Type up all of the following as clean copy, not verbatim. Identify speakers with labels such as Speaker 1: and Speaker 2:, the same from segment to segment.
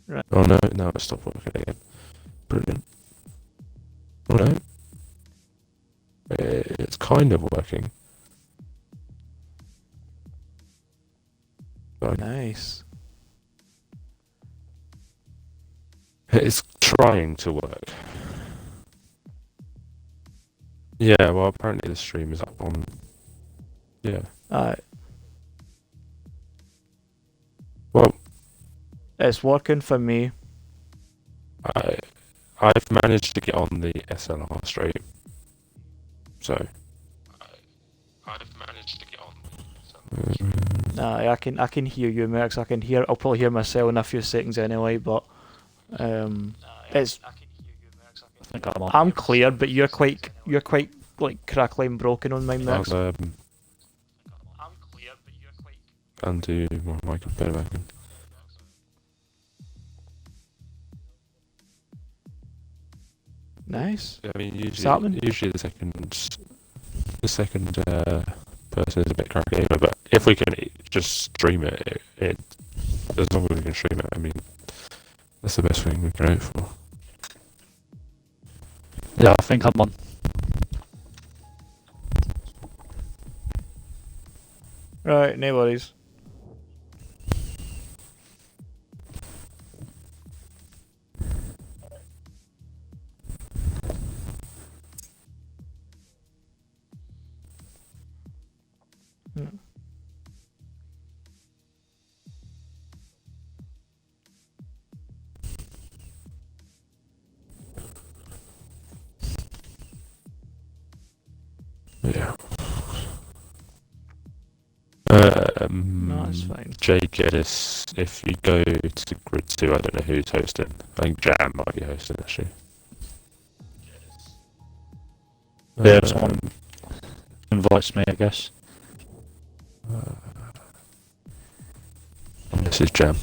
Speaker 1: Right.
Speaker 2: Oh no, now it stopped working again. Brilliant. Oh no. It's kind of working. But
Speaker 1: Nice.
Speaker 2: it's trying to work. Yeah, well apparently the stream is up on... Yeah. Well,
Speaker 1: It's working for me.
Speaker 2: I've managed to get on the SLR stream. So... I've managed to get on the SLR.
Speaker 1: I can hear you, Max. I'll probably hear myself in a few seconds anyway, but it's
Speaker 3: I think I'm on.
Speaker 1: I'm clear, but you're quite like crackly and broken on my Max.
Speaker 2: I'll undo my mic and put it back in.
Speaker 1: Nice.
Speaker 2: I mean,
Speaker 1: Happening?
Speaker 2: usually the second person is a bit cracky, but if we can just stream it, as long as we can stream it, I mean, that's the best thing we can hope for.
Speaker 3: Yeah, I think I'm on.
Speaker 1: Right, no worries.
Speaker 2: Yeah.
Speaker 1: No, it's fine.
Speaker 2: Jay Geddes, if you go to Grid 2, I don't know who's hosting. I think Jam might be hosting, actually.
Speaker 3: Yeah, someone invites me, I guess.
Speaker 2: This is Jam.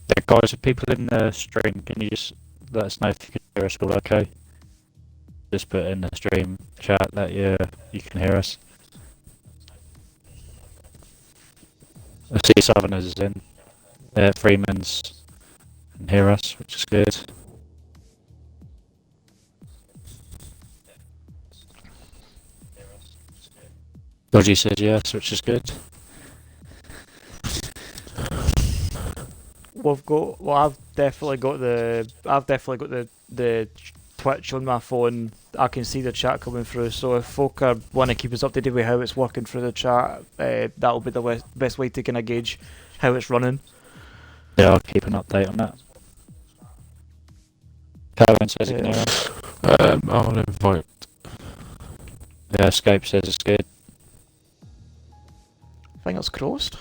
Speaker 3: Yeah, guys, if people in the stream, can you just let us know if you can hear us all okay? Just put in the stream chat that you can hear us. I see Southerners is in. Freeman's can hear us, which is good. Dodgy said yes, which is good.
Speaker 1: I've definitely got the Twitch on my phone. I can see the chat coming through. So if folk want to keep us updated with how it's working through the chat, that'll be the best way to kind of gauge how it's running.
Speaker 3: Yeah, I'll keep an update on that. Calvin says he can hear us.
Speaker 2: I'll invite.
Speaker 3: Yeah, Scope says it's good.
Speaker 1: Fingers crossed.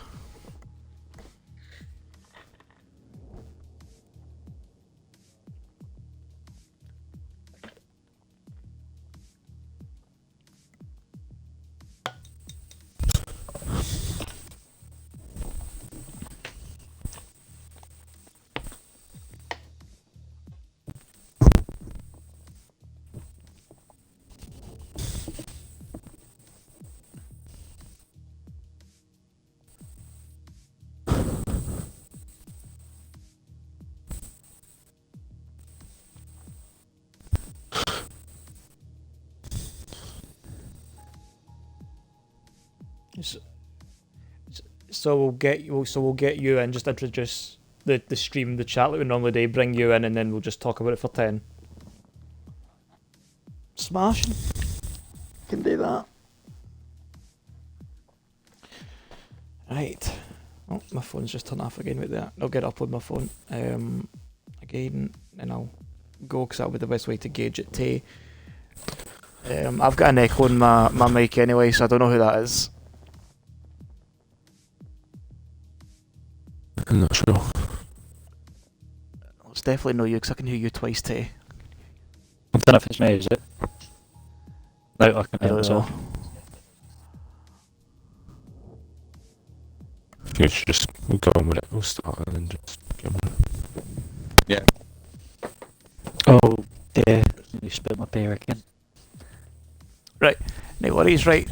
Speaker 1: So we'll get you in. Just introduce the stream, the chat that we normally do. Bring you in, and then we'll just talk about it for 10. Smashing. Can do that. Right. Oh, my phone's just turned off again with that. I'll get up on my phone again, and I'll go because that'll be the best way to gauge it too. I've got an echo on my mic anyway, so I don't know who that is.
Speaker 2: I'm not sure.
Speaker 1: It's definitely not you because I can hear you twice too.
Speaker 3: I don't know if it's me, is it? No, I can
Speaker 1: I
Speaker 3: hear
Speaker 1: don't know.
Speaker 3: myself.
Speaker 2: we should just we'll go on with it. We'll start and then just get on with it.
Speaker 4: Yeah.
Speaker 3: Oh dear, you spilled my beer again.
Speaker 1: No worries, right.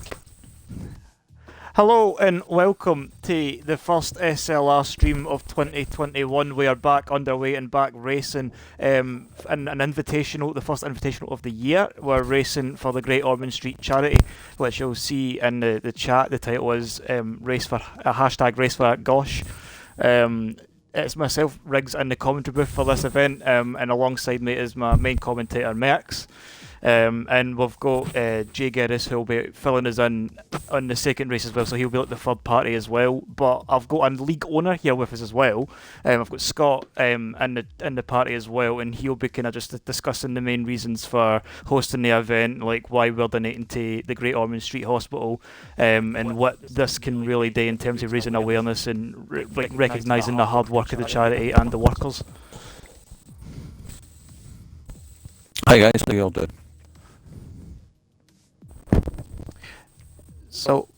Speaker 1: Hello and welcome to the first SLR stream of 2021. We are back underway and back racing in an invitational, the first invitational of the year. We're racing for the Great Ormond Street charity, which you'll see in the chat. The title is race for Race for Gosh. It's myself, Riggs, in the commentary booth for this event, and alongside me is my main commentator, Merx. And we've got Jay Geddes, who will be filling us in on the second race as well, so he'll be like the third party as well. But I've got a league owner here with us as well. I've got Scott in the party as well, and he'll be kind of just discussing the main reasons for hosting the event, like why we're donating to the Great Ormond Street Hospital, and what this can really do in terms of raising awareness and recognising the hard work of the charity and the workers.
Speaker 4: Hi guys, how you all doing?
Speaker 1: So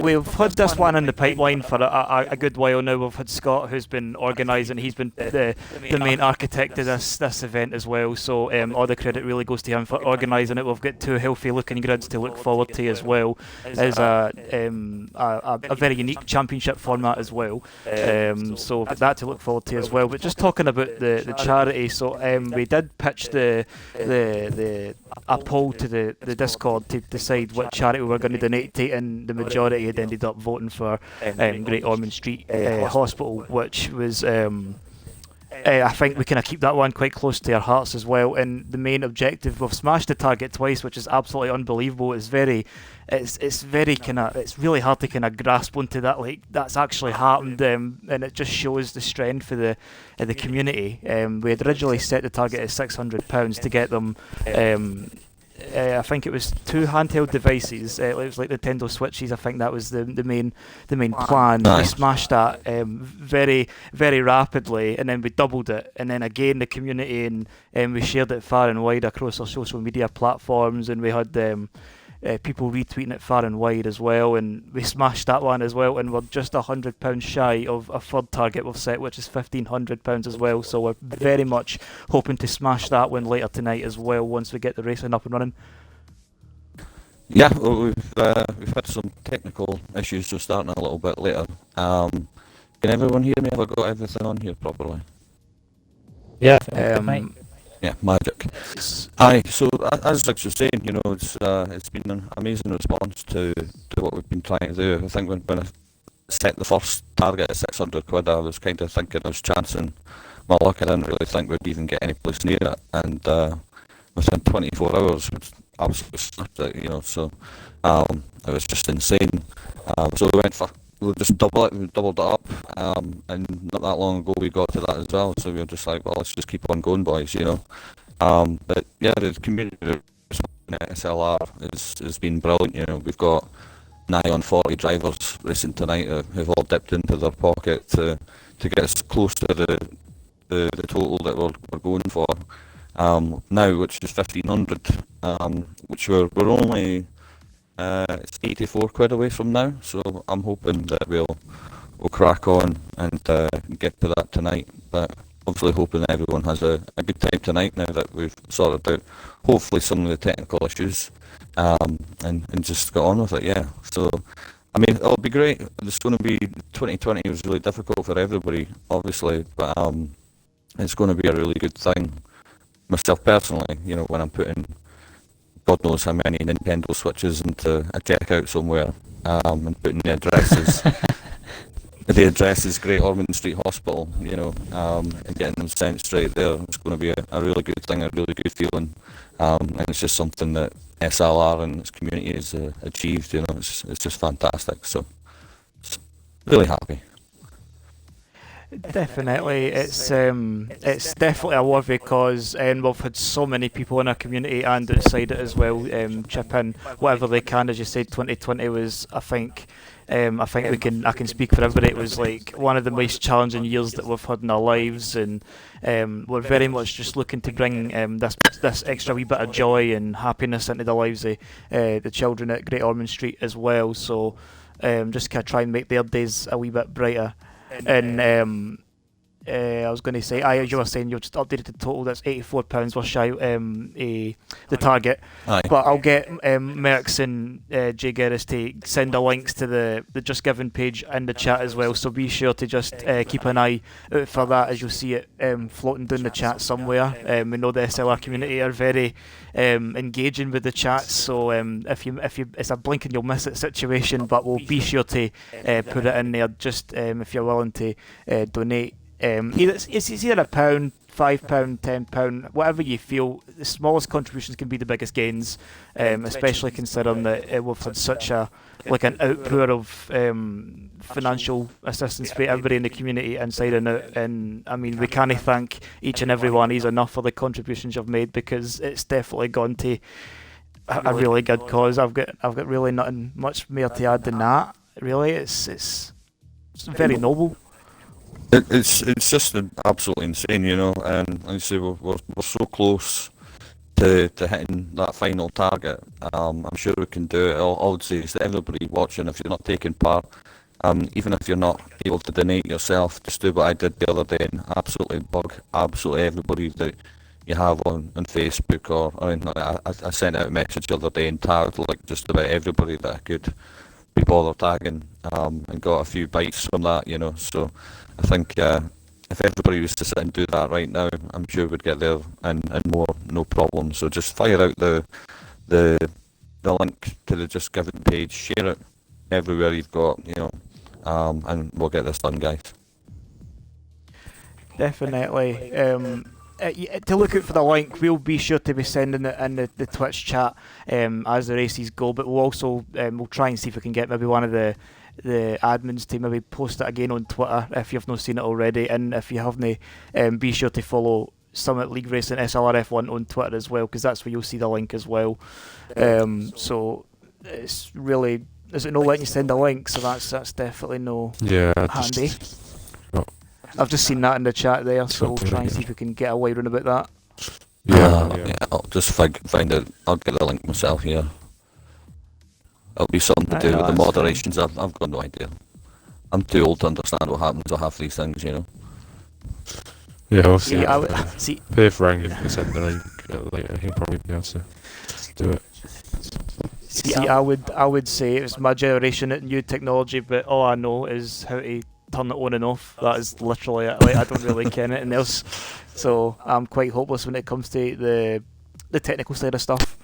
Speaker 1: we've had this one in the pipeline for a good while now. We've had Scott, who's been organising. He's been the main architect of this event as well. So all the credit really goes to him for organising it. We've got two healthy looking grids to look forward to as well. As a very unique championship format as well. So we've got that to look forward to as well. But just talking about the charity, so we did pitch a poll to the Discord to decide what charity we were going to donate to, and the majority had ended up voting for Great Ormond Street Hospital, which was I think we kind of keep that one quite close to our hearts as well. And the main objective, we've smashed the target twice, which is absolutely unbelievable. It's really hard to kind of grasp onto that, like that's actually happened, and it just shows the strength of the community. We had originally set the target at £600 to get them. I think it was 2 handheld devices. It was like Nintendo Switches. I think that was the main plan.
Speaker 4: Nice.
Speaker 1: We smashed that very very rapidly, and then we doubled it. And then again, the community and we shared it far and wide across our social media platforms, and we had people retweeting it far and wide as well, and we smashed that one as well, and we're just £100 shy of a third target we've set, which is £1,500 as well. So we're very much hoping to smash that one later tonight as well, once we get the racing up and running.
Speaker 4: Yeah, well, we've had some technical issues, so starting a little bit later. Can everyone hear me? Have I got everything on here properly?
Speaker 3: Yeah,
Speaker 1: mate.
Speaker 4: Yeah, magic. Aye, so as Rich was saying, it's been an amazing response to what we've been trying to do. I think when I set the first target at £600, I was kind of thinking I was chancing my luck. I didn't really think we'd even get any place near it, and within 24 hours, we absolutely smashed it. So it was just insane. So we just doubled it up, and not that long ago we got to that as well, so we were just like, well, let's just keep on going, boys, but yeah, the community at SLR has been brilliant. We've got nigh on 40 drivers racing tonight who've all dipped into their pocket to get us close to the total that we're going for now, which is 1,500, which we're only it's 84 quid away from now, so I'm hoping that we'll crack on and get to that tonight. But obviously hoping everyone has a good time tonight now that we've sorted out hopefully some of the technical issues, and just got on with it. Yeah, so I mean, it'll be great. It's going to be 2020 was really difficult for everybody, obviously, but it's going to be a really good thing. Myself personally, when I'm putting God knows how many Nintendo Switches into a checkout somewhere, and putting the address is Great Ormond Street Hospital, and getting them sent straight there. It's going to be a really good thing, a really good feeling, and it's just something that SLR and its community has achieved. It's just fantastic. So, really happy.
Speaker 1: Definitely, it's definitely a worthy cause, and we've had so many people in our community and outside it as well chip in whatever they can. As you said, 2020 was, I think I can speak for everybody. It was like one of the most challenging years that we've had in our lives, and we're very much just looking to bring this extra wee bit of joy and happiness into the lives of the children at Great Ormond Street as well. So just kind of try and make their days a wee bit brighter. And I was going to say, as you were saying, you've just updated the total. That's £84. We're shy the target.
Speaker 4: Aye.
Speaker 1: But I'll get Merckx and Jay Gerris to send the links to the Just Giving page in the chat as well. So be sure to just keep an eye out for that, as you'll see it floating down the chat somewhere. We know the SLR community are very engaging with the chats. So if you it's a blink and you'll miss it situation, but we'll be sure to put it in there. Just if you're willing to donate. It's either £1, £5, £10, whatever you feel. The smallest contributions can be the biggest gains, especially considering that we've had such an outpour of financial assistance for everybody in the community inside and out. And I mean, we can't thank each and every one of these enough for the contributions you've made, because it's definitely gone to a really good cause. I've got really nothing much more to add than that. Really, it's very noble.
Speaker 4: It's just absolutely insane, you know, and like I say, we're so close to hitting that final target. I'm sure we can do it. All I would say is that everybody watching, if you're not taking part, even if you're not able to donate yourself, just do what I did the other day and absolutely bug absolutely everybody that you have on Facebook, or I mean, I sent out a message the other day and tagged like just about everybody that I could be bothered tagging, and got a few bites from that, you know. So I think if everybody was to sit and do that right now, I'm sure we'd get there and more, no problem. So just fire out the link to the Just Giving page, share it everywhere you've got, you know, and we'll get this done, guys.
Speaker 1: Definitely. To look out for the link, we'll be sure to be sending it in the Twitch chat as the races go, but we'll also we'll try and see if we can get maybe one of the admins to maybe post it again on Twitter if you've not seen it already. And if you haven't, be sure to follow Summit League Racing SLRF1 on Twitter as well, because that's where you'll see the link as well. So it's really, is it no letting you send a link? So that's definitely no handy. I've just seen that in the chat there, so we'll try and see if we can get a wide run about that.
Speaker 4: Yeah, I'll just find it. I'll get the link myself here. It'll be something to do with the moderations. I've got no idea. I'm too old to understand what happens to half these things, you know.
Speaker 2: Yeah, I'll see.
Speaker 1: See,
Speaker 2: if Rangan can send the link later, he'll probably be able to do it.
Speaker 1: See, I would say it's my generation at new technology, but all I know is how to turn it on and off. That is literally it. Like, I don't really care anything else, so I'm quite hopeless when it comes to the technical side of stuff.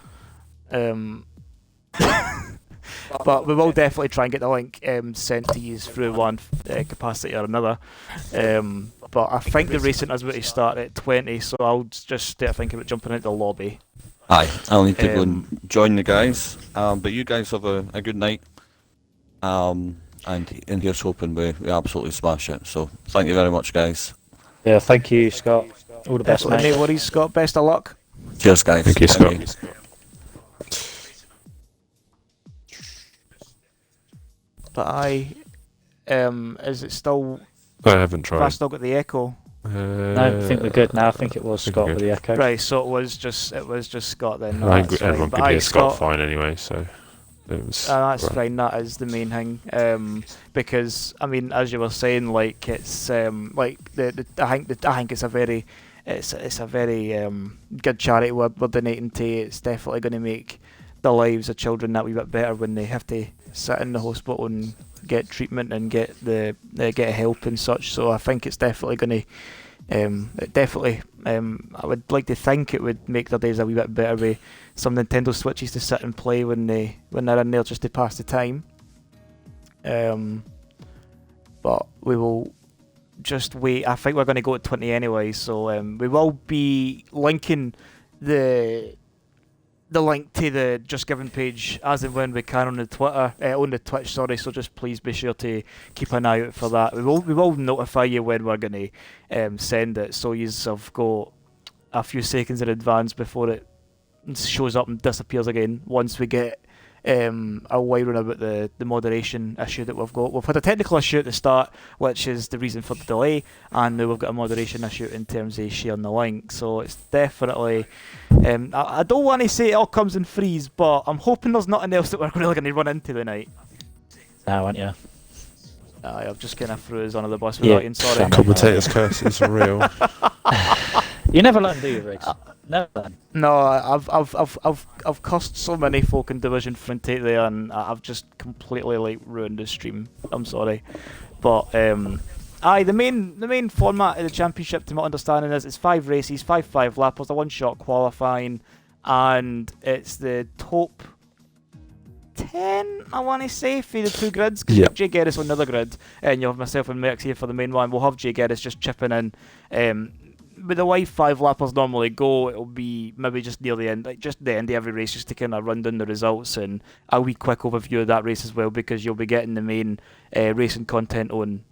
Speaker 1: But we will definitely try and get the link sent to you through one capacity or another. But I think the racing is about to start at 20, so I'll just start thinking about jumping into the lobby.
Speaker 4: Aye, I'll need to go and join the guys. But you guys have a good night. And here's hoping we absolutely smash it. So thank you very much, guys.
Speaker 3: Yeah, thank you, Scott. All the best, mate.
Speaker 1: No worries, Scott. Best of luck.
Speaker 4: Cheers, guys.
Speaker 2: Thank you, Scott.
Speaker 1: But is it still?
Speaker 2: I haven't tried.
Speaker 1: Have I still got the echo?
Speaker 3: No, I think we're good now. I think it was Scott with the echo.
Speaker 1: Right, so it was just Scott then. No,
Speaker 2: I think everyone could hear Scott
Speaker 1: Scott
Speaker 2: fine anyway, so it was.
Speaker 1: that's
Speaker 2: right.
Speaker 1: fine. That is the main thing. Because I mean, as you were saying, like it's like I think it's a very good charity we're donating to. It's definitely going to make the lives of children that wee bit better when they have to sit in the hospital and get treatment and get get help and such. So I think it's definitely going to I would like to think it would make their days a wee bit better with some Nintendo Switches to sit and play when they're in there just to pass the time. But we will just wait. I think we're going to go at 20 anyway, so we will be linking the link to the Just Giving page as and when we can on the on the Twitch, sorry. So just please be sure to keep an eye out for that. We will notify you when we're going to send it, so you've got a few seconds in advance before it shows up and disappears again. Once we get a wiring about the moderation issue that we've got. We've had a technical issue at the start, which is the reason for the delay, and now we've got a moderation issue in terms of sharing the link. So it's definitely, I don't want to say it all comes in threes, but I'm hoping there's nothing else that we're really going to run into tonight.
Speaker 3: now, aren't you?
Speaker 1: I've just kind of threw us under the bus without you, sorry.
Speaker 3: Sam.
Speaker 2: Commentators' curses are real.
Speaker 3: You never learn, do you, Riggs? Never learn.
Speaker 1: No, I've cussed so many folk in Division 3 there, and I've just completely like ruined the stream. I'm sorry, but the main format of the championship, to my understanding, is it's 5 races, 5 lappers, a one-shot qualifying, and it's the top 10, I want to say, for the 2 grids, because
Speaker 2: Yep.
Speaker 1: Jay Geddes on the other grid, and you have myself and Merx here for the main one. We'll have Jay Geddes just chipping in. With the way 5 lappers normally go, it'll be maybe just near the end, like just the end of every race, just to kind of run down the results and a wee quick overview of that race as well, because you'll be getting the main racing content on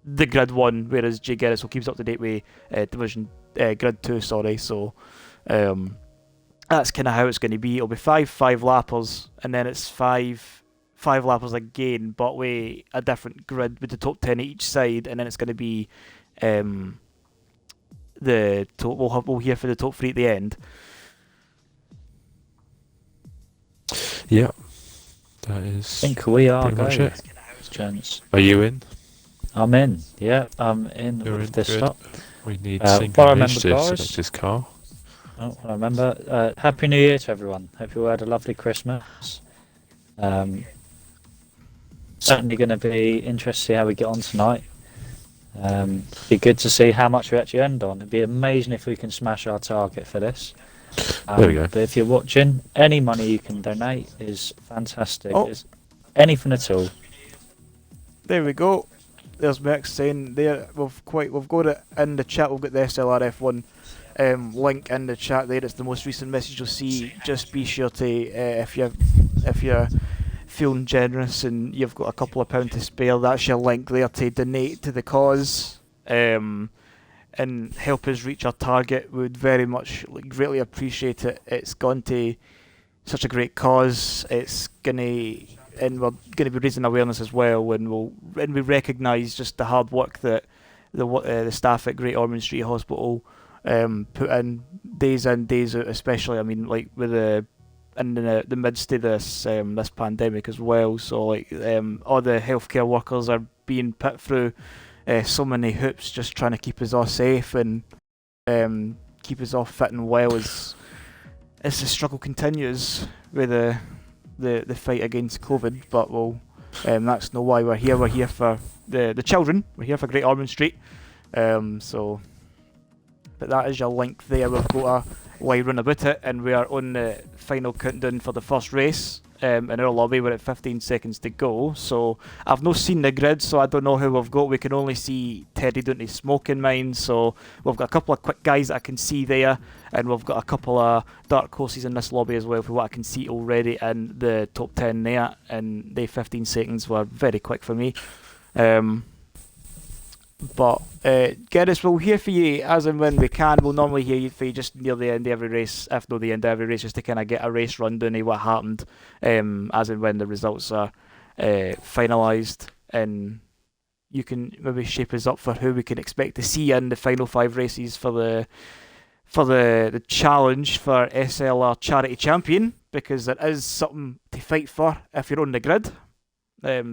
Speaker 1: the grid 1, whereas Jay Geddes will keep us up to date with Division grid 2. Sorry, so that's kind of how it's going to be. It'll be 5 lappers, and then it's 5 lappers again, but with a different grid with the top 10 at each side, and then it's going to be we'll hear for the top 3 at the end.
Speaker 2: Yeah, that is.
Speaker 3: I think we are
Speaker 2: pretty much
Speaker 3: going,
Speaker 2: it.
Speaker 3: gents.
Speaker 2: Are you in?
Speaker 3: I'm in. Yeah, I'm in
Speaker 2: You're
Speaker 3: with
Speaker 2: in,
Speaker 3: this
Speaker 2: good.
Speaker 3: stop.
Speaker 2: We need
Speaker 3: Well, I
Speaker 2: single
Speaker 3: remember,
Speaker 2: initiative, so
Speaker 3: guys.
Speaker 2: that's his car.
Speaker 3: Oh, I remember. Happy New Year to everyone. Hope you all had a lovely Christmas. Certainly going to be interested to see how we get on tonight. Be good to see how much we actually end on. It'd be amazing if we can smash our target for this.
Speaker 2: There we go.
Speaker 3: But if you're watching, any money you can donate is fantastic.
Speaker 1: Oh.
Speaker 3: It's anything at all.
Speaker 1: There we go. There's Merx saying there. We've got it in the chat. We've got the SLR F1 link in the chat there. It's the most recent message you'll see. Just be sure to if you're feeling generous and you've got a couple of pounds to spare, that's your link there to donate to the cause and help us reach our target. We would very much greatly appreciate it. It's gone to such a great cause. And we're gonna be raising awareness as well, and we recognise just the hard work that the staff at Great Ormond Street Hospital put in days out, especially. I mean, like with in the midst of this this pandemic as well. So all the healthcare workers are being put through so many hoops, just trying to keep us all safe and keep us all fit and well as the struggle continues with the fight against COVID. But that's not why we're here. We're here for the children. We're here for Great Ormond Street. But that is your link there. We've got a live run about it, and we are on the final countdown for the first race. In our lobby, we're at 15 seconds to go. So I've not seen the grid, so I don't know who we've got. We can only see Teddy doing his smoking mine. So we've got a couple of quick guys that I can see there, and we've got a couple of dark horses in this lobby as well, for what I can see already in the top 10 there. And the 15 seconds were very quick for me. But Geddes, we'll hear for you as and when we can. We'll normally hear you for you just near the end of every race, if not the end of every race, just to kind of get a race rundown of what happened, as and when the results are finalised. And you can maybe shape us up for who we can expect to see in the final 5 races for the challenge for SLR Charity Champion, because there is something to fight for if you're on the grid.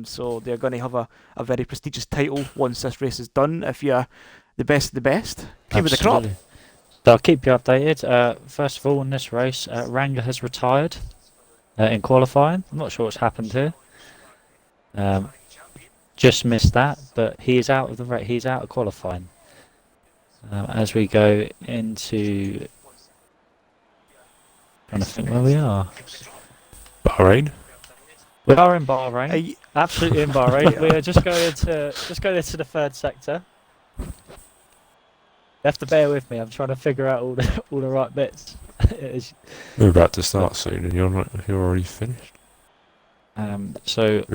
Speaker 1: So they're going to have a very prestigious title once this race is done, if you're the best of the best. Keep with the crop.
Speaker 3: Absolutely. So I'll keep you updated. First of all, in this race, Wrangler has retired in qualifying. I'm not sure what's happened here. Just missed that, but he is out of the race. He's out of qualifying. As we go into, trying to think where we are.
Speaker 2: Bahrain.
Speaker 3: We are in Bahrain. Absolutely in Bahrain. We are just going into the third sector. You have to bear with me. I'm trying to figure out all the right bits.
Speaker 2: We're about to start soon, and you're already finished.
Speaker 3: So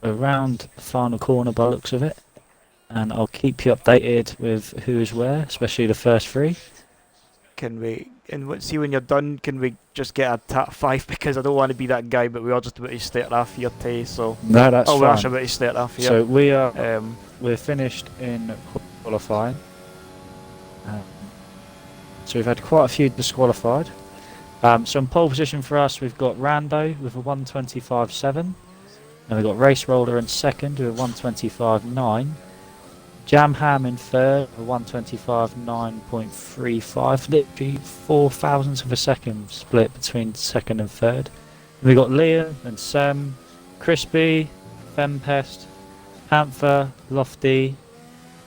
Speaker 3: around the final corner by the looks of it, and I'll keep you updated with who is where, especially the first 3.
Speaker 1: Can we, and see when you're done, can we just get a tap 5, because I don't want to be that guy, but we are just about to start off here too, so...
Speaker 3: No, that's fine.
Speaker 1: We're actually about to start off here.
Speaker 3: So we're finished in qualifying. So we've had quite a few disqualified. So in pole position for us, we've got Rando with a 125.7. Then we've got Race Roller in second with 125.9. Jam Ham in third with 125.9.35. Literally 4 thousandths of a second split between second and third. Then we've got Liam and Sam, Crispy, Fempest, Panther, Lofty.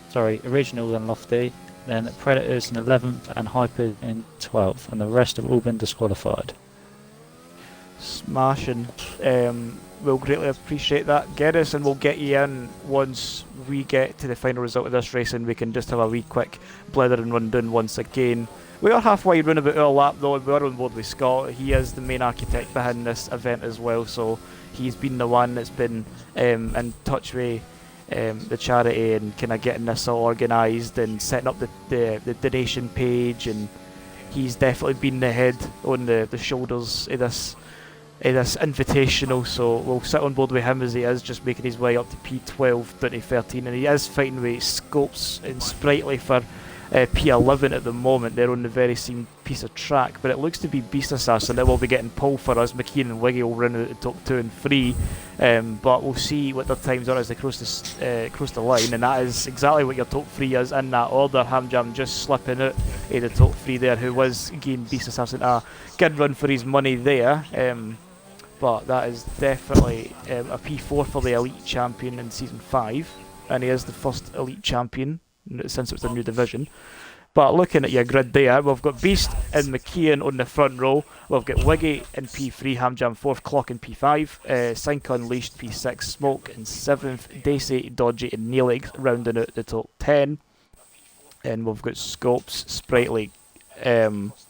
Speaker 3: Sorry, Original and Lofty. Then Predators in 11th and Hyper in 12th. And the rest have all been disqualified.
Speaker 1: Smashing. We'll greatly appreciate that. Get us and we'll get you in once we get to the final result of this race, and we can just have a wee quick blether and run down once again. We are halfway round about our lap though. We are on board with Scott. He is the main architect behind this event as well, so he's been the one that's been in touch with the charity and kind of getting this all organised and setting up the donation page, and he's definitely been the head on the shoulders of this invitational, so we'll sit on board with him as he is just making his way up to P12 2013, and he is fighting with Scopes and Sprightly for P11 at the moment. They're on the very same piece of track, but it looks to be Beast Assassin that will be getting pole for us. McKean and Wiggy will run at the top 2 and 3, but we'll see what their times are as they cross the line, and that is exactly what your top 3 is in that order. Hamjam just slipping out of the top 3 there, who was again Beast Assassin a good run for his money there. But that is definitely a P4 for the Elite Champion in Season 5, and he is the first Elite Champion since it was a new division. But looking at your grid there, we've got Beast and McKeon on the front row, we've got Wiggy in P3, Hamjam 4th, Clock in P5, Sync Unleashed P6, Smoke in 7th, Daisy, Dodgy and Neelig rounding out the top 10. And we've got Scopes, Sprightly,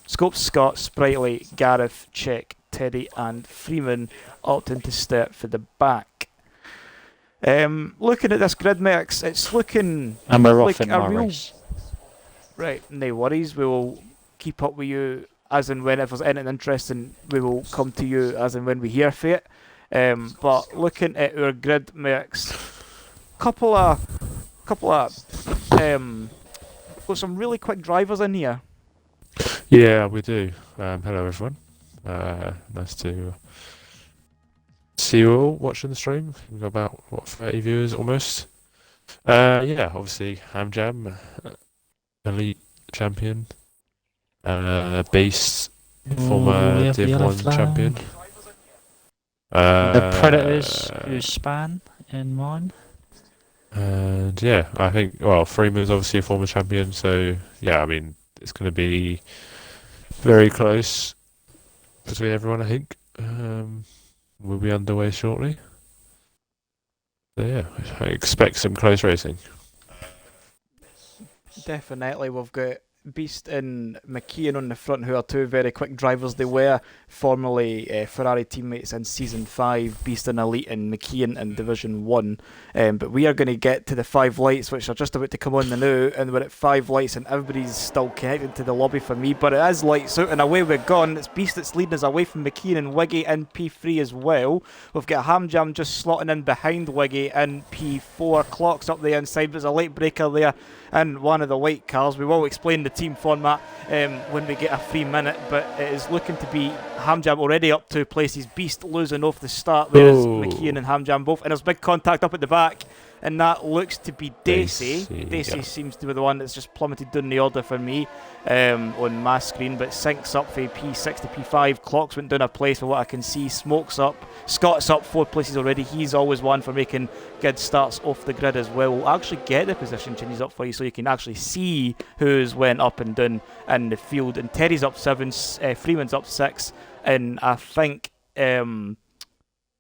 Speaker 1: Scott, Sprightly, Gareth, Chick, Teddy and Freeman opting to start for the back. Looking at this grid mix, it's looking
Speaker 3: and we're
Speaker 1: like
Speaker 3: off in
Speaker 1: a
Speaker 3: my
Speaker 1: real
Speaker 3: race.
Speaker 1: Right, no worries. We will keep up with you as and when, if there's anything interesting, we will come to you as and when we hear for it. But looking at our grid mix, couple of got some really quick drivers in here.
Speaker 2: Yeah, we do. Hello everyone. Nice to see you all watching the stream. We've got about 30 viewers almost. Yeah, obviously Hamjam, Elite Champion, Beast, former Div 1 champion.
Speaker 3: The Predators who span in mine.
Speaker 2: And yeah, I think Freeman's obviously a former champion, so yeah, I mean it's going to be very close between everyone, I think. We'll be underway shortly. So yeah, I expect some close racing.
Speaker 1: Definitely, we've got Beast and McKeon on the front, who are two very quick drivers. They were formerly Ferrari teammates in Season 5, Beast in Elite and McKeon in Division 1. But we are going to get to the 5 lights, which are just about to come on the now, and we're at 5 lights and everybody's still connected to the lobby for me, but it is lights out and away we're gone. It's Beast that's leading us away from McKeon and Wiggy in P3 as well. We've got Hamjam just slotting in behind Wiggy in P4. Clock's up the inside, but there's a late breaker there in one of the white cars. We will explain the team format when we get a free minute, but it is looking to be Hamjam already up 2 places, Beast losing off the start, whereas McKeon and Hamjam both, and there's big contact up at the back, and that looks to be Daisy. Daisy seems to be the one that's just plummeted down the order for me on my screen, but Sync's up for P6 to P5, Clocks went down a place for what I can see, Smoke's up, Scott's up 4 places already. He's always one for making good starts off the grid as well. We'll actually get the position changes up for you so you can actually see who's went up and down in the field, and Terry's up 7, Freeman's up 6, and I think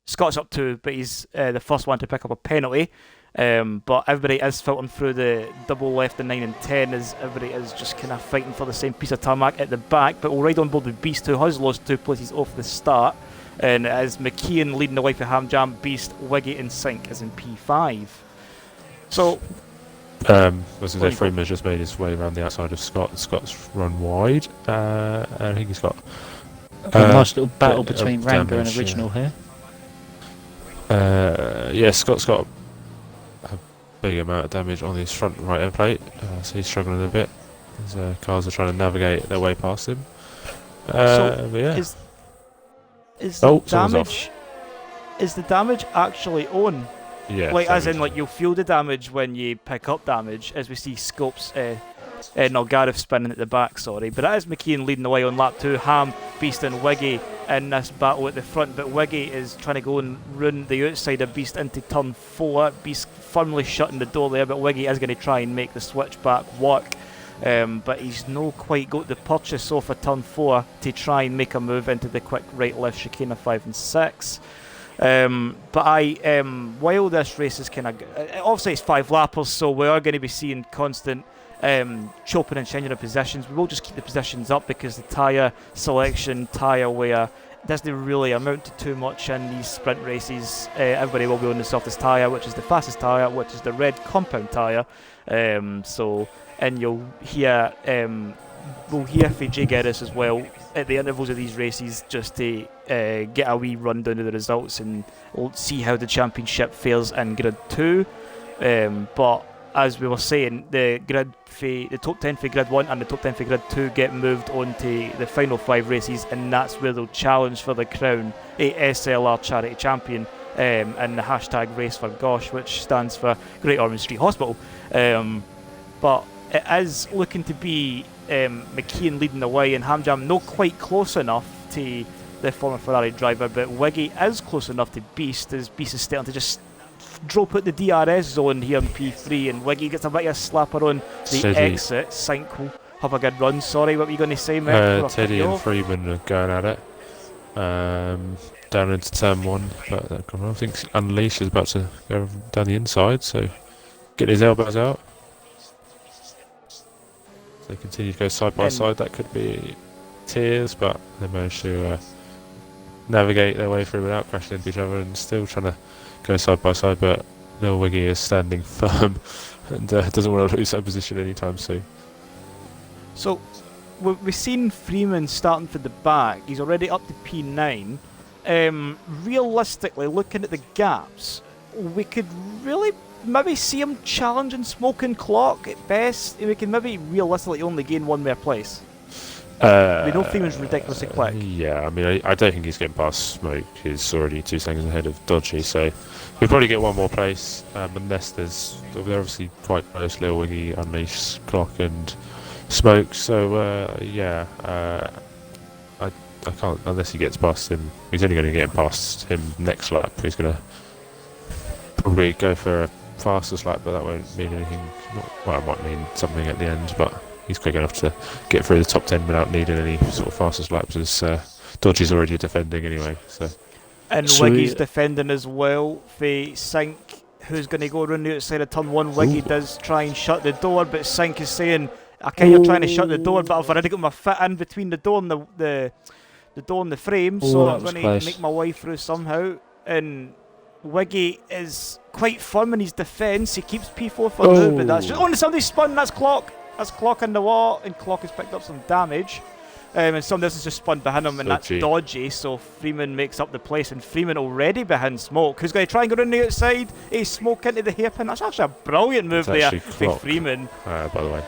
Speaker 1: Scott's up 2, but he's the first one to pick up a penalty. But everybody is filtering through the double left, the 9 and 10, as everybody is just kind of fighting for the same piece of tarmac at the back. But we'll ride on board with Beast, who has lost 2 places off the start, and as McKeon leading the way for Hamjam, Beast, Wiggy and Sync is in P5. So
Speaker 2: I was going to say Freeman's just made his way around the outside of Scott. Scott's run wide, and I think he's got
Speaker 3: a nice little battle between Ranger and Original here.
Speaker 2: Yeah, Scott's got a big amount of damage on his front right end plate, so he's struggling a bit as cars are trying to navigate their way past him. But yeah.
Speaker 1: Is the damage is the damage actually on?
Speaker 2: Yeah.
Speaker 1: Like, as in, like, you'll feel the damage when you pick up damage, as we see Scopes, Gareth spinning at the back, sorry. But that is McKeon leading the way on lap 2. Ham, Beast and Wiggy in this battle at the front, but Wiggy is trying to go and run the outside of Beast into turn 4. Beast firmly shutting the door there, but Wiggy is going to try and make the switch back work. But he's no quite got the purchase off of turn 4 to try and make a move into the quick right-left chicane of 5 and 6. But while this race is kind of... obviously it's 5 lappers, so we are going to be seeing constant chopping and changing of positions. We will just keep the positions up because the tyre selection, tyre wear doesn't really amount to too much in these sprint races. Everybody will be on the softest tyre, which is the fastest tyre, which is the red compound tyre. And you'll hear we'll hear from Jay Geddes as well at the intervals of these races, just to get a wee rundown of the results, and we'll see how the championship fares in Grid 2. But as we were saying, the top 10 for Grid 1 and the top 10 for Grid 2 get moved on to the final 5 races, and that's where they'll challenge for the crown, a SLR Charity Champion, and the hashtag Race for Gosh, which stands for Great Ormond Street Hospital. But it is looking to be McKeon leading the way, and Hamjam not quite close enough to the former Ferrari driver, but Wiggy is close enough to Beast, as Beast is starting to just drop out the DRS zone here in P3, and Wiggy gets a bit of a slapper on the exit. Sink will have a good run. Sorry, what were you going to say, mate?
Speaker 2: Teddy and Freeman are going at it down into turn 1, but I think Unleash is about to go down the inside, so get his elbows out. So they continue to go side by side. That could be tears, but they managed to navigate their way through without crashing into each other, and still trying to go side by side. But Lil Wiggy is standing firm and doesn't want to lose that position anytime soon.
Speaker 1: So we've seen Freeman starting for the back. He's already up to P9. Realistically, looking at the gaps, we could really maybe see him challenging Smoke and Clock at best. We can maybe realistically only gain one more place. We know Freeman's ridiculously quick.
Speaker 2: Yeah, I mean, I don't think he's getting past Smoke. He's already 2 seconds ahead of Dodgy, so we'll probably get one more place, unless they're obviously quite close, Lil Wiggy, Unleash, Clock and Smoke, so I can't, unless he gets past him. He's only going to get past him next lap. He's going to probably go for a fastest lap, but that won't mean anything. Well, it might mean something at the end, but he's quick enough to get through the top 10 without needing any sort of fastest laps, as Dodgy's already defending anyway. So. And
Speaker 1: Wiggy's defending as well for Sink, who's going to go around the outside of turn 1. Wiggy does try and shut the door, but Sink is saying, okay, you're trying to shut the door, but I've already got my foot in between the door and the door and the frame, so I'm going to make my way through somehow. And Wiggy is quite firm in his defence. He keeps P4 for now, but that's just... Oh, and somebody's spun. That's Clock. That's Clock in the wall, and Clock has picked up some damage. And somebody else has just spun behind him, and that's Dodgy. So Freeman makes up the place, and Freeman already behind Smoke, who's going to try and go around the outside. He's Smoke into the hairpin. That's actually a brilliant move there for Freeman.
Speaker 2: By the way.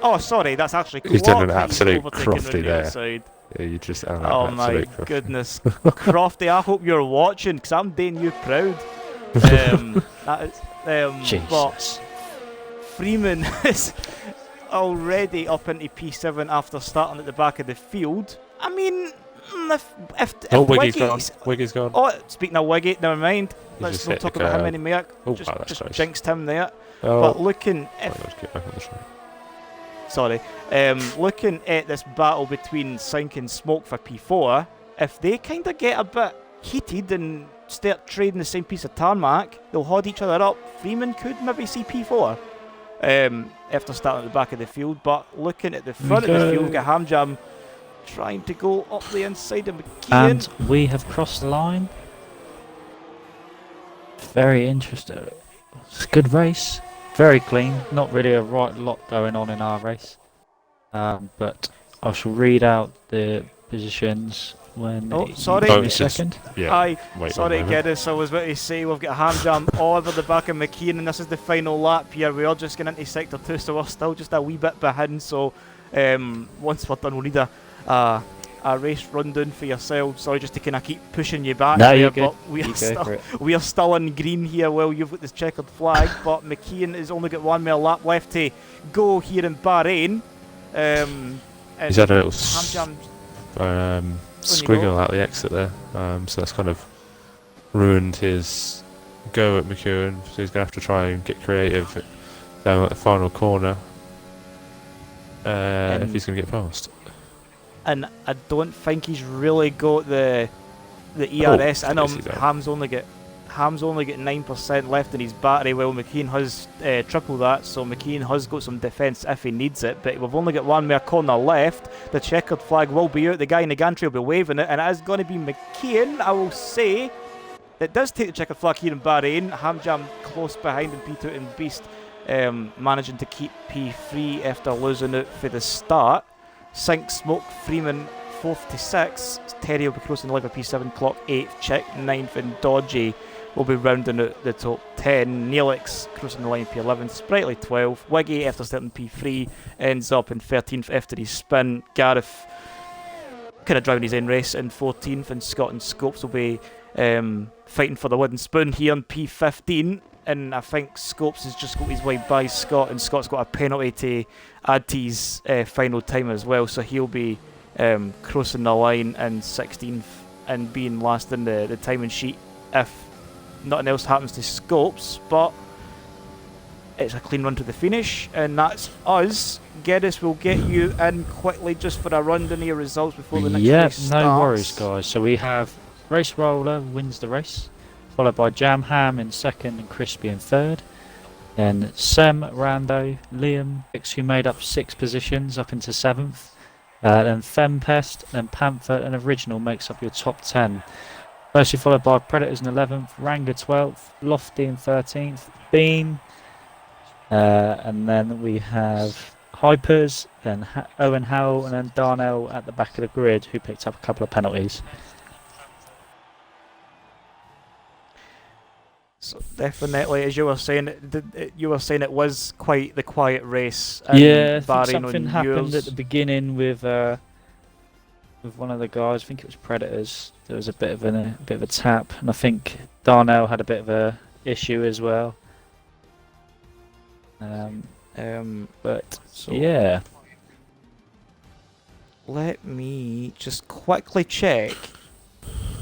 Speaker 1: Oh, sorry, that's actually Clock.
Speaker 2: He's done an absolute crofty there.
Speaker 1: Outside.
Speaker 2: Yeah, you just
Speaker 1: oh my goodness, Crofty! I hope you're watching, because I'm doing you proud. But Freeman is already up into P7 after starting at the back of the field. I mean, if
Speaker 2: Wiggy's gone.
Speaker 1: Oh, speaking of Wiggy, never mind. Let's not talk about him anymore. Just jinxed him there. But looking looking at this battle between Sink and Smoke for P4, if they kind of get a bit heated and start trading the same piece of tarmac, they'll hold each other up. Freeman could maybe see P4 after starting at the back of the field, but looking at the front of the field, we've got Hamjam trying to go up the inside of McKeon.
Speaker 3: And we have crossed the line. Very interesting. It's a good race. Very clean. Not really a right lot going on in our race. But I shall read out the positions when...
Speaker 1: Oh, sorry.
Speaker 3: A second.
Speaker 1: Yeah. Sorry, Geddes. I was about to say we've got a Hamjam all over the back of McKeon, and this is the final lap here. We are just getting into Sector 2, so we're still just a wee bit behind. So once we're done, we'll need a a race rundown for yourselves? Sorry, just to kind of keep pushing you back
Speaker 3: No,
Speaker 1: there,
Speaker 3: you're good.
Speaker 1: but we are still in green here. Well, you've got this checkered flag, but McKeon has only got one more lap left to go here in Bahrain. And
Speaker 2: He's had a little squiggle at the exit there, so that's kind of ruined his go at McEwen. So he's going to have to try and get creative down at the final corner if he's going to get past.
Speaker 1: And I don't think he's really got the ERS in him. Ham's only got 9% left in his battery, while McKeon has triple that, so McKeon has got some defence if he needs it, but we've only got one more corner left. The checkered flag will be out, the guy in the gantry will be waving it, and it is going to be McKeon, I will say. It does take the checkered flag here in Bahrain. Hamjam close behind, and P2 and Beast managing to keep P3 after losing it for the start. Sink, Smoke, Freeman 4th to 6th. Terry will be crossing the line for P7, Clock 8th, Chick 9th, and Dodgy will be rounding out the top 10. Neelix crossing the line P11, Sprightly 12th. Wiggy, after starting P3, ends up in 13th after his spin. Gareth kind of driving his own race in 14th, and Scott and Scopes will be fighting for the wooden spoon here in P15. And I think Scopes has just got his way by Scott, and Scott's got a penalty to add to his final time as well, so he'll be crossing the line in 16th and being last in the timing sheet if nothing else happens to Scopes. But it's a clean run to the finish, and that's us. Geddes will get you in quickly just for a rundown of your results before the next race starts.
Speaker 3: No worries, guys. So we have Race Roller wins the race, followed by Jam Ham in second and Crispy in third. Then Sem, Rando, Liam, who made up 6 positions up into 7th. Then Fempest, then Panther, and Original makes up your top 10. Firstly followed by Predators in 11th, Ranga 12th, Lofty in 13th, Beam, and then we have Hypers, then Owen Howell, and then Darnell at the back of the grid, who picked up a couple of penalties.
Speaker 1: So definitely, as you were saying, it was quite the quiet race.
Speaker 3: Yeah, I think something happened at the beginning with one of the guys. I think it was Predators. There was a bit of a tap, and I think Darnell had a bit of a issue as well. But so yeah,
Speaker 1: let me just quickly check.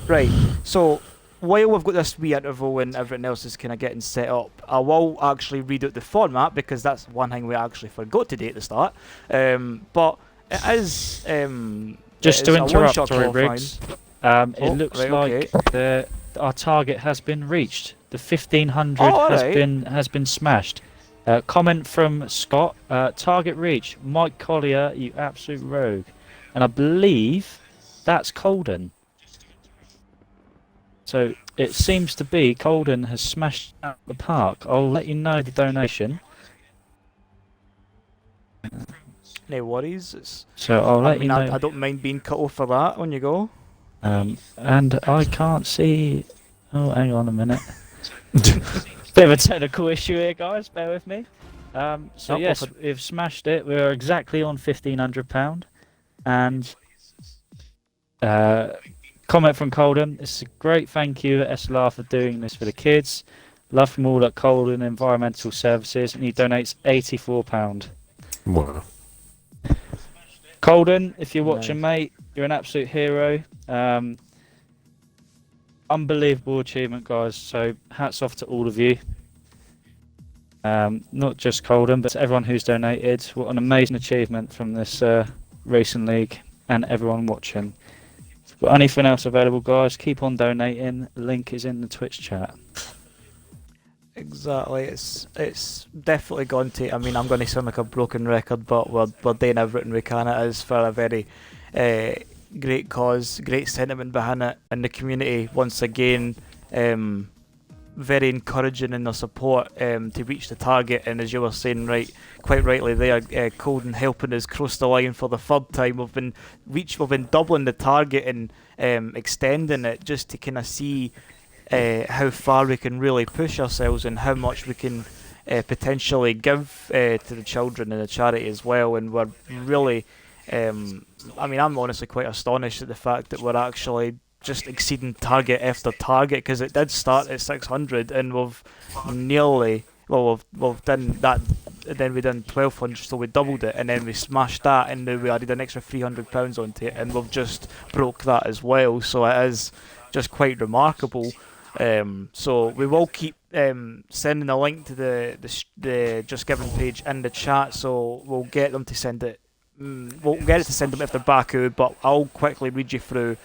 Speaker 1: Right, so while we've got this wee interval and everything else is kind of getting set up, I will actually read out the format, because that's one thing we actually forgot to do at the start. But it is
Speaker 3: just to interrupt, sorry, Riggs. It looks
Speaker 1: right,
Speaker 3: like our target has been reached. The 1500 has been smashed. Comment from Scott. Target reach. Mike Collier, you absolute rogue. And I believe that's Colden. So it seems to be Colden has smashed out the park. I'll let you know the donation.
Speaker 1: No worries.
Speaker 3: So I'll let you know.
Speaker 1: I don't mind being cut off for that when you go.
Speaker 3: And I can't see. Oh, hang on a minute. Bit of a technical issue here, guys. Bear with me. So yes, we've smashed it. We're exactly on £1,500, and comment from Colden. It's a great thank you at SLR for doing this for the kids. Love from all at Colden Environmental Services, and he donates £84.
Speaker 2: Wow.
Speaker 3: Colden, if you're watching, mate, you're an absolute hero. Unbelievable achievement, guys. So hats off to all of you. Not just Colden, but to everyone who's donated. What an amazing achievement from this racing league, and everyone watching. If you've got anything else available, guys, keep on donating. The link is in the Twitch chat.
Speaker 1: Exactly, it's definitely gone to. I mean, I'm going to sound like a broken record, but we're doing everything we can. It is for a very great cause, great sentiment behind it, and the community once again very encouraging in their support to reach the target. And as you were saying, quite rightly there, Colden helping us cross the line for the 3rd time. We've been doubling the target and extending it just to kind of see how far we can really push ourselves and how much we can potentially give to the children and the charity as well. And we're really I mean, I'm honestly quite astonished at the fact that we're actually just exceeding target after target, because it did start at 600 and we've nearly, well, we've done that, and then we done 1200, so we doubled it, and then we smashed that, and then we added an extra £300 onto it, and we've just broke that as well. So it is just quite remarkable. So we will keep sending a link to the Just Giving page in the chat, so we'll get them to send it. We'll get it to send them after Baku, but I'll quickly read you through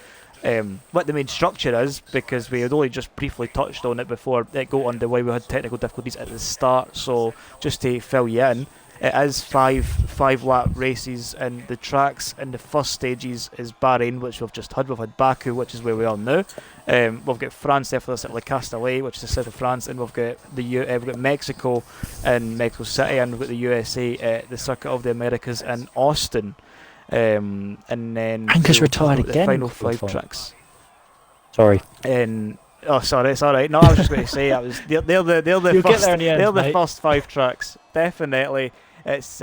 Speaker 1: what the main structure is, because we had only just briefly touched on it before it got underway. We had technical difficulties at the start, so just to fill you in, it is five lap races, and the tracks in the first stages is Bahrain, which we've just had. We've had Baku, which is where we are now. We've got France after this at Le Castellet, which is the south of France, and we've got we've got Mexico in Mexico City, and we've got the USA at the Circuit of the Americas in Austin. And then
Speaker 3: Anchor's retired
Speaker 1: the
Speaker 3: again.
Speaker 1: final 5 tracks.
Speaker 3: Sorry.
Speaker 1: Oh, sorry, it's all right. No, I was just going to say they're the
Speaker 3: You'll
Speaker 1: first.
Speaker 3: get there in the end,
Speaker 1: they're the
Speaker 3: mate.
Speaker 1: first 5 tracks. Definitely, it's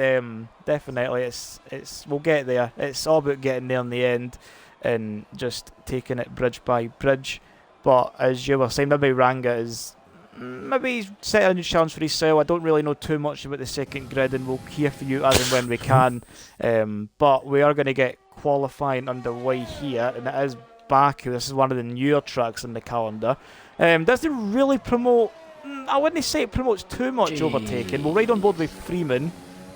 Speaker 1: we'll get there. It's all about getting there in the end, and just taking it bridge by bridge. But as you were saying, maybe Ranga is maybe set a new challenge for himself. I don't really know too much about the second grid, and we'll hear for you as and when we can. But we are going to get qualifying underway here, and it is Baku. This is one of the newer tracks in the calendar. Does it really promote? I wouldn't say it promotes too much overtaking. We'll ride on board with Freeman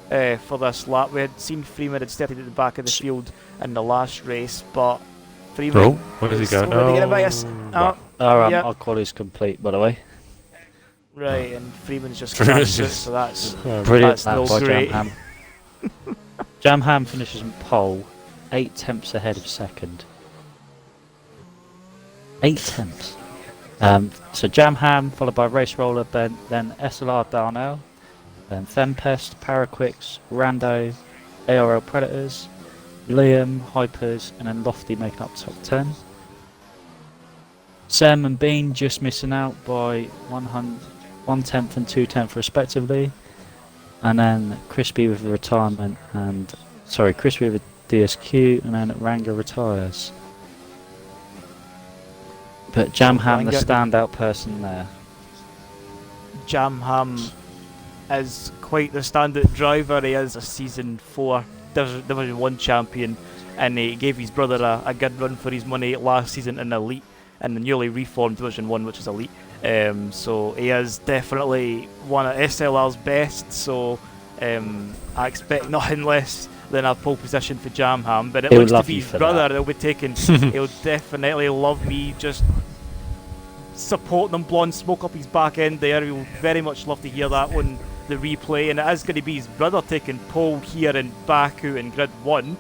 Speaker 1: for this lap. We had seen Freeman had started at the back of the field in the last race, but Freeman.
Speaker 2: Oh, where is he going?
Speaker 3: Our call is complete, by the way.
Speaker 1: Right, and Freeman's just crashed it, so that's
Speaker 3: Brilliant
Speaker 1: that's
Speaker 3: lap
Speaker 1: no
Speaker 3: by
Speaker 1: great.
Speaker 3: Jamham. Jamham finishes in pole, 8 tenths ahead of second. 8 tenths. So Jamham, followed by Race Roller, then SLR Darnell, then Thempest, Paraquix, Rando, ARL Predators, Liam, Hypers, and then Lofty making up top 10. Sam and Bean just missing out by 1/10 and 2/10 respectively. And then Crispy with a retirement, and Crispy with a DSQ, and then Ranga retires. But Jamham, the standout person there.
Speaker 1: Jamham is quite the standout driver. He is a Season 4 Division 1 champion, and he gave his brother a good run for his money last season in Elite, in the newly reformed Division 1, which is Elite. So he is definitely one of SLR's best, so I expect nothing less than a pole position for Jamham. But it looks to be his brother that'll be taking. He'll definitely love me just supporting him, blowing smoke up his back end there. He'll very much love to hear that on the replay, and it is going to be his brother taking pole here in Baku in Grid 1.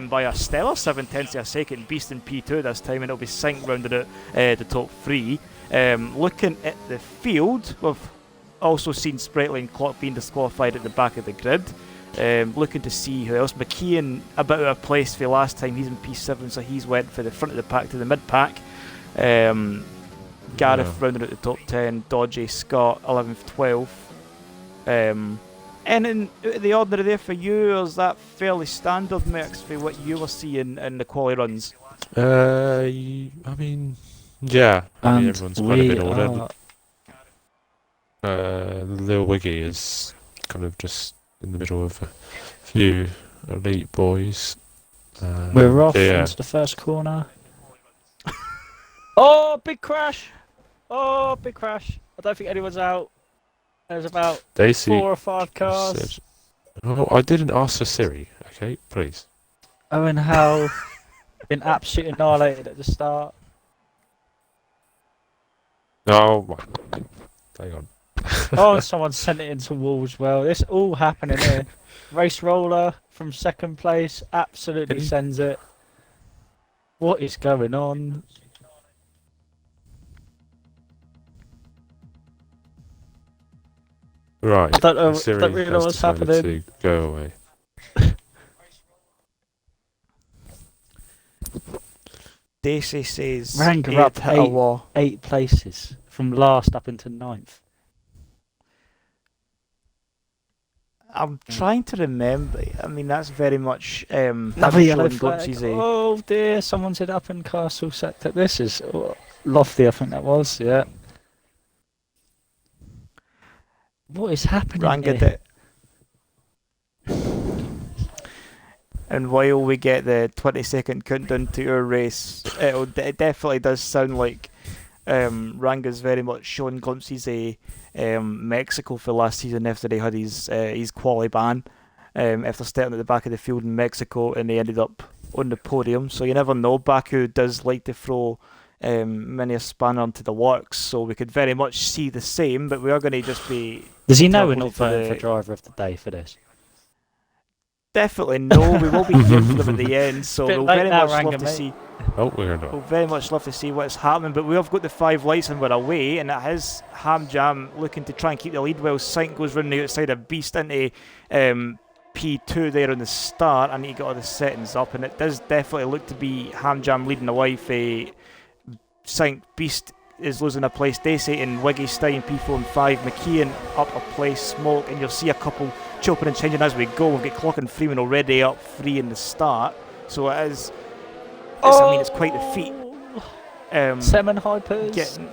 Speaker 1: By a stellar 7/10 of a second, beast in P2 this time, and it'll be synced rounded at the top 3. Looking at the field, we've also seen Sprightly and Clock being disqualified at the back of the grid. Looking to see who else. McKeon a bit out of place for last time. He's in P7, so he's went for the front of the pack to the mid pack. Gareth rounded at the top 10. Dodgy, Scott 11th, 12th. Anything out of the ordinary there for you, or is that fairly standard mix for what you were seeing in the quali runs?
Speaker 2: I mean, yeah. I mean, everyone's quite a bit ordered. Lil Wiggy is kind of just in the middle of a few elite boys.
Speaker 3: We're off into the first corner. Oh, big crash! Oh, big crash! I don't think anyone's out. There's about 4 or 5 cars.
Speaker 2: Oh, I didn't ask for Siri. Okay, please.
Speaker 3: Owen Howe been absolutely annihilated at the start.
Speaker 2: Oh, hang on.
Speaker 3: Oh, someone sent it into wall as well. It's all happening here. Race Roller from second place absolutely sends it. What is going on?
Speaker 2: Right.
Speaker 3: I don't
Speaker 2: Siri
Speaker 3: really know what's happening.
Speaker 2: To go away.
Speaker 1: Daisy says
Speaker 3: Ranga up 8 places from last up into 9th.
Speaker 1: I'm trying to remember. I mean, that's very much
Speaker 3: Another yellow
Speaker 1: showing
Speaker 3: flag.
Speaker 1: glimpses.
Speaker 3: Oh dear, someone's hit up in Castle sector. This is Lofty, I think that was. Yeah. What is happening
Speaker 1: Ranga
Speaker 3: here?
Speaker 1: And while we get the 20-second countdown to our race, it definitely does sound like Ranga's very much shown glimpses of Mexico for last season after he had his quali ban after starting at the back of the field in Mexico, and he ended up on the podium. So you never know. Baku does like to throw many a spanner into the works, so we could very much see the same, but we are going to just be...
Speaker 3: Does he know we're not voting for driver of the day for this?
Speaker 1: Definitely no. We will be hearing from them at the end, so we'll very much love to see...
Speaker 2: Oh, we're not.
Speaker 1: We'll very much love to see what's happening, but we have got the 5 lights and we're away, and it has Ham Jam looking to try and keep the lead while Saint goes round the outside of Beast into P2 there on the start. I need to get all the settings up, and it does definitely look to be Ham Jam leading the way. Saint Beast is losing a place. Dacey and Wiggy staying P4 and 5. McKeon up a place. Smoke, and you'll see a couple chopping and changing as we go. We've got Clock and Freeman already up 3 in the start, so it is... I mean, it's quite the feat.
Speaker 3: Seven hypers.
Speaker 1: Getting...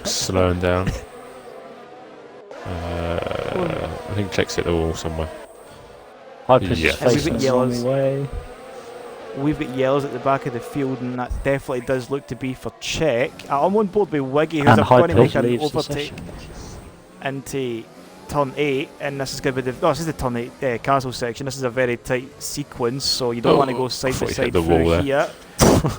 Speaker 2: Slowing down. I think Check's hit the wall somewhere.
Speaker 3: Hypers
Speaker 2: Yeah.
Speaker 3: facing the wrong way.
Speaker 1: We've got yellows at the back of the field, and that definitely does look to be for Check. I'm on board with Wiggy, who's going to make an overtake into turn 8, and this is going to be this is the turn 8 castle section. This is a very tight sequence, so you don't want to go side to side through here.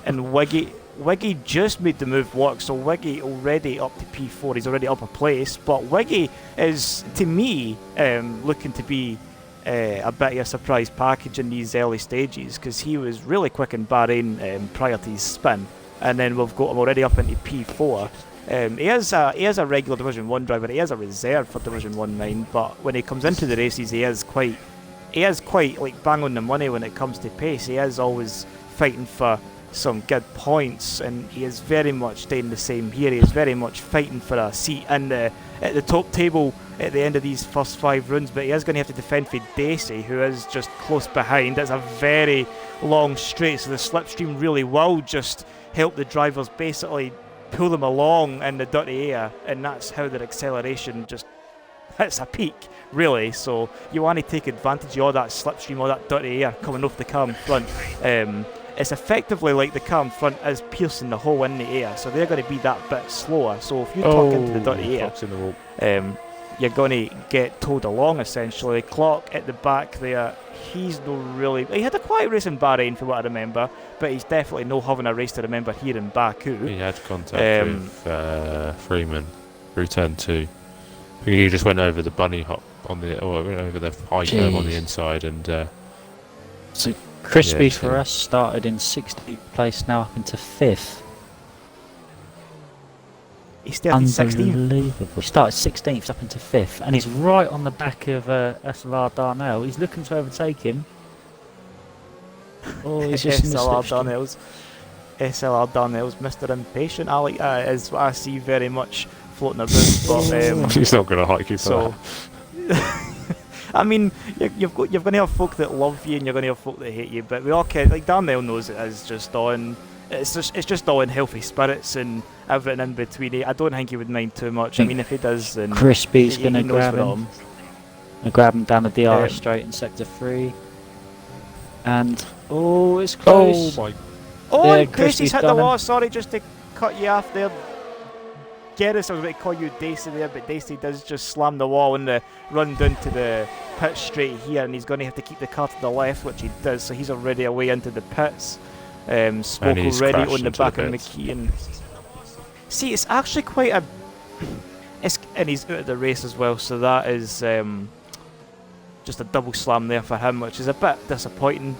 Speaker 1: And Wiggy just made the move work, so Wiggy already up to P4. He's already up a place, but Wiggy is, to me, looking to be a bit of a surprise package in these early stages, because he was really quick in Bahrain prior to his spin, and then we've got him already up into P4. He is a regular Division 1 driver. He is a reserve for Division 1 mind, but when he comes into the races, he is quite like bang on the money when it comes to pace. He is always fighting for some good points, and he is very much staying the same here. He is very much fighting for a seat at the top table at the end of these first 5 runs, but he is going to have to defend for Dacey, who is just close behind. It's a very long straight, so the slipstream really will just help the drivers basically pull them along in the dirty air, and that's how their acceleration just hits a peak, really. So you want to take advantage of all that slipstream, all that dirty air coming off the car in front. It's effectively like the car in front is piercing the hole in the air, so they're going to be that bit slower. So if you tuck into the dirty air, you're going to get towed along, essentially. Clock at the back there, he's no really... He had a quiet race in Bahrain, from what I remember, but he's definitely no having a race to remember here in Baku.
Speaker 2: He had contact with Freeman through turn 2. I think he just went over the bunny hop went over the high curve on the inside, and...
Speaker 3: so Crispy for us started in 16th place, now up into 5th.
Speaker 1: He started 16th.
Speaker 3: He started 16th, up into 5th, and he's right on the back of SLR Darnell. He's looking to overtake him. Oh, he's just
Speaker 1: SLR Darnell's Mr. Impatient. I like that, is what I see very much floating about. But
Speaker 2: he's not going to hike you for
Speaker 1: that. I mean, you're going to have folk that love you, and you're going to have folk that hate you. But we all can, like Darnell knows it is just on. It's just all in healthy spirits and everything in between. I don't think he would mind too much. I mean, if he does, then
Speaker 3: Crispy's going to grab him. Grab him down the DRS straight in sector 3. And it's close.
Speaker 1: Dacey's hit the wall. Sorry, just to cut you off there. Gerris, I was about to call you Dacey there, but Dacey does just slam the wall and run down to the pit straight here, and he's going to have to keep the car to the left, which he does, so he's already away into the pits. Smoke already on the back of McKeon. See, it's actually quite a... and he's out of the race as well, so that is just a double slam there for him, which is a bit disappointing.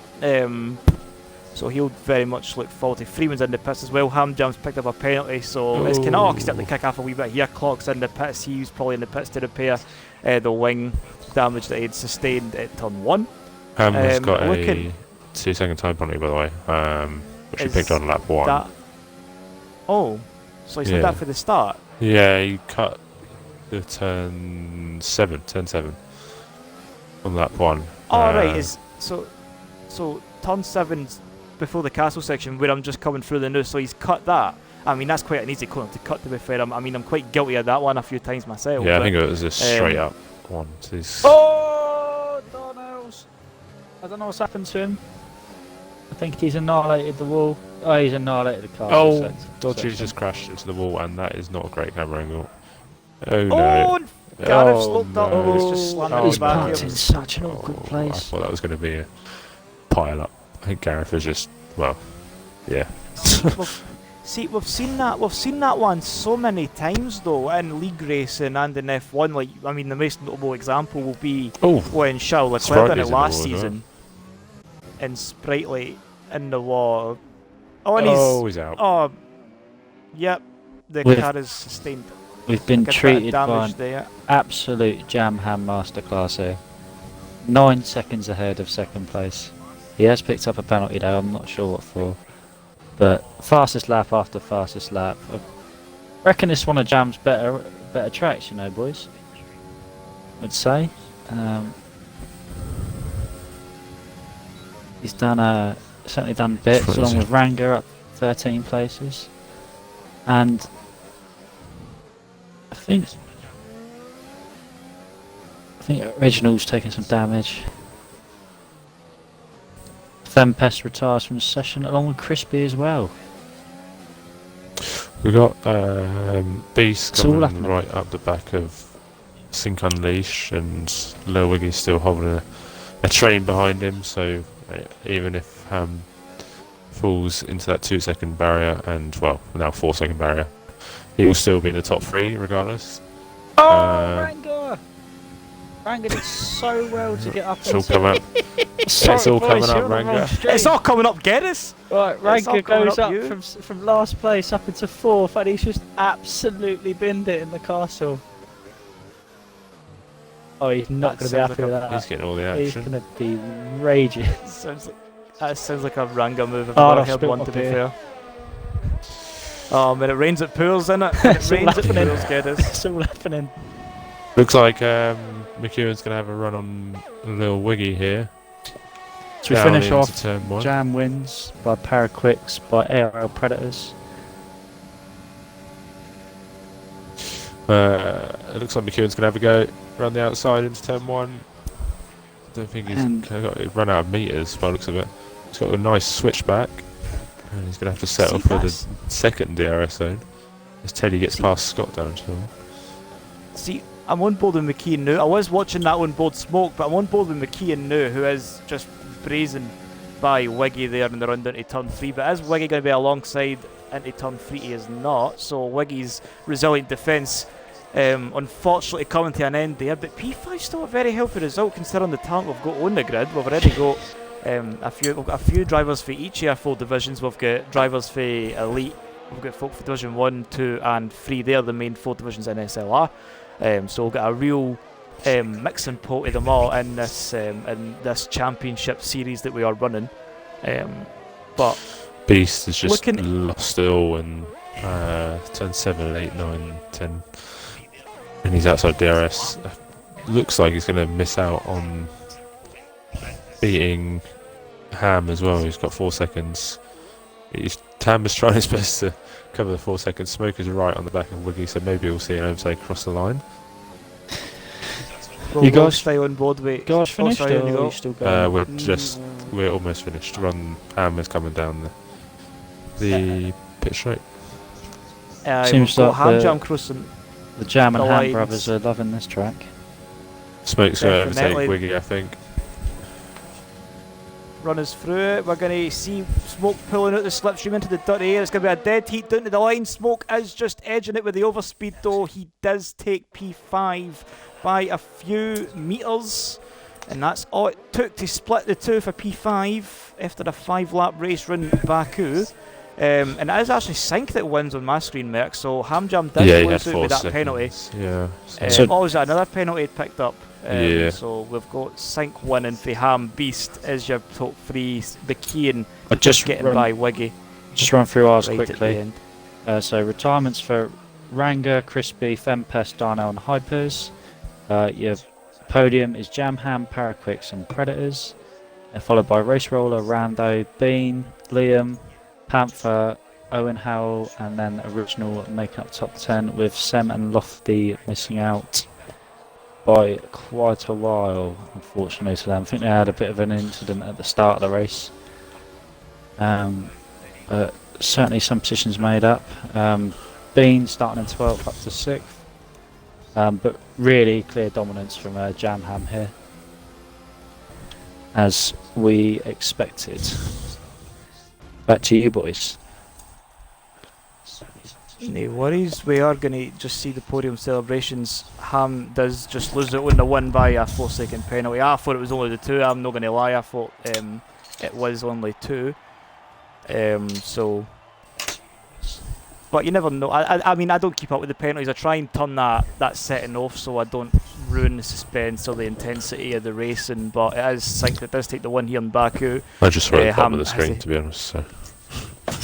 Speaker 1: So he'll very much look forward to Freeman's in the pits as well. Ham Jam's picked up a penalty, so it's kind of starting to kick off a wee bit here. Clock's in the pits. He was probably in the pits to repair the wing damage that he'd sustained at turn 1.
Speaker 2: Ham's got a 2-second time penalty, by the way, which he picked on lap 1.
Speaker 1: So he's had that for the start?
Speaker 2: Yeah, he cut the turn 7. on lap 1.
Speaker 1: Oh, right. So turn 7's before the castle section where I'm just coming through the new, so he's cut that. I mean, that's quite an easy corner to cut, to be fair. I'm quite guilty of that one a few times myself.
Speaker 2: Yeah, I
Speaker 1: but,
Speaker 2: think it was a straight up one.
Speaker 3: Oh, Darnell's! I don't know what's happened to him. I think he's annihilated the wall. Oh, he's annihilated the car.
Speaker 2: Oh, Dodgy just crashed into the wall, and that is not a great camera angle. Oh no.
Speaker 1: Gareth's looked up and he's just
Speaker 3: Oh,
Speaker 1: slamming
Speaker 3: he's
Speaker 1: his back.
Speaker 3: parked in such an awkward
Speaker 2: I
Speaker 3: place.
Speaker 2: thought that was going to be a pile up. I think Gareth was just, well, yeah.
Speaker 1: See, we've seen that one so many times though in league racing and in F1. Like, I mean, the most notable example will be when Charles Leclerc did it last season in Sprightly in the wall. Oh, and
Speaker 2: he's out.
Speaker 1: Oh, yep, the car is sustained.
Speaker 3: We've been treated by an
Speaker 1: there.
Speaker 3: absolute jam ham masterclass here. 9 seconds ahead of second place. He has picked up a penalty though, I'm not sure what for. But fastest lap after fastest lap. I reckon this one of Jam's better tracks, you know, boys. I'd say. He's done certainly done bits along with Ranga up 13 places. And I think Reginald's taking some damage. Fempest retires from the session along with Crispy as well.
Speaker 2: We got Beast coming
Speaker 3: all
Speaker 2: right up the back of Sink Unleash, and Lil Wiggy's still holding a train behind him, so even if Ham falls into that 2-second barrier, and well, now 4-second barrier, he will still be in the top 3 regardless.
Speaker 3: Oh, Ranga! Ranga did so well to get up.
Speaker 2: It's all coming up. It's all coming up, Ranga.
Speaker 1: It's all coming up, Geddes.
Speaker 3: Right, Ranga goes up from last place up into 4th, and he's just absolutely binned it in the castle. Oh, he's not going to be happy with that.
Speaker 2: He's getting all the action.
Speaker 3: He's going to be raging.
Speaker 1: That sounds like a Ranga move. If I've heard one, to be fair. Oh man, it rains at pools, innit? It rains at pools, Geddes.
Speaker 3: It's all happening.
Speaker 2: Looks like McEwen's going to have a run on Lil Wiggy here.
Speaker 3: So we finish off, Jam wins by Paraquicks, by ARL Predators.
Speaker 2: It looks like McEwen's going to have a go around the outside into turn 1. I don't think he's run out of meters by the looks of it. He's got a nice switchback, and he's going to have to settle for the second DRS zone as Teddy gets past Scott down to him.
Speaker 1: See, I'm on board with McKean now. I was watching that on board Smoke, but I'm on board with McKean now, who is just brazen by Wiggy there in the run down to turn 3. But is Wiggy going to be alongside into turn 3? He is not. So Wiggy's resilient defence unfortunately coming to an end there. But P5 still a very healthy result considering the talent we've got on the grid. We've already got a few drivers for each of our 4 divisions. We've got drivers for Elite. We've got folk for Division 1, 2 and 3. They're the main 4 divisions in SLR. So we've got a real mixing pot of them all in this championship series that we are running. But
Speaker 2: Beast has just lost it all in turn 7, 8, 9, 10. And he's outside DRS. Looks like he's going to miss out on beating Ham as well. He's got 4 seconds. Ham is trying his best to cover the 4 seconds. Smoker's right on the back of Wiggy, so maybe we'll see an overtake across the line.
Speaker 1: You guys stay on board with
Speaker 3: guys finished or are you still going?
Speaker 2: We're almost finished. Ham is coming down the pit straight.
Speaker 3: Seems like
Speaker 1: Ham crossing.
Speaker 3: The Jam and Ham brothers are loving this track.
Speaker 2: Smoke's going to overtake Wiggy, I think.
Speaker 1: Runners through it. We're going to see Smoke pulling out the slipstream into the dirty air. It's going to be a dead heat down to the line. Smoke is just edging it with the overspeed though. He does take P5 by a few meters, and that's all it took to split the 2 for P5 after a 5-lap race run in Baku. And it is actually Sync that wins on my screen, Merc, so Hamjam did lose out with that penalty.
Speaker 2: Yeah.
Speaker 1: Was that another penalty he'd picked up? So we've got Sync winning for Ham. Beast is your top 3. The Kean just getting by Wiggy.
Speaker 3: Just run through ours quickly. So retirements for Ranga, Crispy, Fempest, Darnell and Hypers. Your podium is Jam Ham, Paraquix and Predators. Followed by Race Roller, Rando, Bean, Liam, Panther, Owen Howell, and then Original making up top 10 with Sem and Lofty missing out by quite a while, unfortunately to them. I think they had a bit of an incident at the start of the race. But certainly some positions made up. Bean starting in 12th up to 6th. But really clear dominance from Jam Ham here, as we expected. Back to you, boys.
Speaker 1: No worries, we are going to just see the podium celebrations. Ham does just lose it on the 1 by a 4-second penalty. I thought it was only the 2, I'm not going to lie, I thought it was only 2. So, but you never know. I mean, I don't keep up with the penalties. I try and turn that setting off so I don't ruin the suspense or the intensity of the racing. But it is Sync that does take the 1 here in Baku.
Speaker 2: I just saw it at the bottom of the screen, to be honest. So.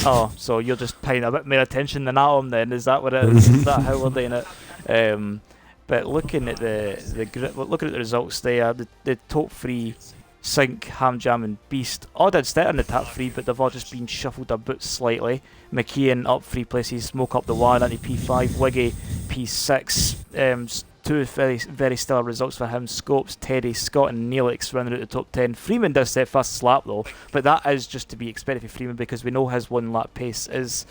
Speaker 1: Oh, so you're just paying a bit more attention than that on then? Is that what it is? Is that how we're doing it? But looking at the results there, the top 3, Sync, Ham Jam and Beast, all did start in the top 3, but they've all just been shuffled a bit slightly. McKeon up 3 places, Smoke up the 1 into P5, Wiggy P6. 2 very stellar results for him. Scopes, Teddy, Scott and Neelix running out the top 10. Freeman does set fastest lap though, but that is just to be expected for Freeman because we know his 1 lap pace is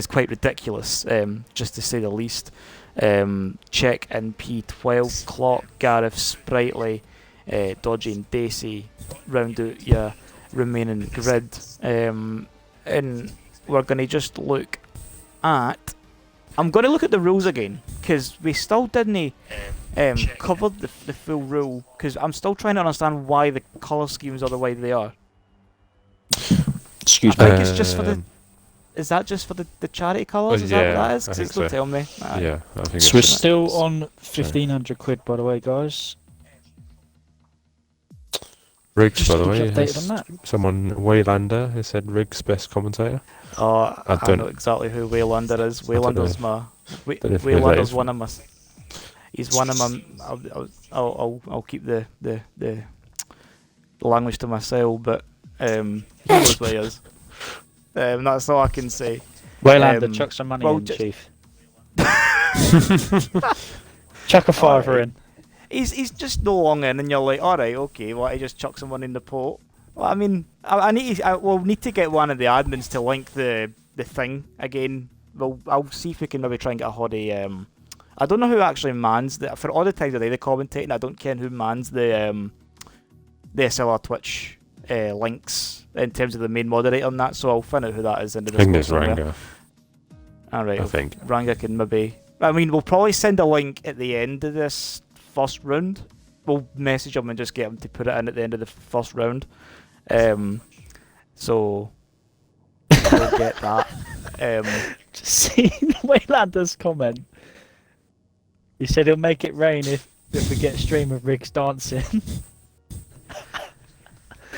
Speaker 1: quite ridiculous, just to say the least. Check in P12, Clock, Gareth, Sprightly, Dodgy and Dacey round out your remaining grid. And we're going to just look at... I'm going to look at the rules again, because we still didn't cover the full rule, because I'm still trying to understand why the colour schemes are the way they are.
Speaker 3: Excuse me.
Speaker 1: I think it's just for the... Is that just for the charity colours? Is that what that is? Because it's not telling me.
Speaker 2: Yeah, I think
Speaker 3: so we're still on 1,500 quid, by the way, guys.
Speaker 2: Riggs, by the way,
Speaker 3: updated on that.
Speaker 2: Someone, Waylander, has said Riggs best commentator.
Speaker 1: Oh, I know exactly who Waylander is. Waylander's Waylander's one of my... He's one of my... I'll keep the language to myself, but he knows where he is. That's all I can say.
Speaker 3: Waylander, chuck some money in, Chief. Chuck a fiver in.
Speaker 1: He's just no long in, and you're like, all right, okay, well, he just chuck someone in the pot. Well, I mean, we'll need to get one of the admins to link the thing again. Well, I'll see if we can maybe try and get a hoddy. I don't know who actually mans the, for all the times that they're commentating. I don't care who mans the SLR Twitch links in terms of the main moderator on that. So I'll find out who that is in the Discord.
Speaker 2: I think it's Ranga.
Speaker 1: All right,
Speaker 2: I think
Speaker 1: Ranga can maybe. I mean, we'll probably send a link at the end of this first round. We'll message them and just get them to put it in at the end of the first round. So we'll get that.
Speaker 3: Just seeing Waylander's comment. He said he'll make it rain if we get a stream of Riggs dancing.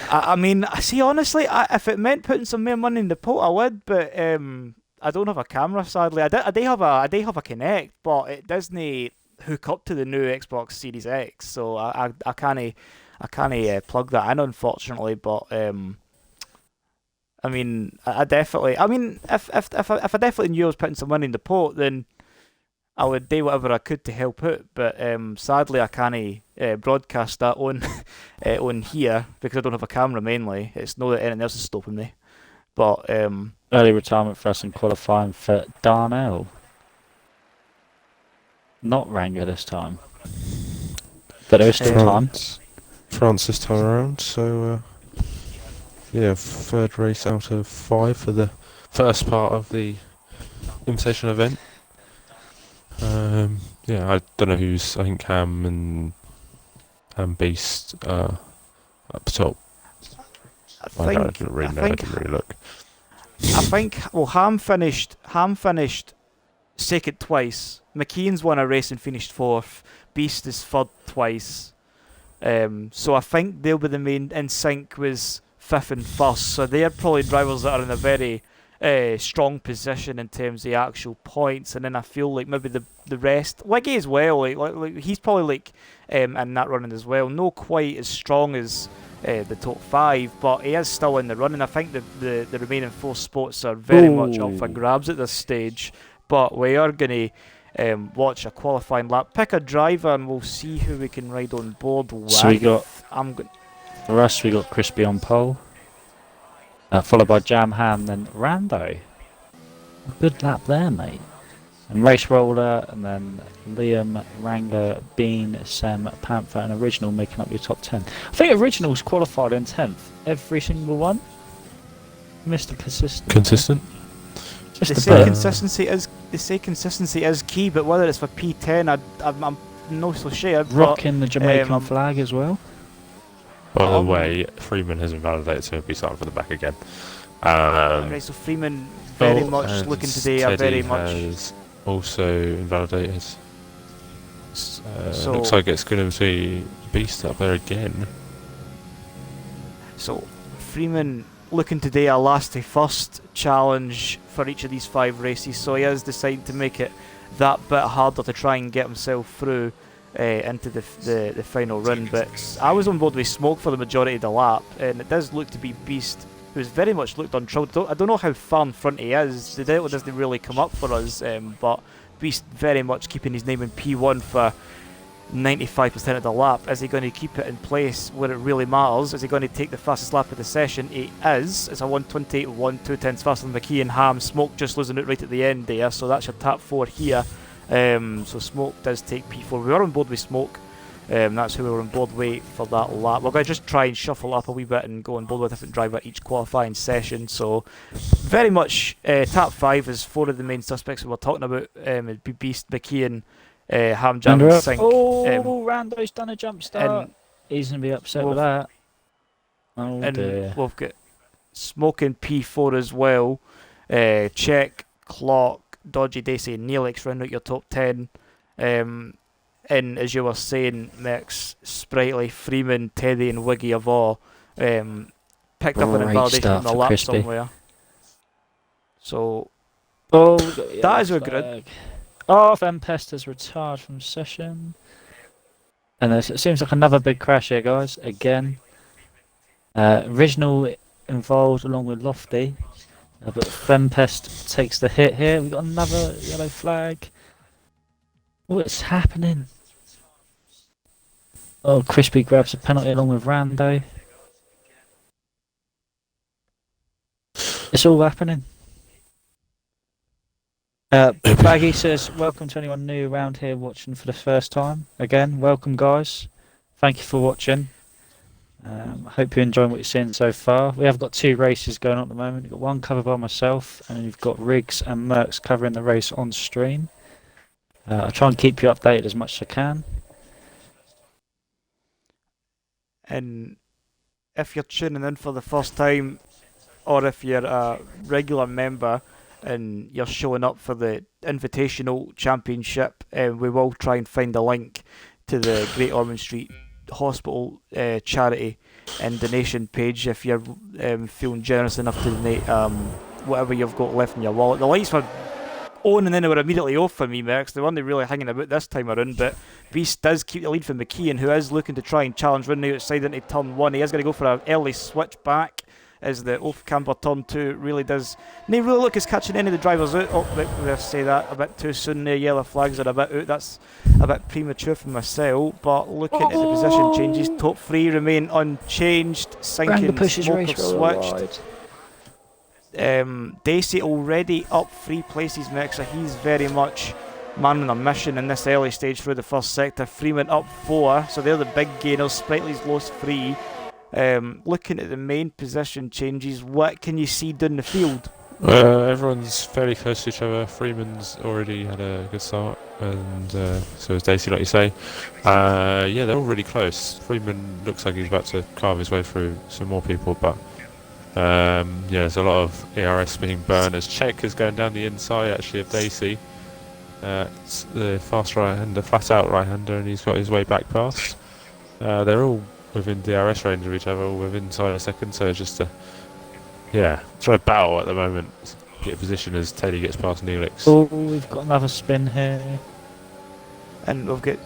Speaker 1: I mean, see, honestly, if it meant putting some more money in the pot, I would. But I don't have a camera, sadly. I do have a Kinect, but it doesn't hook up to the new Xbox Series X, so I can't plug that in, unfortunately. But I mean, I definitely. I mean, if I definitely knew I was putting some money in the pot, then I would do whatever I could to help out. But sadly, I can't broadcast that on on here because I don't have a camera. Mainly, it's not that anything else is stopping me. But
Speaker 3: early retirement for us in qualifying for Darnell. Not Ranga this time, but there is still time.
Speaker 2: France this time around, so yeah, 3rd race out of 5 for the first part of the invitation event. Yeah, I don't know who's. I think Ham and Beast up top. I didn't really know. I didn't really look.
Speaker 1: I think Ham finished second twice. McKeon's won a race and finished 4th. Beast is 3rd twice. So I think they'll be the main. In Sync was 5th and 1st. So they're probably drivers that are in a very strong position in terms of the actual points, and then I feel like maybe the rest, Wiggy as well, like he's probably like in that running as well, no quite as strong as the top 5, but he is still in the running. I think the remaining 4 spots are very much up for grabs at this stage, but we are going to watch a qualifying lap, pick a driver, and we'll see who we can ride on board with.
Speaker 3: So for us, we got Crispy on pole, followed by Jam Ham, then Rando. Good lap there, mate. And Race Roller, and then Liam, Ranga, Bean, Sem, Panther, and Original making up your top 10. I think Original's qualified in 10th. Every single one. Mr. Consistent.
Speaker 1: They say consistency is key, but whether it's for P10, I'm no so sure.
Speaker 3: Rocking the Jamaican flag as well.
Speaker 2: By the way, Freeman has invalidated, so he'll be starting from the back again.
Speaker 1: Right, so Freeman very much looking today. Are very much
Speaker 2: has also invalidated. So looks like it's going to be Beast up there again.
Speaker 1: So Freeman looking today a last to first challenge for each of these 5 races. So he has decided to make it that bit harder to try and get himself through into the final run. But I was on board with Smoke for the majority of the lap, and it does look to be Beast, who's very much looked untroubled. I don't know how far in front he is. The data doesn't really come up for us, but Beast very much keeping his name in P1 for 95% of the lap. Is he going to keep it in place where it really matters? Is he going to take the fastest lap of the session? He is. It's a 1:28.1, 2/10 faster than McKee and Ham. Smoke just losing it right at the end there, so that's your top 4 here. So Smoke does take P4. We were on board with Smoke. That's who we were on board with for that lap. We're going to just try and shuffle up a wee bit and go on board with a different driver each qualifying session. So very much top 5 is 4 of the main suspects we were talking about. It'd be Beast, McKee, and Ham, Jam, and Sink.
Speaker 3: Rando's done a jump start. He's going to be upset with that.
Speaker 1: And we've got Smoke in P4 as well. Check, Clock, Dodgy, Daisy, and Neelix round out your top 10. And as you were saying, Max, Sprightly, Freeman, Teddy, and Wiggy have all picked up an invalidation on the lap
Speaker 3: Crispy
Speaker 1: somewhere. So that is a grid.
Speaker 3: Oh, Fempest has retired from session. And it seems like another big crash here, guys. Again. Original involved along with Lofty. But Fempest takes the hit here. We've got another yellow flag. What's happening? Oh, Crispy grabs a penalty along with Rando. It's all happening. Baggy says, welcome to anyone new around here watching for the first time. Again, welcome guys. Thank you for watching. Hope you're enjoying what you're seeing so far. We have got 2 races going on at the moment. We've got one covered by myself, and you've got Riggs and Merckx covering the race on stream. I'll try and keep you updated as much as I can.
Speaker 1: And if you're tuning in for the first time, or if you're a regular member and you're showing up for the Invitational Championship, we will try and find a link to the Great Ormond Street Hospital charity and donation page if you're feeling generous enough to donate whatever you've got left in your wallet. The lights were on and then they were immediately off for me, Merckx. They weren't really hanging about this time around, but Beast does keep the lead from McKeon, who is looking to try and challenge running outside into turn 1. He is going to go for an early switch back as the off-camber turn 2 really does. And he really look is catching any of the drivers out. Oh, let's say that a bit too soon there. Yellow flags are a bit out. That's a bit premature for myself, but looking at the position changes, top 3 remain unchanged. Sinking, Smoker switched. Dacey already up 3 places, Mexa. He's very much man on a mission in this early stage through the first sector. Freeman up 4, so they're the big gainers. Sprightly's lost 3. Looking at the main position changes, what can you see down the field?
Speaker 2: Everyone's fairly close to each other. Freeman's already had a good start, and so is Dacey, like you say. Yeah, they're all really close. Freeman looks like he's about to carve his way through some more people, but yeah, there's a lot of ERS being burned as Check is going down the inside actually of Dacey. It's the fast right-hander, flat-out right-hander, and he's got his way back past. They're all within DRS range of each other, all within inside a second, so it's just a sort of battle at the moment. get a position as Teddy gets past Neelix.
Speaker 3: Oh, we've got another spin here.
Speaker 1: And we've got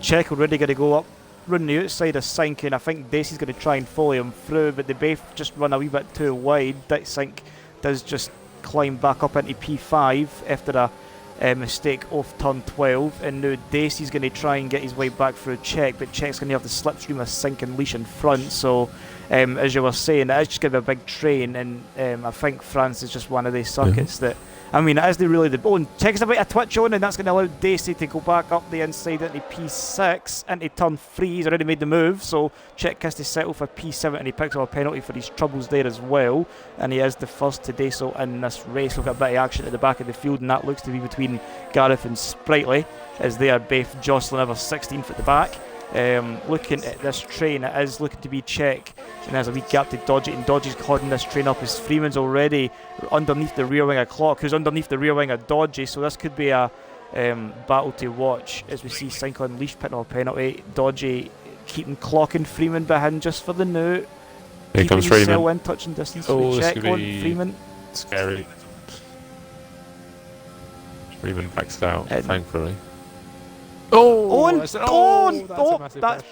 Speaker 1: Czech already going to go up, run the outside of Sink, and I think Dacey's going to try and follow him through, but they both just run a wee bit too wide. Sink does just climb back up into P5 after a mistake off turn 12, and now Dacey's going to try and get his way back through Czech, but Czech's going to have the slipstream of Sink and Leash in front, so as you were saying, it is just going to be a big train, and I think France is just one of these circuits that, I mean, it is and Czech's about a twitch on, and that's going to allow Dacey to go back up the inside into P6, into turn 3, he's already made the move, so Czech has to settle for P7, and he picks up a penalty for his troubles there as well, and he is the first to do so in this race. We've got a bit of action at the back of the field, and that looks to be between Gareth and Sprightly, as they are both jostling over 16th at the back. Looking at this train, it is looking to be Czech, and there's a wee gap to Dodgy, and Dodgy's holding this train up as Freeman's already underneath the rear wing of Clock, who's underneath the rear wing of Dodgy, so this could be a battle to watch as we see Sink on Leash picking up a penalty. Dodgy keeping Clock and Freeman behind just for the now.
Speaker 2: Here comes Freeman.
Speaker 1: In touching distance
Speaker 2: Oh,
Speaker 1: with
Speaker 2: this
Speaker 1: Czech
Speaker 2: could
Speaker 1: on
Speaker 2: be
Speaker 1: Freeman.
Speaker 2: Scary. Freeman backs out, thankfully.
Speaker 1: That's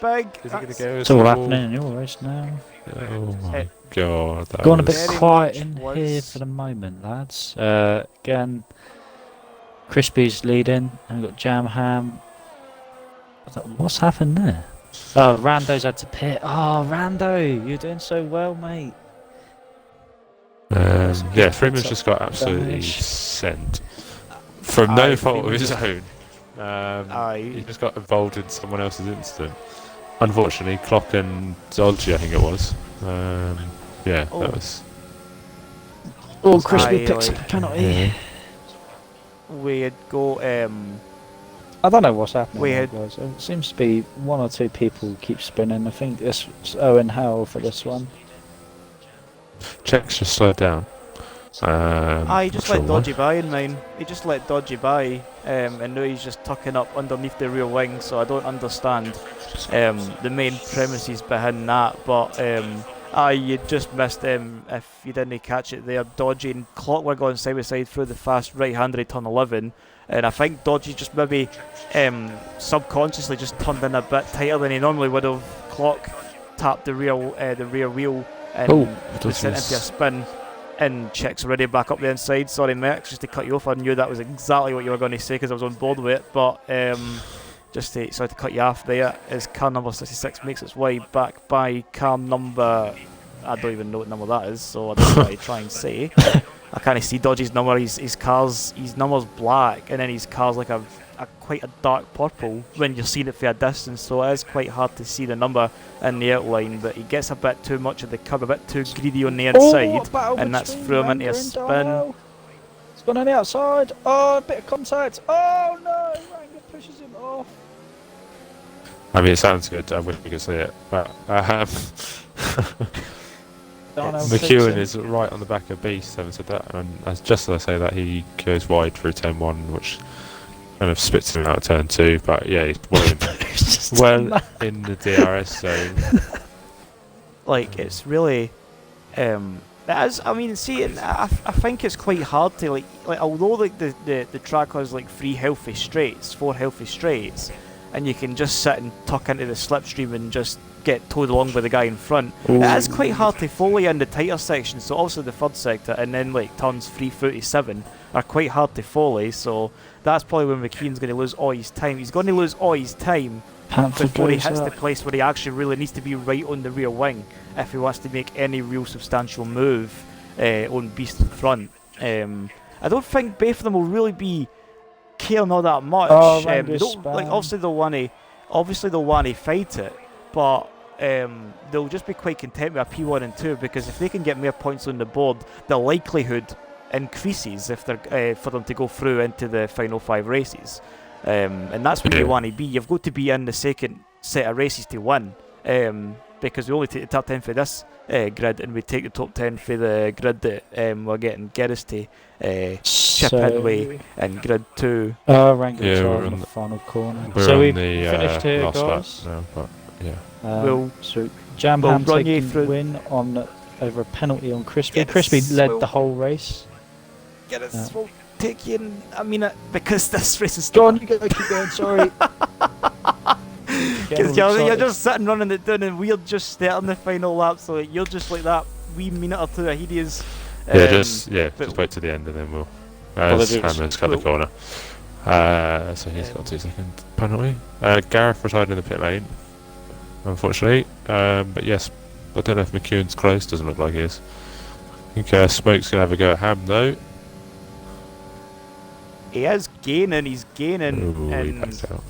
Speaker 1: big.
Speaker 2: Is it going to go?
Speaker 3: It's all happening in your race now.
Speaker 2: Oh my god. That
Speaker 3: Going a bit
Speaker 1: Very
Speaker 3: quiet
Speaker 1: much
Speaker 3: in
Speaker 1: was.
Speaker 3: here for the moment, lads. Again, Crispy's leading, and we've got Jam Ham. What's happened there? Oh, Rando's had to pit. Oh, Rando, you're doing so well, mate.
Speaker 2: yeah, Freeman's just got absolutely
Speaker 3: damage.
Speaker 2: sent. From no fault of
Speaker 1: Freeman
Speaker 2: his
Speaker 1: just-
Speaker 2: own. He just got involved in someone else's incident. Unfortunately, Clock and Dodgy, I think it was. Yeah,
Speaker 1: Oh.
Speaker 2: that was.
Speaker 3: Oh, Crispy
Speaker 1: Aye,
Speaker 3: picks
Speaker 1: like-
Speaker 3: up a penalty.
Speaker 2: Yeah.
Speaker 1: We'd go.
Speaker 3: I don't know what's happening.
Speaker 1: We
Speaker 3: there,
Speaker 1: had-
Speaker 3: guys. It seems to be one or two people keep spinning. I think it's Owen Howell for this one.
Speaker 2: Czech's just slowed down.
Speaker 1: He just
Speaker 2: not
Speaker 1: let
Speaker 2: sure why.
Speaker 1: Dodgy by in mine. He just let Dodgy by, and now he's just tucking up underneath the rear wing. So I don't understand the main premises behind that. But you just missed if you didn't catch it there. Dodgy and Clock were going side by side through the fast right-handed turn 11, and I think Dodgy just maybe subconsciously just turned in a bit tighter than he normally would have. Clock tapped the rear wheel and was sent into a spin. And Czech's already back up the inside. Sorry, Max, just to cut you off. I knew that was exactly what you were going to say because I was on board with it. But sorry to cut you off there. As car number 66 makes its way back by car number, I don't even know what number that is, so I don't know what I try and say. I can't see Dodgy's number. His number's black, and then his car's like a quite a dark purple when you're seeing it for a distance. So it is quite hard to see the number in the outline. But he gets a bit too much of the curb, a bit too greedy on the inside, and that's threw him into a spin.
Speaker 3: It's gone on the outside. Oh, a bit of contact. Oh no, Ranga pushes him off.
Speaker 2: I mean, it sounds good. I wish we could see it, but McEwen is right on the back of Beast, having said that, and just as I say that, he goes wide through turn 1, which kind of spits him out of turn 2, but yeah, he's well in the DRS zone.
Speaker 1: Like, it's really that is, I mean, see, I think it's quite hard to like although like the track has like 4 healthy straights, and you can just sit and tuck into the slipstream and just get towed along by the guy in front. It is quite hard to follow you in the tighter sections, so also the third sector, and then like turns 3 through to 7 are quite hard to follow, so that's probably when McKean's going to lose all his time. He's going to lose all his time before he hits the place where he actually really needs to be right on the rear wing if he wants to make any real substantial move on Beast in front. I don't think both of them will really be caring all that much. Obviously they'll want to fight it, but they'll just be quite content with a P1 and 2, because if they can get more points on the board, the likelihood increases if they're for them to go through into the final 5 races. And that's where you want to be. You've got to be in the second set of races to win, because we only take the top 10 for this grid, and we take the top 10 for the grid that we're getting Geddes to chip in with in grid 2.
Speaker 3: Rank
Speaker 2: we're
Speaker 3: in
Speaker 2: on
Speaker 3: the final corner.
Speaker 2: We're
Speaker 3: So
Speaker 2: on
Speaker 3: we've
Speaker 2: the
Speaker 3: finished here,
Speaker 2: last
Speaker 3: guys.
Speaker 2: lap now, but yeah.
Speaker 3: So Jam
Speaker 1: we'll
Speaker 3: Ham
Speaker 1: run you
Speaker 3: taking
Speaker 1: through-
Speaker 3: win on over a penalty on Crispy.
Speaker 1: Yes,
Speaker 3: Crispy led
Speaker 1: we'll-
Speaker 3: the whole race.
Speaker 1: get us. We'll take you in. I mean, because this race is.
Speaker 3: Go on, you go, keep going. Sorry.
Speaker 1: Because you're just sitting running it down, and we're just starting the final lap. So you're just like that wee minute or two ahead of us.
Speaker 2: Just wait to the end, and then we'll. As Hammond's cut the corner. So he's got a 2-second penalty. Gareth retired in the pit lane, unfortunately. But yes, I don't know if McEwen's close. Doesn't look like he is. I think Smoke's gonna have a go at Ham though.
Speaker 1: He is gaining. He's gaining.
Speaker 2: Ooh,
Speaker 1: and
Speaker 2: he backed out.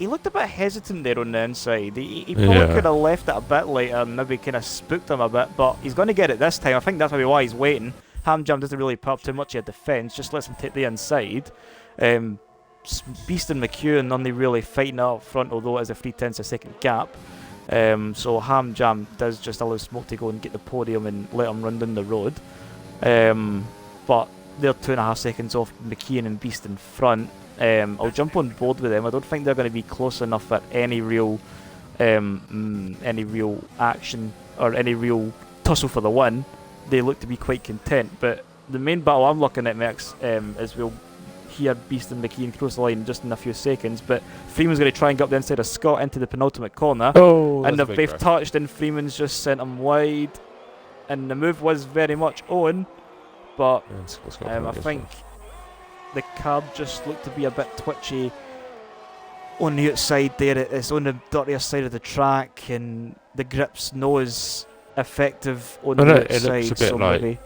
Speaker 1: he looked a bit hesitant there on the inside. He probably could have left it a bit later and maybe kind of spooked him a bit, but he's going to get it this time. I think that's maybe why he's waiting. Ham Jam doesn't really put up too much of a defence, just lets him take the inside. Beast and McEwen only really fighting it up front, although it is a 3/10 a second gap. So Ham Jam does just allow Smoke to go and get the podium and let him run down the road. But they're 2.5 seconds off McKeon and Beast in front. I'll jump on board with them. I don't think they're going to be close enough at any real action or any real tussle for the win. They look to be quite content. But the main battle I'm looking at next is we'll hear Beast and McKeon cross the line just in a few seconds. But Freeman's going to try and get up the inside of Scott into the penultimate corner.
Speaker 3: Oh,
Speaker 1: and they've touched, and Freeman's just sent him wide. And the move was very much on. But I think the card just looked to be a bit twitchy on the outside there. It's on the dirtier side of the track, and the grip's not as effective on the outside.
Speaker 2: It looks a bit like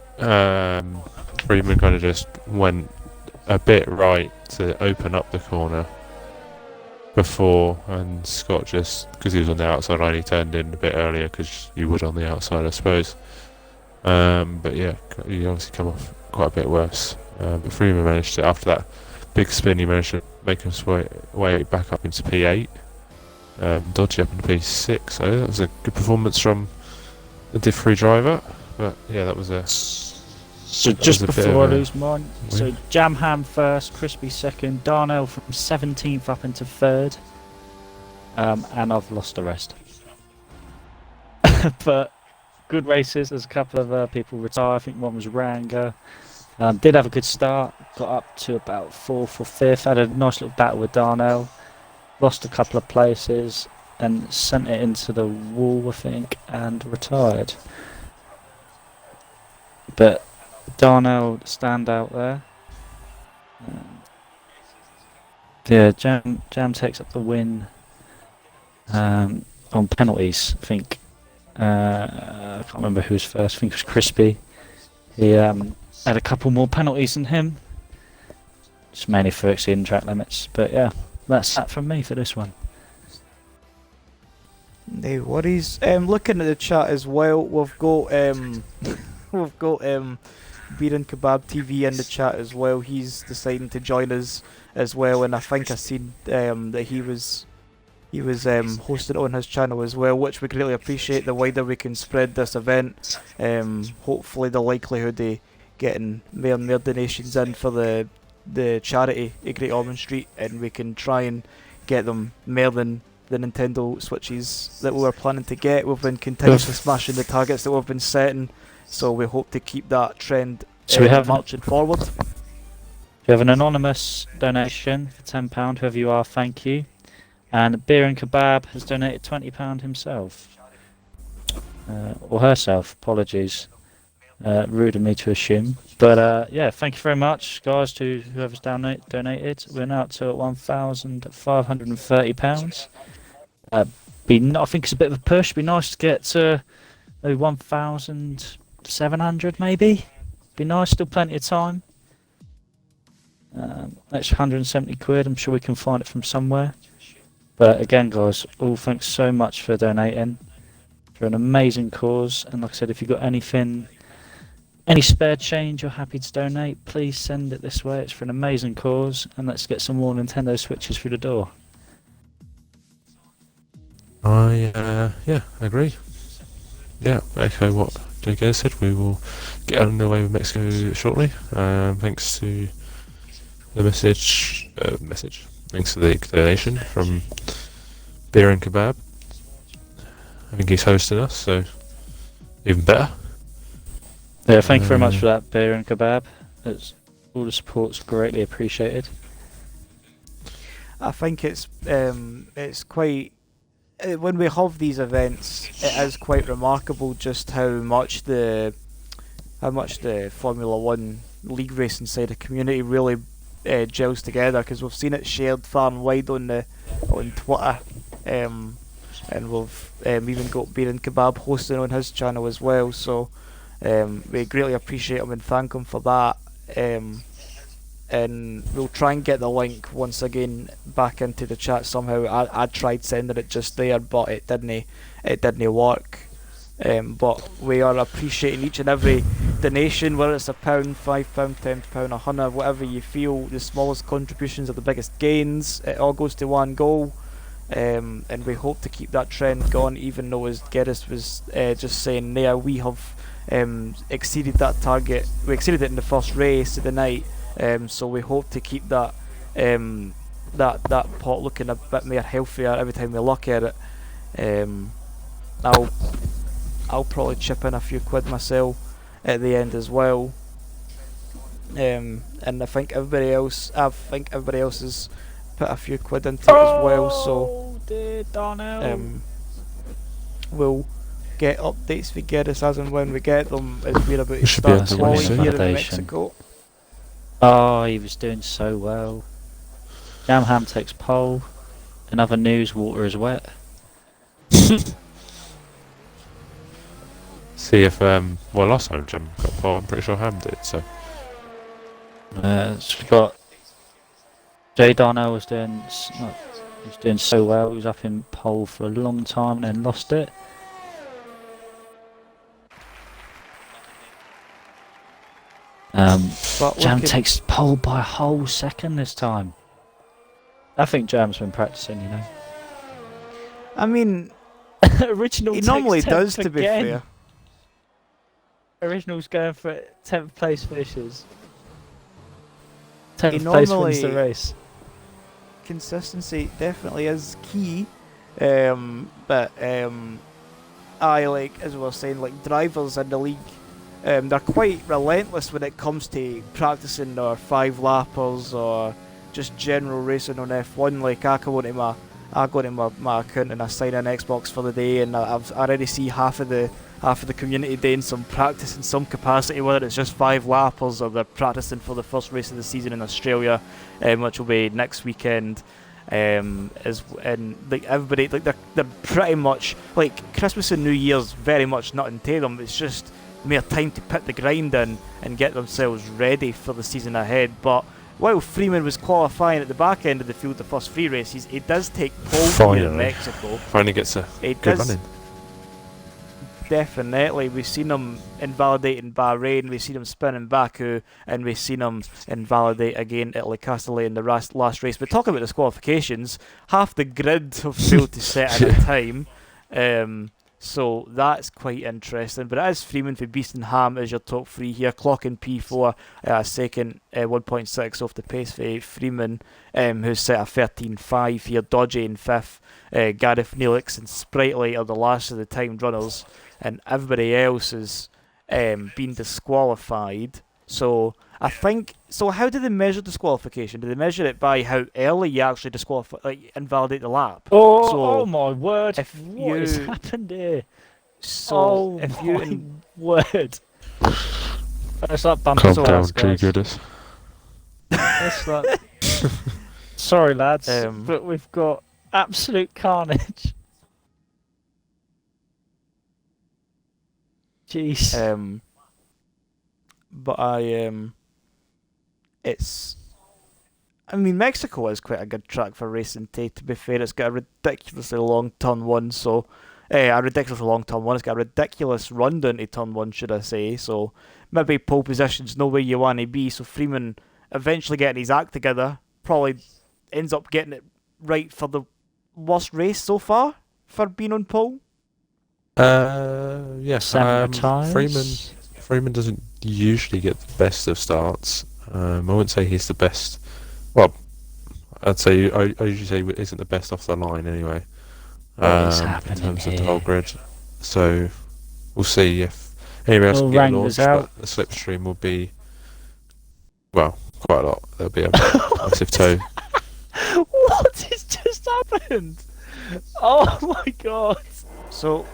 Speaker 2: Freeman kind of just went a bit right to open up the corner before, and Scott just, because he was on the outside line, he turned in a bit earlier because you would on the outside, I suppose. But yeah, he obviously come off quite a bit worse. But Freeman managed to, after that big spin, he managed to make him way back up into P8, dodgy up into P6. So that was a good performance from the diff free driver. But yeah, that was a.
Speaker 3: So just before I lose mine, so Jam Ham first, Crispy second, Darnell from 17th up into 3rd, and I've lost the rest. But good races. There's a couple of people retire. I think one was Ranga. Did have a good start. Got up to about 4th or 5th. Had a nice little battle with Darnell. Lost a couple of places and sent it into the wall, I think, and retired. But Darnell stand out there. Yeah, Jam takes up the win on penalties, I think. I can't remember who was first. I think it was Crispy. He had a couple more penalties than him. Just mainly for exceeding track limits. But yeah, that's that from me for this one.
Speaker 1: No worries. Looking at the chat as well, we've got Beer and Kebab TV in the chat as well. He's deciding to join us as well, and I think I seen that he was hosting it on his channel as well, which we greatly appreciate. The wider we can spread this event, hopefully the likelihood of getting more and more donations in for the charity at Great Ormond Street, and we can try and get them more than the Nintendo Switches that we were planning to get. We've been continuously smashing the targets that we've been setting, so we hope to keep that trend marching forward.
Speaker 3: We have an anonymous donation for £10, whoever you are, thank you. And Beer and Kebab has donated £20 himself. Or herself, apologies. Rude of me to assume. But yeah, thank you very much, guys, to whoever's donated. We're now up to £1,530. I think it's a bit of a push. Be nice to get to maybe 1,700 maybe. Be nice, still plenty of time. That's 170 quid. I'm sure we can find it from somewhere. But again, guys, all thanks so much for donating. For an amazing cause. And like I said, if you've got anything, any spare change you're happy to donate, please send it this way. It's for an amazing cause. And let's get some more Nintendo Switches through the door.
Speaker 2: I agree. Yeah, echo what Joe said. We will get underway with Mexico shortly. Thanks to the message. Thanks to the donation from Beer and Kebab. I think he's hosting us, so even better.
Speaker 3: Yeah, thank you very much for that, Beer and Kebab. All the support's greatly appreciated.
Speaker 1: I think it's quite when we have these events, it is quite remarkable just how much the Formula One league racing side of community really gels together, because we've seen it shared far and wide on Twitter, and we've even got Beer and Kebab hosting on his channel as well. So we greatly appreciate him and thank him for that. And we'll try and get the link once again back into the chat somehow. I tried sending it just there, but it didn't work. But we are appreciating each and every donation, whether it's £1, £5, £10, £100, whatever you feel. The smallest contributions are the biggest gains. It all goes to one goal, and we hope to keep that trend going. Even though, as Geddes was just saying there, we have exceeded that target. We exceeded it in the first race of the night. So we hope to keep that that pot looking a bit more healthier every time we look at it. I'll probably chip in a few quid myself at the end as well. And I think everybody else has put a few quid into it as well. So we'll get updates for Geddes as and when we get them, as we're about to start qualifying here in Mexico.
Speaker 3: Oh, he was doing so well. Jamham takes pole. In other news, water is wet.
Speaker 2: See if last time Jam got pole, I'm pretty sure Ham did. So
Speaker 3: it's got Jay Darnell was doing so well. He was up in pole for a long time and then lost it. Jam takes pole by a whole second this time. I think Jam's been practicing, you know.
Speaker 1: I mean,
Speaker 3: Original
Speaker 1: he normally does, to be
Speaker 3: again.
Speaker 1: fair.
Speaker 3: Original's going for 10th place finishes. 10th place wins the race.
Speaker 1: Consistency definitely is key, but I like, as we were saying, like drivers in the league. They're quite relentless when it comes to practicing their 5-lappers or just general racing on F1. Like I go into my account and I sign in Xbox for the day, and I already see half of the community doing some practice in some capacity, whether it's just 5-lappers or they're practicing for the first race of the season in Australia, which will be next weekend. And like everybody, like they're pretty much like Christmas and New Year's, very much nothing to them. It's just mere time to put the grind in and get themselves ready for the season ahead. But while Freeman was qualifying at the back end of the field the first 3 races, he does take pole here in Mexico.
Speaker 2: Finally gets a good running.
Speaker 1: Definitely. We've seen him invalidate in Bahrain, we've seen him spin in Baku, and we've seen him invalidate again at Le Castellet in the last race. But talking about the disqualifications, half the grid have failed to set at a time. So that's quite interesting. But it is Freeman for Beast and Ham as your top 3 here. Clocking P4 second, 1.6 off the pace for Freeman, who's set a 13.5 here. Dodgy in 5th. Gareth Neelix and Sprightly are the last of the timed runners, and everybody else has been disqualified. So I think, so how do they measure disqualification? Do they measure it by how early you actually disqualify, like invalidate the lap?
Speaker 3: Oh my word! What has happened here?
Speaker 1: So
Speaker 3: if my word! It's like
Speaker 2: Calm
Speaker 3: bumping
Speaker 2: down,
Speaker 3: guys.
Speaker 2: Goodness.
Speaker 3: It's like, sorry lads, but we've got absolute carnage. Jeez.
Speaker 1: But I mean, Mexico is quite a good track for racing to be fair. It's got a ridiculously long turn 1, so a ridiculously long turn 1. It's got a ridiculous run down to turn 1, should I say. So maybe pole position's no where you want to be. So Freeman eventually getting his act together probably ends up getting it right for the worst race so far for being on pole.
Speaker 2: Yes. Freeman doesn't usually get the best of starts. I wouldn't say he's the best. Well, I'd say I usually say isn't the best off the line anyway.
Speaker 3: What is
Speaker 2: in
Speaker 3: happening
Speaker 2: terms
Speaker 3: here?
Speaker 2: of the whole grid. So we'll see if anyone else can get launched.
Speaker 3: out.
Speaker 2: But the slipstream will be Well, quite a lot. There'll be a massive toe.
Speaker 3: What has just happened? Oh my god!
Speaker 1: So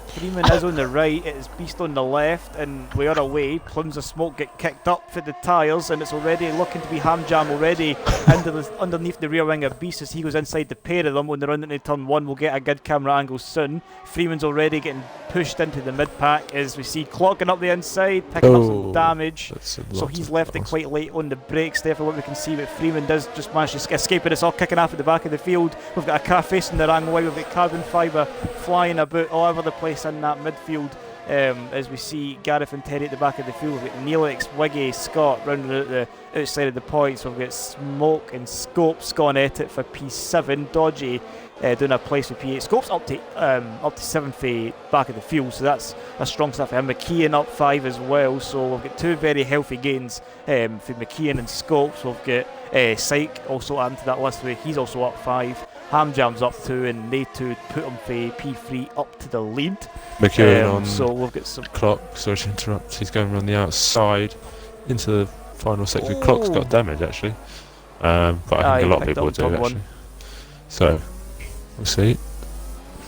Speaker 1: Freeman is on the right, it is Beast on the left, and we are away. Plumes of smoke get kicked up for the tyres, and it's already looking to be ham jam already underneath the rear wing of Beast as he goes inside the pair of them. When they're on into turn one, we'll get a good camera angle soon. Freeman's already getting pushed into the mid pack as we see clocking up the inside, picking up some damage. So he's left it quite late on the brakes there for what we can see, but Freeman does just manage to escape it. It's all kicking off at the back of the field. We've got a car facing the wrong way, we've got carbon fibre flying about all over the place in that midfield. As we see Gareth and Terry at the back of the field, we've got Neelix, Wiggy, Scott rounding out the outside of the points. We've got Smoke and Scopes going at it for P7. Dodgy doing a place with P8. Scopes up to 7th for back of the field, so that's a strong stuff for him. McKeon up 5 as well, so we've got two very healthy gains for McKeon and Scopes. We've got Syke also adding to that list where he's also up 5. Hamjam's up 2, and they two put him for P3 up to the lead.
Speaker 2: McEwen on
Speaker 1: so we've got some
Speaker 2: Clock, sorry to interrupt, he's going around the outside into the final sector. Clock's got damage actually, but I think a lot of people do actually. So, we'll see.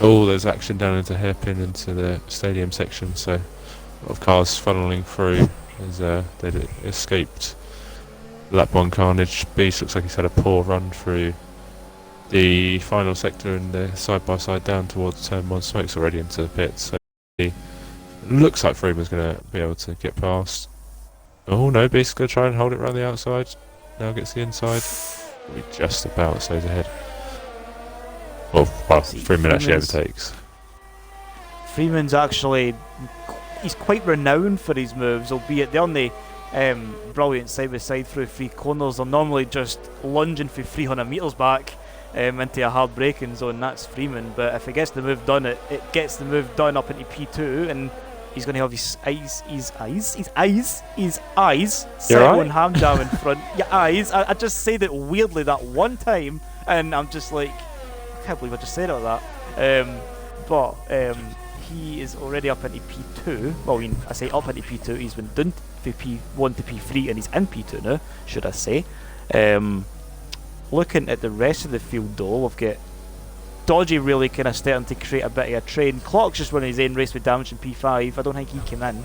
Speaker 2: Oh, there's action down into hairpin into the stadium section, so a lot of cars funneling through as they'd escaped lap 1 carnage. Beast looks like he's had a poor run through the final sector and the side-by-side down towards turn 1. Smoke's already into the pits, so it looks like Freeman's going to be able to get past. Oh no, Beast's going to try and hold it around the outside. Now gets the inside. We just about stays ahead. Well, Freeman actually overtakes.
Speaker 1: Freeman's actually, he's quite renowned for his moves, albeit they're on the brilliant side-by-side through 3 corners. They're normally just lunging for 300 metres back into a hard braking zone. That's Freeman, but if it gets the move done, it gets the move done up into P2, and he's going to have his eyes set on Hamjam in front. Your eyes. I just said it weirdly that one time, and I'm just like, I can't believe I just said it like that. But he is already up into P2. Well, I mean, I say up into P2. He's been done for P1 to P3, and he's in P2 now, should I say. Looking at the rest of the field though, we've got Dodgy really kind of starting to create a bit of a train. Clock's just running his own race with damage in P5. I don't think he came in.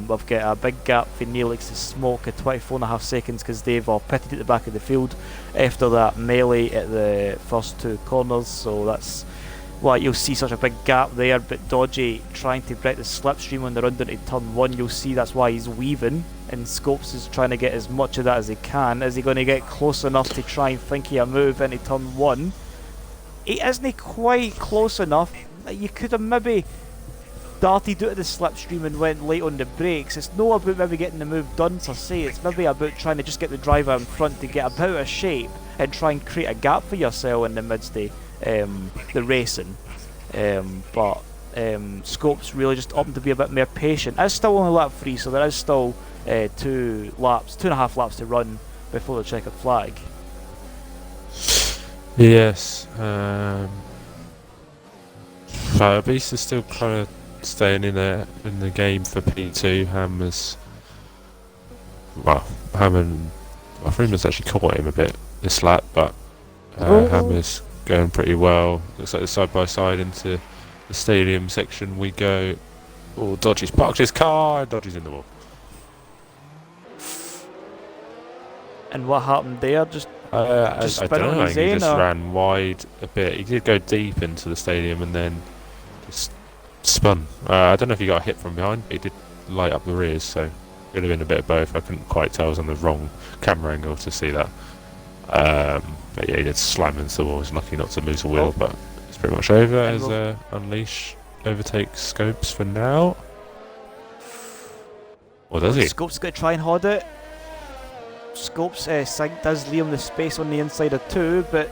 Speaker 1: We've got a big gap for Neelix to Smoke at 24.5 seconds because they've all pitted at the back of the field after that melee at the first 2 corners. So that's why you'll see such a big gap there. But Dodgy trying to break the slipstream when they're under to turn 1. You'll see that's why he's weaving. And Scopes is trying to get as much of that as he can. Is he going to get close enough to try and think of a move into turn 1? He isn't quite close enough. You could have maybe darted out of the slipstream and went late on the brakes. It's not about maybe getting the move done per se. It's maybe about trying to just get the driver in front to get about a shape and try and create a gap for yourself in the midst of the racing. But Scopes really just opting to be a bit more patient. It's still only lap 3, so there is still 2.5 laps to run before the checkered flag.
Speaker 2: Yes. Beast is still kind of staying in the game for P2. Freeman's actually caught him a bit this lap, but Hammer's going pretty well. Looks like the side by side into the stadium section we go. Oh, Dodgy's parked his car. Dodgy's in the wall.
Speaker 1: And what happened there?
Speaker 2: I don't know. I think he just ran wide a bit. He did go deep into the stadium and then just spun. I don't know if he got hit from behind, but he did light up the rears, so it could have been a bit of both. I couldn't quite tell. I was on the wrong camera angle to see that. But yeah, he did slam into the wall. He was lucky not to lose a wheel, but it's pretty much over as Unleash overtakes Scopes for now. Or does he?
Speaker 1: Scopes going to try and hold it. Scopes does leave him the space on the inside of 2, but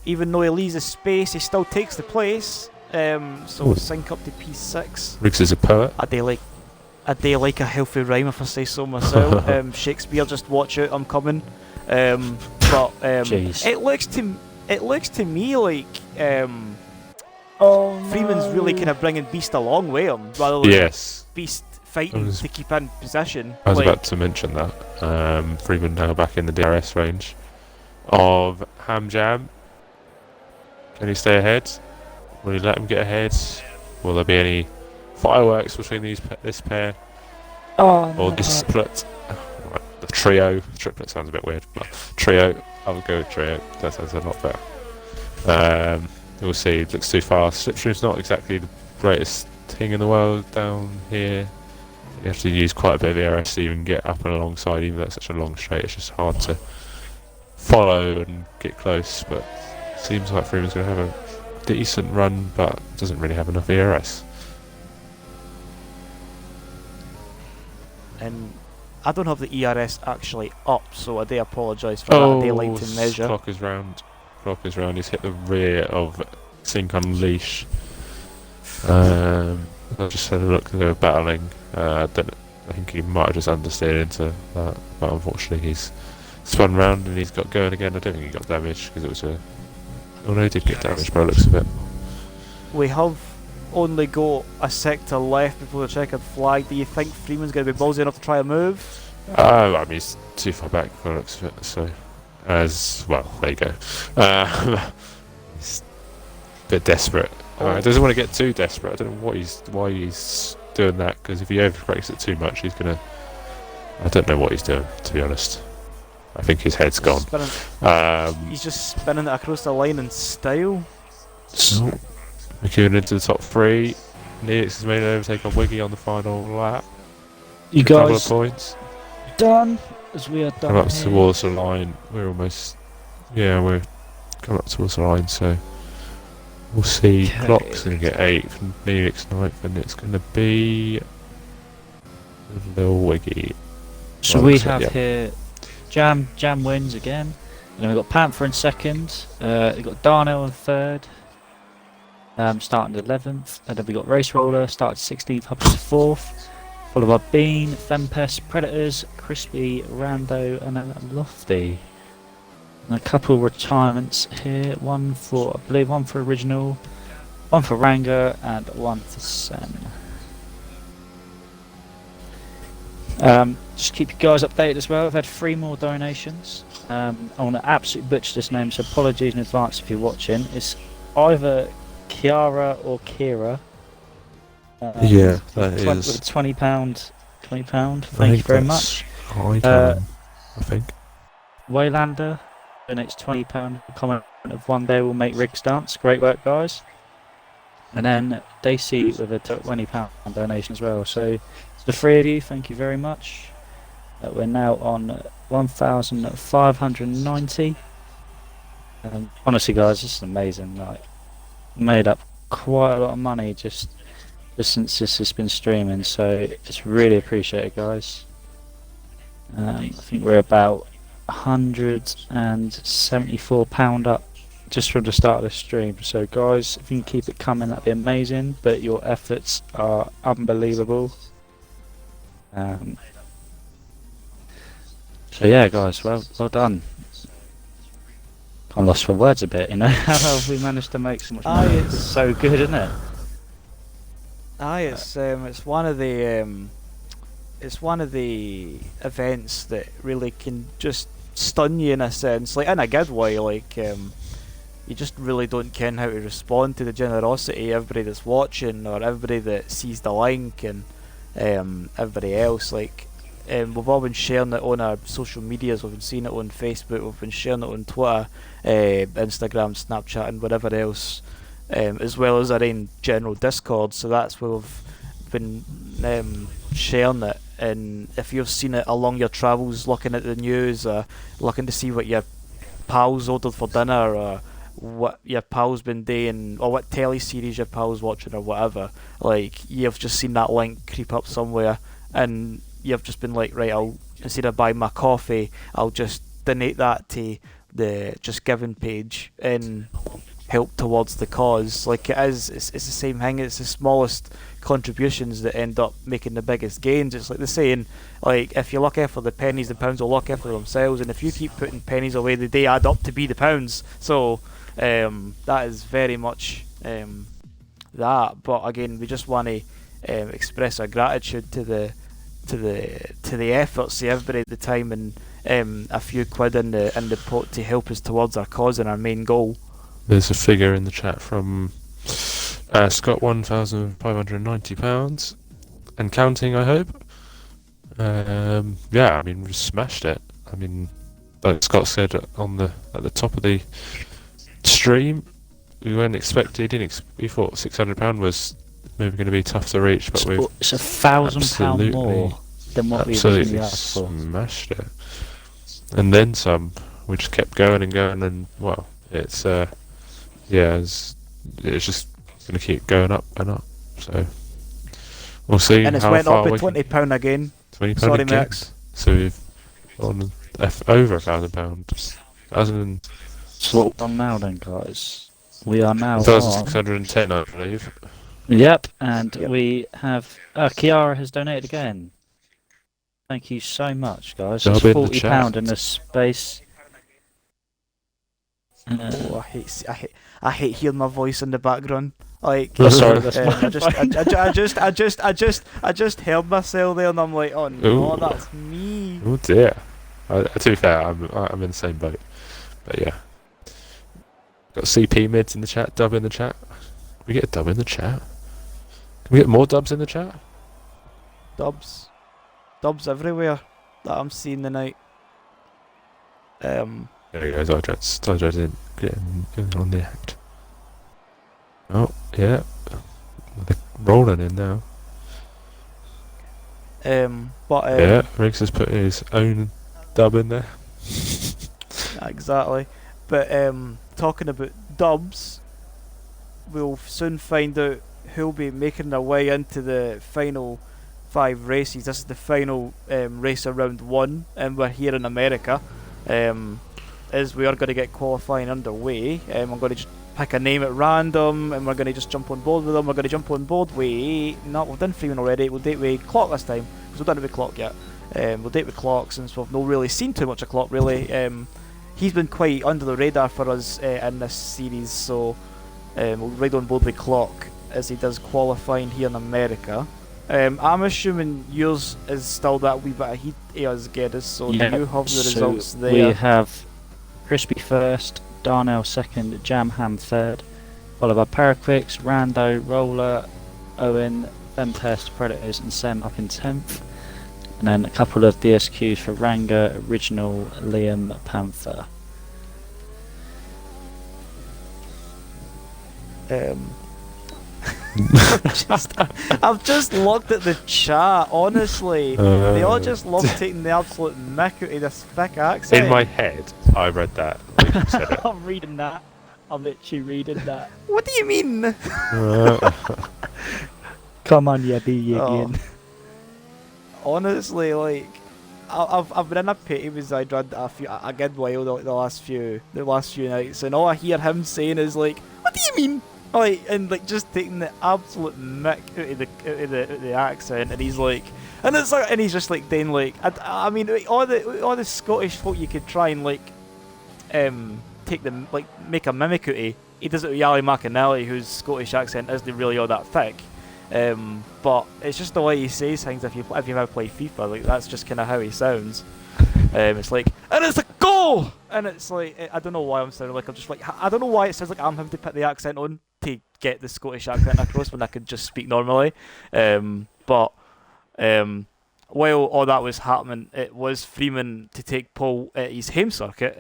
Speaker 1: even though he leaves the space, he still takes the place. So sync up to P6.
Speaker 2: Riggs is a poet.
Speaker 1: A day like a healthy rhyme, if I say so myself. Shakespeare, just watch out, I'm coming. But it looks to me like Freeman's really kind of bringing Beast along with him, rather than Beast fighting to keep in position.
Speaker 2: I was about to mention that. Freeman now back in the DRS range of Ham Jam. Can he stay ahead? Will he let him get ahead? Will there be any fireworks between this pair? Or this split? The trio. Triplet sounds a bit weird, but trio. I would go with trio. That sounds a lot better. We'll see. It looks too fast. Slipstream's not exactly the greatest thing in the world down here. You have to use quite a bit of ERS to even get up and alongside, even though it's such a long straight. It's just hard to follow and get close. But it seems like Freeman's going to have a decent run, but doesn't really have enough ERS.
Speaker 1: And I don't have the ERS actually up, so I do apologise for that. I do like to measure.
Speaker 2: Clock is round. He's hit the rear of Sync Unleash. I just had a look. They were battling. I think he might have just understeered into that, but unfortunately he's spun round and he's got going again. I don't think he got damaged because it was a. Oh no, he did get damaged by the looks of it.
Speaker 1: We have only got a sector left before the checkered flag. Do you think Freeman's going to be ballsy enough to try a move?
Speaker 2: I mean, he's too far back by the looks of it, so. As well, there you go. He's a bit desperate. He doesn't want to get too desperate. I don't know why he's doing that, because if he overcorrects it too much, he's gonna. I don't know what he's doing, to be honest. I think his head's gone.
Speaker 1: He's just spinning it across the line in style.
Speaker 2: So, we're going into the top three. Neelix has made an overtake on Wiggy on the final lap.
Speaker 3: You
Speaker 2: Couple of
Speaker 3: guys
Speaker 2: points.
Speaker 3: done? As we are done.
Speaker 2: Coming up towards the line. We're almost. Yeah, we're coming up towards the line, so we'll see.
Speaker 3: Okay.
Speaker 2: Clock's going to get 8th and Neelix 9th, and it's going to be Lil Wiggy.
Speaker 3: So we have here Jam wins again. And then we've got Panther in 2nd. We've got Darnell in 3rd. Starting at 11th. And then we've got Race Roller started 16th up to 4th. Followed by Bean, Fempest, Predators, Crispy, Rando, and then Lofty. And a couple retirements here. One for, I believe, one for Original, one for Ranga, and one for Sen. Just keep you guys updated as well. I've had 3 more donations. I want to absolutely butcher this name, so apologies in advance if you're watching. It's either Kiara or Kira.
Speaker 2: Yeah, that
Speaker 3: with
Speaker 2: is.
Speaker 3: £20. Thank you very much.
Speaker 2: I think.
Speaker 3: Waylander donates £20. Comment of one day will make rigs dance. Great work, guys. And then Daisy with a £20 donation as well. So the 3 of you, thank you very much. We're now on 1,590. Honestly, guys, this is amazing. Like, made up quite a lot of money just since this has been streaming, so it's really appreciated, guys. I think we're about £174 up just from the start of the stream. So guys, if you can keep it coming, that'd be amazing. But your efforts are unbelievable. So yeah, guys, well done. I'm lost for words a bit, you know. How have we managed to make so much money? It's so good, isn't it?
Speaker 1: It's one of the events that really can just stun you in a sense, like in a good way. Like you just really don't ken how to respond to the generosity of everybody that's watching or everybody that sees the link and everybody else. Like we've all been sharing it on our social medias. We've been seeing it on Facebook. We've been sharing it on Twitter, Instagram, Snapchat, and whatever else. As well as our own general Discord, so that's where we've been sharing it. And if you've seen it along your travels, looking at the news, looking to see what your pals ordered for dinner, or what your pal's been doing, or what teleseries your pal's watching, or whatever, like you've just seen that link creep up somewhere, and you've just been like, right, I'll, instead of buying my coffee, I'll just donate that to the Just Giving page and help towards the cause. Like it's the same thing. It's the smallest contributions that end up making the biggest gains. It's like the saying, like, if you look after the pennies, the pounds will look after themselves, and if you keep putting pennies away, they add up to be the pounds. So that is very much that. But again, we just want to express our gratitude to the efforts of everybody at the time, and a few quid in the pot to help us towards our cause and our main goal.
Speaker 2: There's a figure in the chat from Scott, £1,590 and counting, I hope. Yeah, I mean, we smashed it. I mean, like Scott said at the top of the stream, we weren't expecting. We thought £600 was maybe going to be tough to reach, but
Speaker 3: it's £1,000 more than what we originally asked for.
Speaker 2: Smashed it, and then some. We just kept going and going, and well, it's it's just going to keep going up and up. So we'll see.
Speaker 1: And it's
Speaker 2: how
Speaker 1: went
Speaker 2: far
Speaker 1: up
Speaker 2: we
Speaker 1: at £20 again.
Speaker 2: £20
Speaker 1: Sorry,
Speaker 2: again.
Speaker 1: Max.
Speaker 2: So we've on over £1,000.
Speaker 3: So what we're on now then, guys? We are now
Speaker 2: 1,610, I believe.
Speaker 3: Yep, and we have Kiara has donated again. Thank you so much, guys. It's £40 in the space.
Speaker 1: I hate hearing my voice in the background. Like,
Speaker 3: sorry,
Speaker 1: I just held myself there, and I'm like, oh no, that's me.
Speaker 2: Oh dear. To be fair, I'm in the same boat. But yeah, got CP mids in the chat, dub in the chat. Can we get a dub in the chat? Can we get more dubs in the chat?
Speaker 1: Dubs everywhere that I'm seeing tonight.
Speaker 2: There he goes. I didn't get on the act. Oh yeah, they're rolling in now.
Speaker 1: Yeah,
Speaker 2: Riggs has put his own dub in there.
Speaker 1: Exactly. But talking about dubs, we'll soon find out who'll be making their way into the final 5 races. This is the final race of round 1, and we're here in America. As we are going to get qualifying underway, I'm going to just pick a name at random, and we're going to just jump on board with them. We're going to jump on board with... No, we've done Freeman already. We'll date with Clock this time, because we've done it with Clock yet. We'll date with Clock, since we've not really seen too much of Clock, really. He's been quite under the radar for us in this series, so we'll ride on board with Clock as he does qualifying here in America. I'm assuming yours is still that wee bit of heat as Geddes, so do you have the results there?
Speaker 3: We have Crispy first, Darnell second, Jamham third, followed by Paraquix, Rando, Roller, Owen, Fempest, Predators, and Sem up in 10th. And then a couple of DSQs for Ranga, Original, Liam, Panther.
Speaker 1: I've just looked at the chat, honestly. They all just love taking the absolute mick out of this thick accent.
Speaker 2: In my head, I read that. Like you said it.
Speaker 3: I'm reading that. I'm literally reading that.
Speaker 1: What do you mean?
Speaker 3: Come on, you be again.
Speaker 1: Honestly, like, I've been in a pity with Zydrad a good while the last few nights, and all I hear him saying is like, "What do you mean?" Like, and like just taking the absolute mick out of the accent, and he's like, and it's like, and he's just like doing like, I mean, all the Scottish folk you could try and like, take them like make a mimic out of. He does it with Yali McAnally, whose Scottish accent isn't really all that thick. But it's just the way he says things. If you ever play FIFA, like that's just kind of how he sounds. It's like, and it's a goal, and it's like, I don't know why I'm sounding like I'm just like, I don't know why it sounds like I'm having to put the accent on to get the Scottish accent across when I could just speak normally. But while all that was happening, it was Freeman to take pole at his home circuit.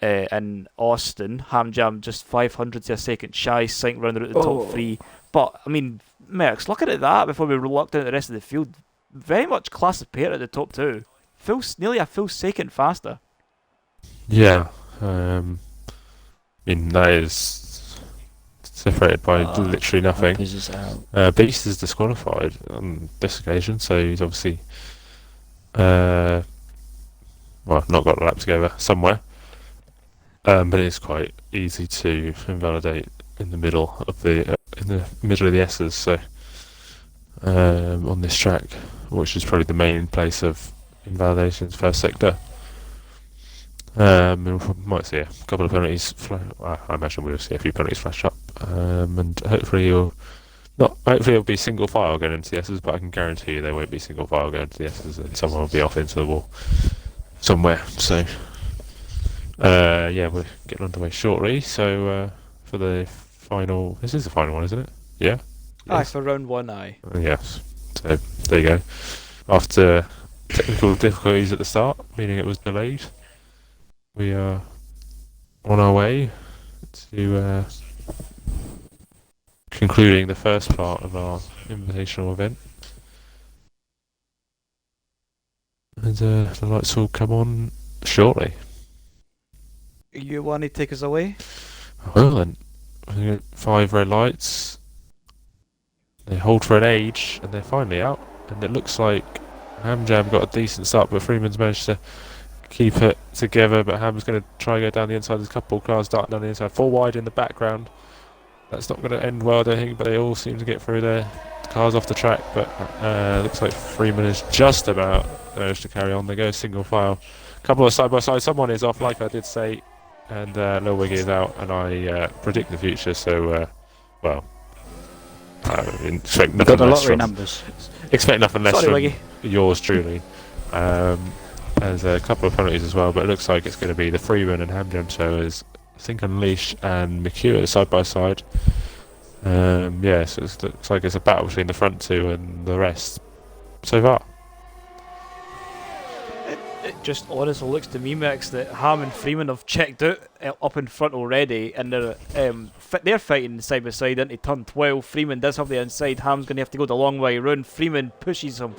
Speaker 1: In Austin, Ham Jam just 500 a second shy, synced round at the top 3. But I mean, Merckx, looking at that before we locked down the rest of the field, very much class of pair at the top 2. Nearly a full second faster.
Speaker 2: Yeah, I mean that is separated by literally nothing. Beast is disqualified on this occasion, so he's obviously not got the lap together somewhere. But it's quite easy to invalidate in the middle of the S's. So on this track, which is probably the main place of invalidations, first sector. We might see a couple of penalties. I imagine we'll see a few penalties flash up, and hopefully he'll Not hopefully it'll be single file going into the S's, but I can guarantee you they won't be single file going into the S's, and someone will be off into the wall somewhere. So yeah, we're getting underway shortly. So for the final, this is the final one, isn't it? Yeah.
Speaker 1: Aye,
Speaker 2: Yes.
Speaker 1: for round 1, aye.
Speaker 2: Yes. So there you go. After technical difficulties at the start, meaning it was delayed, we are on our way to concluding the first part of our invitational event. And the lights will come on shortly.
Speaker 1: You want to take us away?
Speaker 2: Well then, we got 5 red lights. They hold for an age, and they're finally out. And it looks like Hamjam got a decent start, but Freeman's managed to keep it together. But Ham's going to try and go down the inside. There's a couple of cars darting down the inside. 4 wide in the background. That's not going to end well, I don't think, but they all seem to get through their cars off the track. But looks like Freeman is just about managed to carry on. They go single file. Couple of side by side. Someone is off, like I did say, and Lil Wiggy is out. And I predict the future. So, well, I expect nothing
Speaker 3: Got the
Speaker 2: less
Speaker 3: lottery
Speaker 2: from
Speaker 3: numbers.
Speaker 2: expect nothing less
Speaker 1: Sorry,
Speaker 2: from
Speaker 1: Wiggy.
Speaker 2: yours truly. There's a couple of penalties as well, but it looks like it's going to be the Freeman and Hamjam show as I think Unleash and McHugh side by side. Yeah, so it looks like it's a battle between the front two and the rest so far.
Speaker 1: It just honestly looks to me, Max, that Ham and Freeman have checked out up in front already, and they're fighting side by side into turn 12. Freeman does have the inside. Ham's going to have to go the long way round. Freeman pushes him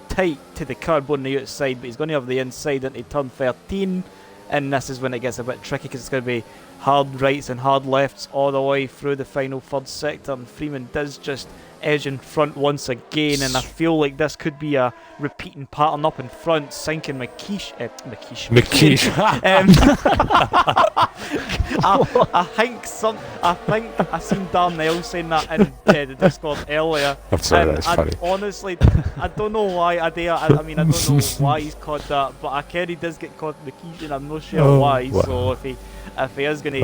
Speaker 1: tight to the curb on the outside, but he's going to have the inside into turn 13. And this is when it gets a bit tricky because it's going to be hard rights and hard lefts all the way through the final third sector. And Freeman does just edge in front once again. And I feel like this could be a repeating pattern up in front, sinking McKeish. I seen Darnell saying that in the Discord earlier.
Speaker 2: I'm sorry, that's funny.
Speaker 1: Honestly, I don't know why. I don't know why he's called that, but I care he does get called McKeish, and I'm not sure why.
Speaker 2: Wow.
Speaker 1: So if he is going to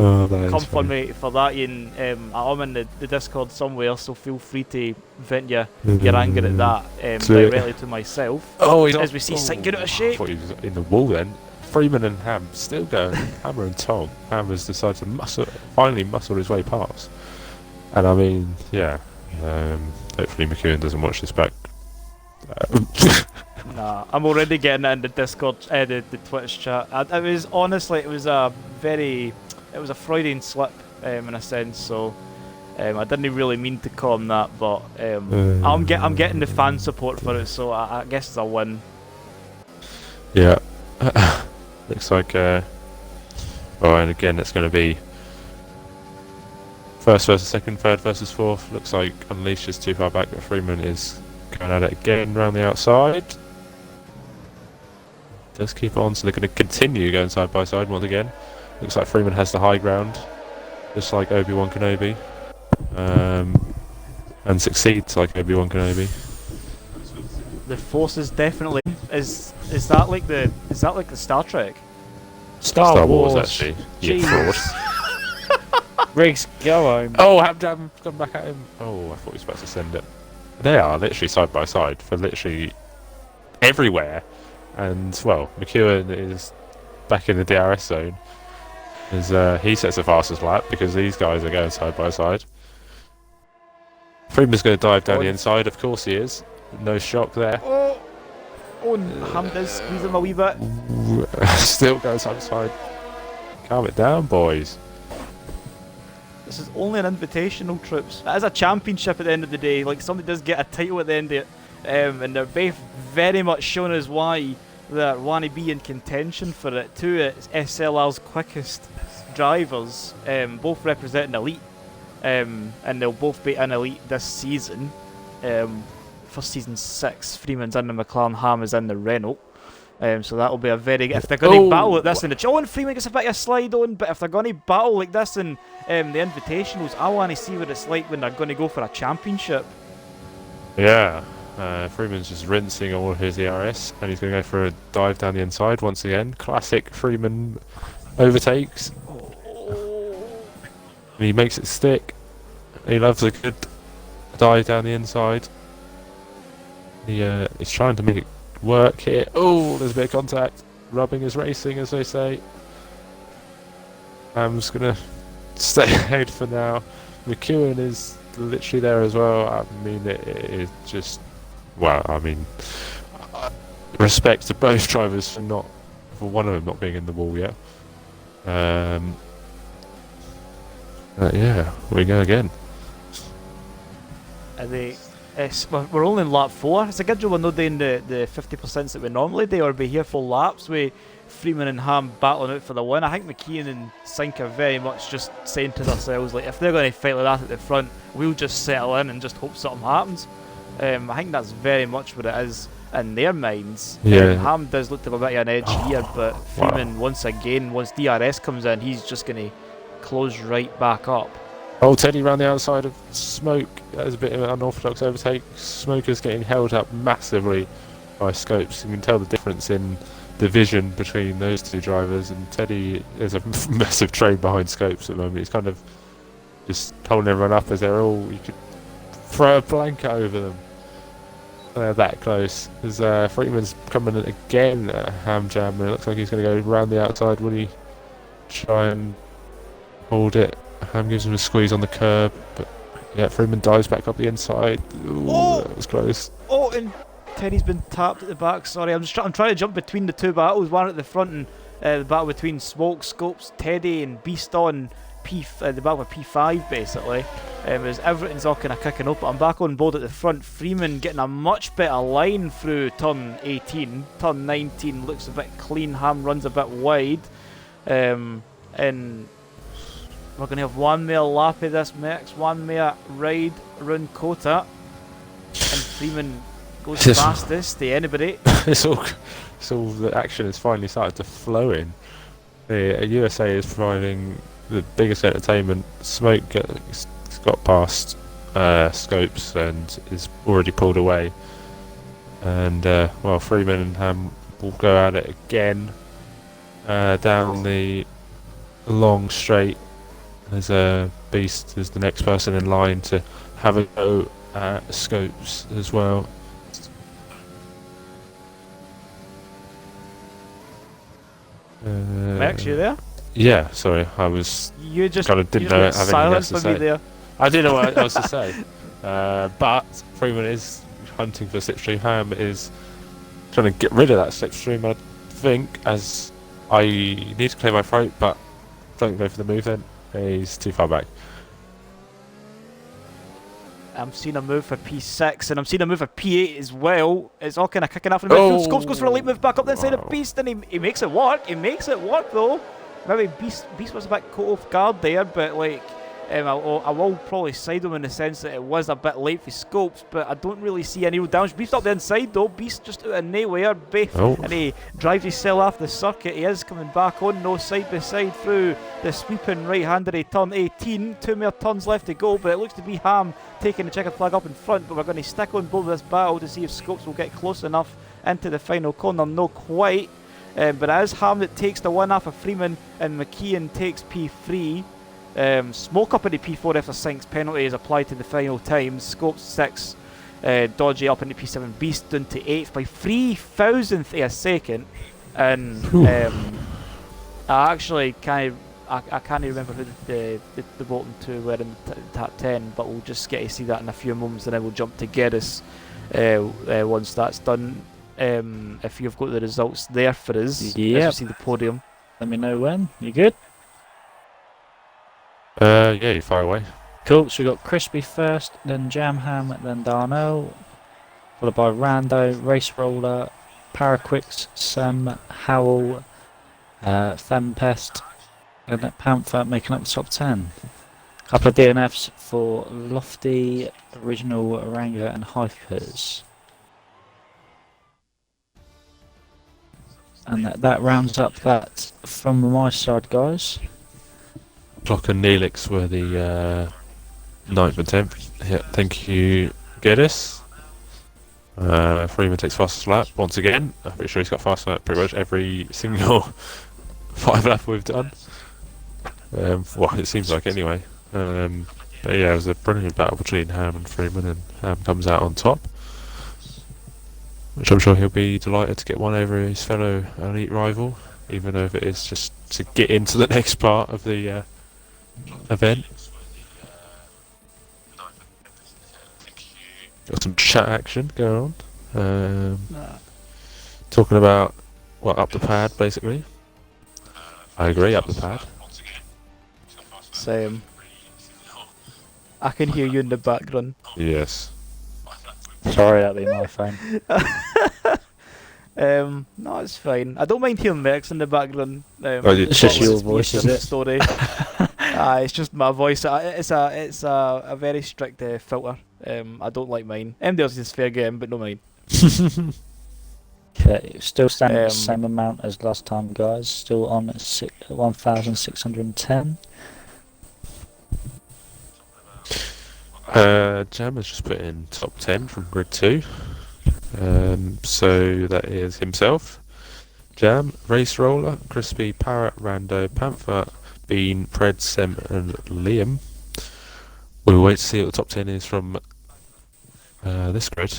Speaker 1: come for
Speaker 2: funny.
Speaker 1: me for that, Ian, I'm in the Discord somewhere, so feel free to vent your anger at that directly to myself.
Speaker 2: Oh, he's
Speaker 1: as we see sinking out of
Speaker 2: I
Speaker 1: shape.
Speaker 2: thought he was in the wall then. Freeman and Ham still going hammer and tong. Ham has decided to finally muscle his way past. And I mean, yeah. Hopefully McEwen doesn't watch this back.
Speaker 1: Nah, I'm already getting it in the Discord, the Twitch chat. It was a Freudian slip in a sense. So I didn't really mean to call him that, but I'm getting the fan support for it. So I guess it's a win.
Speaker 2: Yeah. Looks like, and again it's going to be first versus second, third versus fourth. Looks like Unleash is too far back, but Freeman is going at it again around the outside. Does keep on, so they're going to continue going side by side once again. Looks like Freeman has the high ground, just like Obi-Wan Kenobi, and succeeds like Obi-Wan Kenobi.
Speaker 1: The Force is definitely is that like the Star Trek?
Speaker 3: Star Wars.
Speaker 2: Actually. You fraud.
Speaker 3: Riggs, go home.
Speaker 2: Oh, Hamjam come back at him. Oh, I thought he was supposed to send it. They are literally side by side for literally everywhere. And well, McEwen is back in the DRS zone as he sets the fastest lap because these guys are going side by side. Freeman's going to dive down the inside, of course he is. No shock there.
Speaker 1: Ham does squeeze him a wee bit.
Speaker 2: Still going side by side. Calm it down, boys.
Speaker 1: This is only an invitational, troops. It is a championship at the end of the day. Like, somebody does get a title at the end of it. And they're both very much showing us why they want to be in contention for it. Two SLR's quickest drivers, both representing Elite. And they'll both be in Elite this season. For season 6, Freeman's in the McLaren, Ham is in the Renault. So that'll be a very... If they're going to battle like this in the... and Freeman gets a bit of a slide on, but if they're going to battle like this in the Invitationals, I want to see what it's like when they're going to go for a championship.
Speaker 2: Yeah, Freeman's just rinsing all of his ERS, and he's going to go for a dive down the inside once again. Classic Freeman overtakes. And he makes it stick. He loves a good dive down the inside. He's trying to make it work here. Oh, there's a bit of contact. Rubbing is racing, as they say. I'm just gonna stay ahead for now. McEwen is literally there as well. I mean, it is just, well, I mean, respect to both drivers for one of them not being in the wall yet. Yeah, we go again.
Speaker 1: We're only in lap 4. It's a good job we're not doing the 50% that we normally do, or be here full laps with Freeman and Ham battling out for the win. I think McKeon and Sink are very much just saying to themselves, like, if they're going to fight like that at the front, we'll just settle in and just hope something happens. I think that's very much what it is in their minds.
Speaker 2: Yeah.
Speaker 1: Ham does look to have a bit of an edge here, but Freeman, once again, once DRS comes in, he's just going to close right back up.
Speaker 2: Oh, Teddy round the outside of Smoke. That was a bit of an unorthodox overtake. Smoke is getting held up massively by Scopes. You can tell the difference in the vision between those two drivers, and Teddy is a massive train behind Scopes at the moment. He's kind of just holding everyone up as they're all, you could throw a blanket over them. They're that close. As Freeman's coming in again at Ham Jam, and it looks like he's going to go round the outside. Will he try and hold it? Ham gives him a squeeze on the curb, but yeah, Freeman dives back up the inside. Ooh, that was close.
Speaker 1: Oh, and Teddy's been tapped at the back. Sorry, I'm trying to jump between the two battles, one at the front and the battle between Smoke, Scopes, Teddy, and Beast on the battle with P5 basically. As everything's all kind of kicking up. I'm back on board at the front. Freeman getting a much better line through turn 18. Turn 19 looks a bit clean. Ham runs a bit wide, and we're going to have one more lap of this mix, one more ride around Kota, and Freeman goes fastest to anybody.
Speaker 2: It's all the action is finally started to flow in. The USA is providing the biggest entertainment. Smoke got past Scopes and is already pulled away. And well, Freeman and Ham will go at it again down the long straight. There's a Beast is the next person in line to have a go at Scopes as well.
Speaker 1: Max, you there?
Speaker 2: Yeah, sorry, I was.
Speaker 1: You just
Speaker 2: kind of didn't know have anything else to say.
Speaker 1: There.
Speaker 2: I didn't know what else to say. But Freeman is hunting for slipstream. Ham is trying to get rid of that slipstream, I think, as I need to clear my throat, but don't go for the move then. He's too far back.
Speaker 1: I'm seeing a move for P6 and I'm seeing a move for P8 as well. It's all kind of kicking off in the midfield. Scopes goes for a late move back up the inside of Beast and he makes it work. He makes it work though. Maybe Beast was a bit caught off guard there, but like I will probably side him in the sense that it was a bit late for Scopes, but I don't really see any real damage. Beast up the inside though. Beast just out of nowhere. And he drives himself off the circuit. He is coming back on, no side by side through the sweeping right-hander turn 18. 2 more turns left to go, but it looks to be Ham taking the checkered flag up in front, but we're going to stick on board with this battle to see if Scopes will get close enough into the final corner. No quite. But it is Ham that takes the one off of Freeman and McKeon takes P3. Smoke up into P4 after Sink's penalty is applied to the final times. Scopes 6, Dodgy up into P7, Beast down to 8th by 3,000th of a second. And I actually can't remember who the bottom two were in the top 10, but we'll just get to see that in a few moments and then we'll jump to Geddes once that's done. If you've got the results there for us,
Speaker 3: yeah.
Speaker 1: See the podium.
Speaker 3: Let me know when. You good?
Speaker 2: Yeah, you're far away.
Speaker 3: Cool, so we got Crispy first, then Jamham, then Darnell, followed by Rando, Race Roller, Paraquix, Sam, Howell, Fempest, and Panther making up the top 10. Couple of DNFs for Lofty, Original, Oranga, and Hypers. And that rounds up that from my side, guys.
Speaker 2: Clock and Neelix were the 9th and 10th. Yeah, thank you, Geddes. Freeman takes fastest lap once again. I'm pretty sure he's got fast lap pretty much every single 5 lap we've done. Well, it seems like anyway. But But yeah, it was a brilliant battle between Ham and Freeman, and Ham comes out on top, which I'm sure he'll be delighted to get one over his fellow elite rival, even though if it is just to get into the next part of the event. Got some chat action going on. Talking about, up the pad, basically. I agree, up the pad.
Speaker 1: Same. I can hear you in the background.
Speaker 2: Yes.
Speaker 3: Sorry, that'd be my phone.
Speaker 1: No, it's fine. I don't mind hearing Mercs in the background.
Speaker 3: It's just your voice, is it?
Speaker 1: Story. It's just my voice. It's a very strict filter. I don't like mine. MDL's is fair game, but no mine.
Speaker 3: Okay, still standing the same amount as last time, guys. Still on at 1,610.
Speaker 2: Jam has just put in top 10 from grid 2. So that is himself, Jam, Race Roller, Crispy, Parrot, Rando, Panther, Bean, Pred, Sem, and Liam. We'll wait to see what the top 10 is from this grid,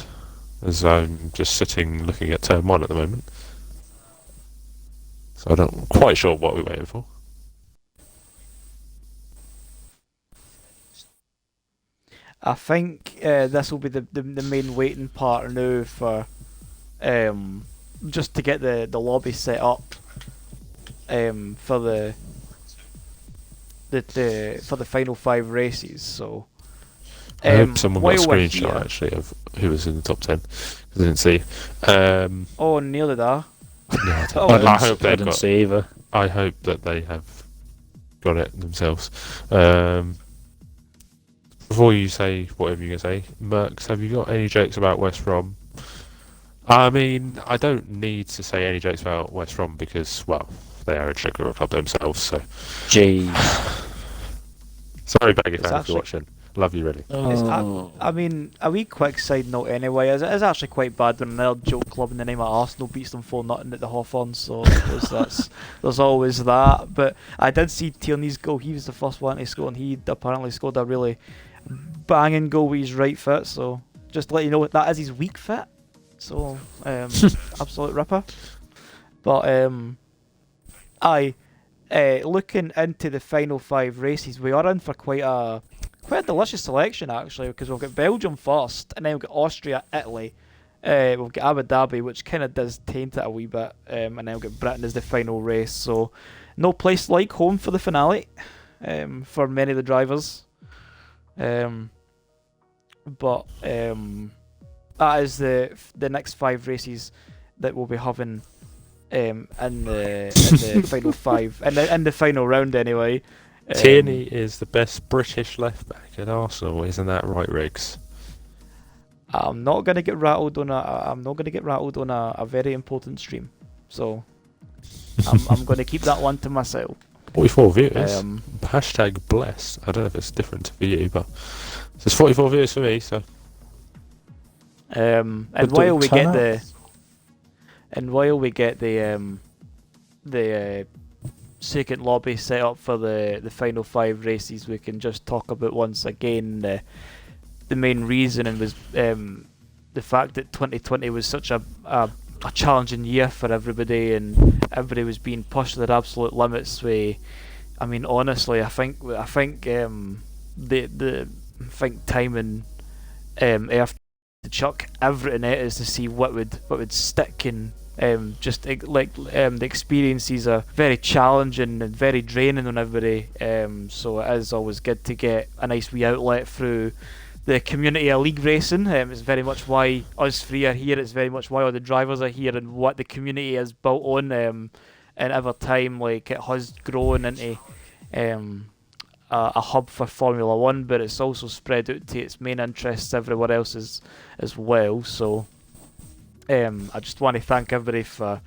Speaker 2: as I'm just sitting looking at turn 1 at the moment. So I don't quite sure what we're waiting for.
Speaker 1: I think this will be the main waiting part now for just to get the lobby set up for the final 5 races. So
Speaker 2: I hope someone got a
Speaker 1: while we're
Speaker 2: screenshot
Speaker 1: here-
Speaker 2: actually of who was in the top 10, 'cause I didn't see.
Speaker 1: Oh, nearly there.
Speaker 2: Yeah,
Speaker 1: Oh,
Speaker 2: I hope
Speaker 3: I
Speaker 2: they've
Speaker 3: didn't
Speaker 2: got.
Speaker 3: see either.
Speaker 2: I hope that they have got it themselves. Before you say whatever you're going to say, Mercs, have you got any jokes about West Brom? I mean, I don't need to say any jokes about West Brom because, well, they are a sugar club themselves, so...
Speaker 3: Jeez.
Speaker 2: Sorry, Baggy
Speaker 1: It's
Speaker 2: fan, if
Speaker 1: actually-
Speaker 2: you're watching. Love you, really.
Speaker 1: I mean, a wee quick side note anyway, it's actually quite bad when another joke club in the name of Arsenal beats them 4-0 at the Hawthorns, so there's always that. But I did see Tierney's goal. He was the first one to score, and he apparently scored a really banging goal with his right foot, so just to let you know, that is his weak foot. So, absolute ripper. But, looking into the final 5 races, we are in for quite a delicious selection actually, because we've got Belgium first, and then we've got Austria, Italy, we've got Abu Dhabi, which kind of does taint it a wee bit, and then we've got Britain as the final race. So no place like home for the finale for many of the drivers. But that is the next 5 races that we'll be having in the final 5, and in the final round anyway.
Speaker 2: Tierney is the best British left back at Arsenal, isn't that right, Riggs?
Speaker 1: I'm not gonna get rattled on a very important stream, so I'm gonna keep that one to myself.
Speaker 2: 44 viewers. Hashtag blessed. I don't know if it's different for you, but there's 44 viewers for me, so.
Speaker 1: And while we get the second lobby set up for the final 5 races, we can just talk about once again the main reason, and was the fact that 2020 was such a challenging year for everybody, and everybody was being pushed to their absolute limits. I mean, honestly, I think time and effort to chuck everything at us to see what would stick, and the experiences are very challenging and very draining on everybody. So it is always good to get a nice wee outlet through the community of league racing. It's very much why us 3 are here. It's very much why all the drivers are here, and what the community has built on. And over time, like, it has grown into a hub for Formula 1, but it's also spread out to its main interests everywhere else as well. So I just want to thank everybody for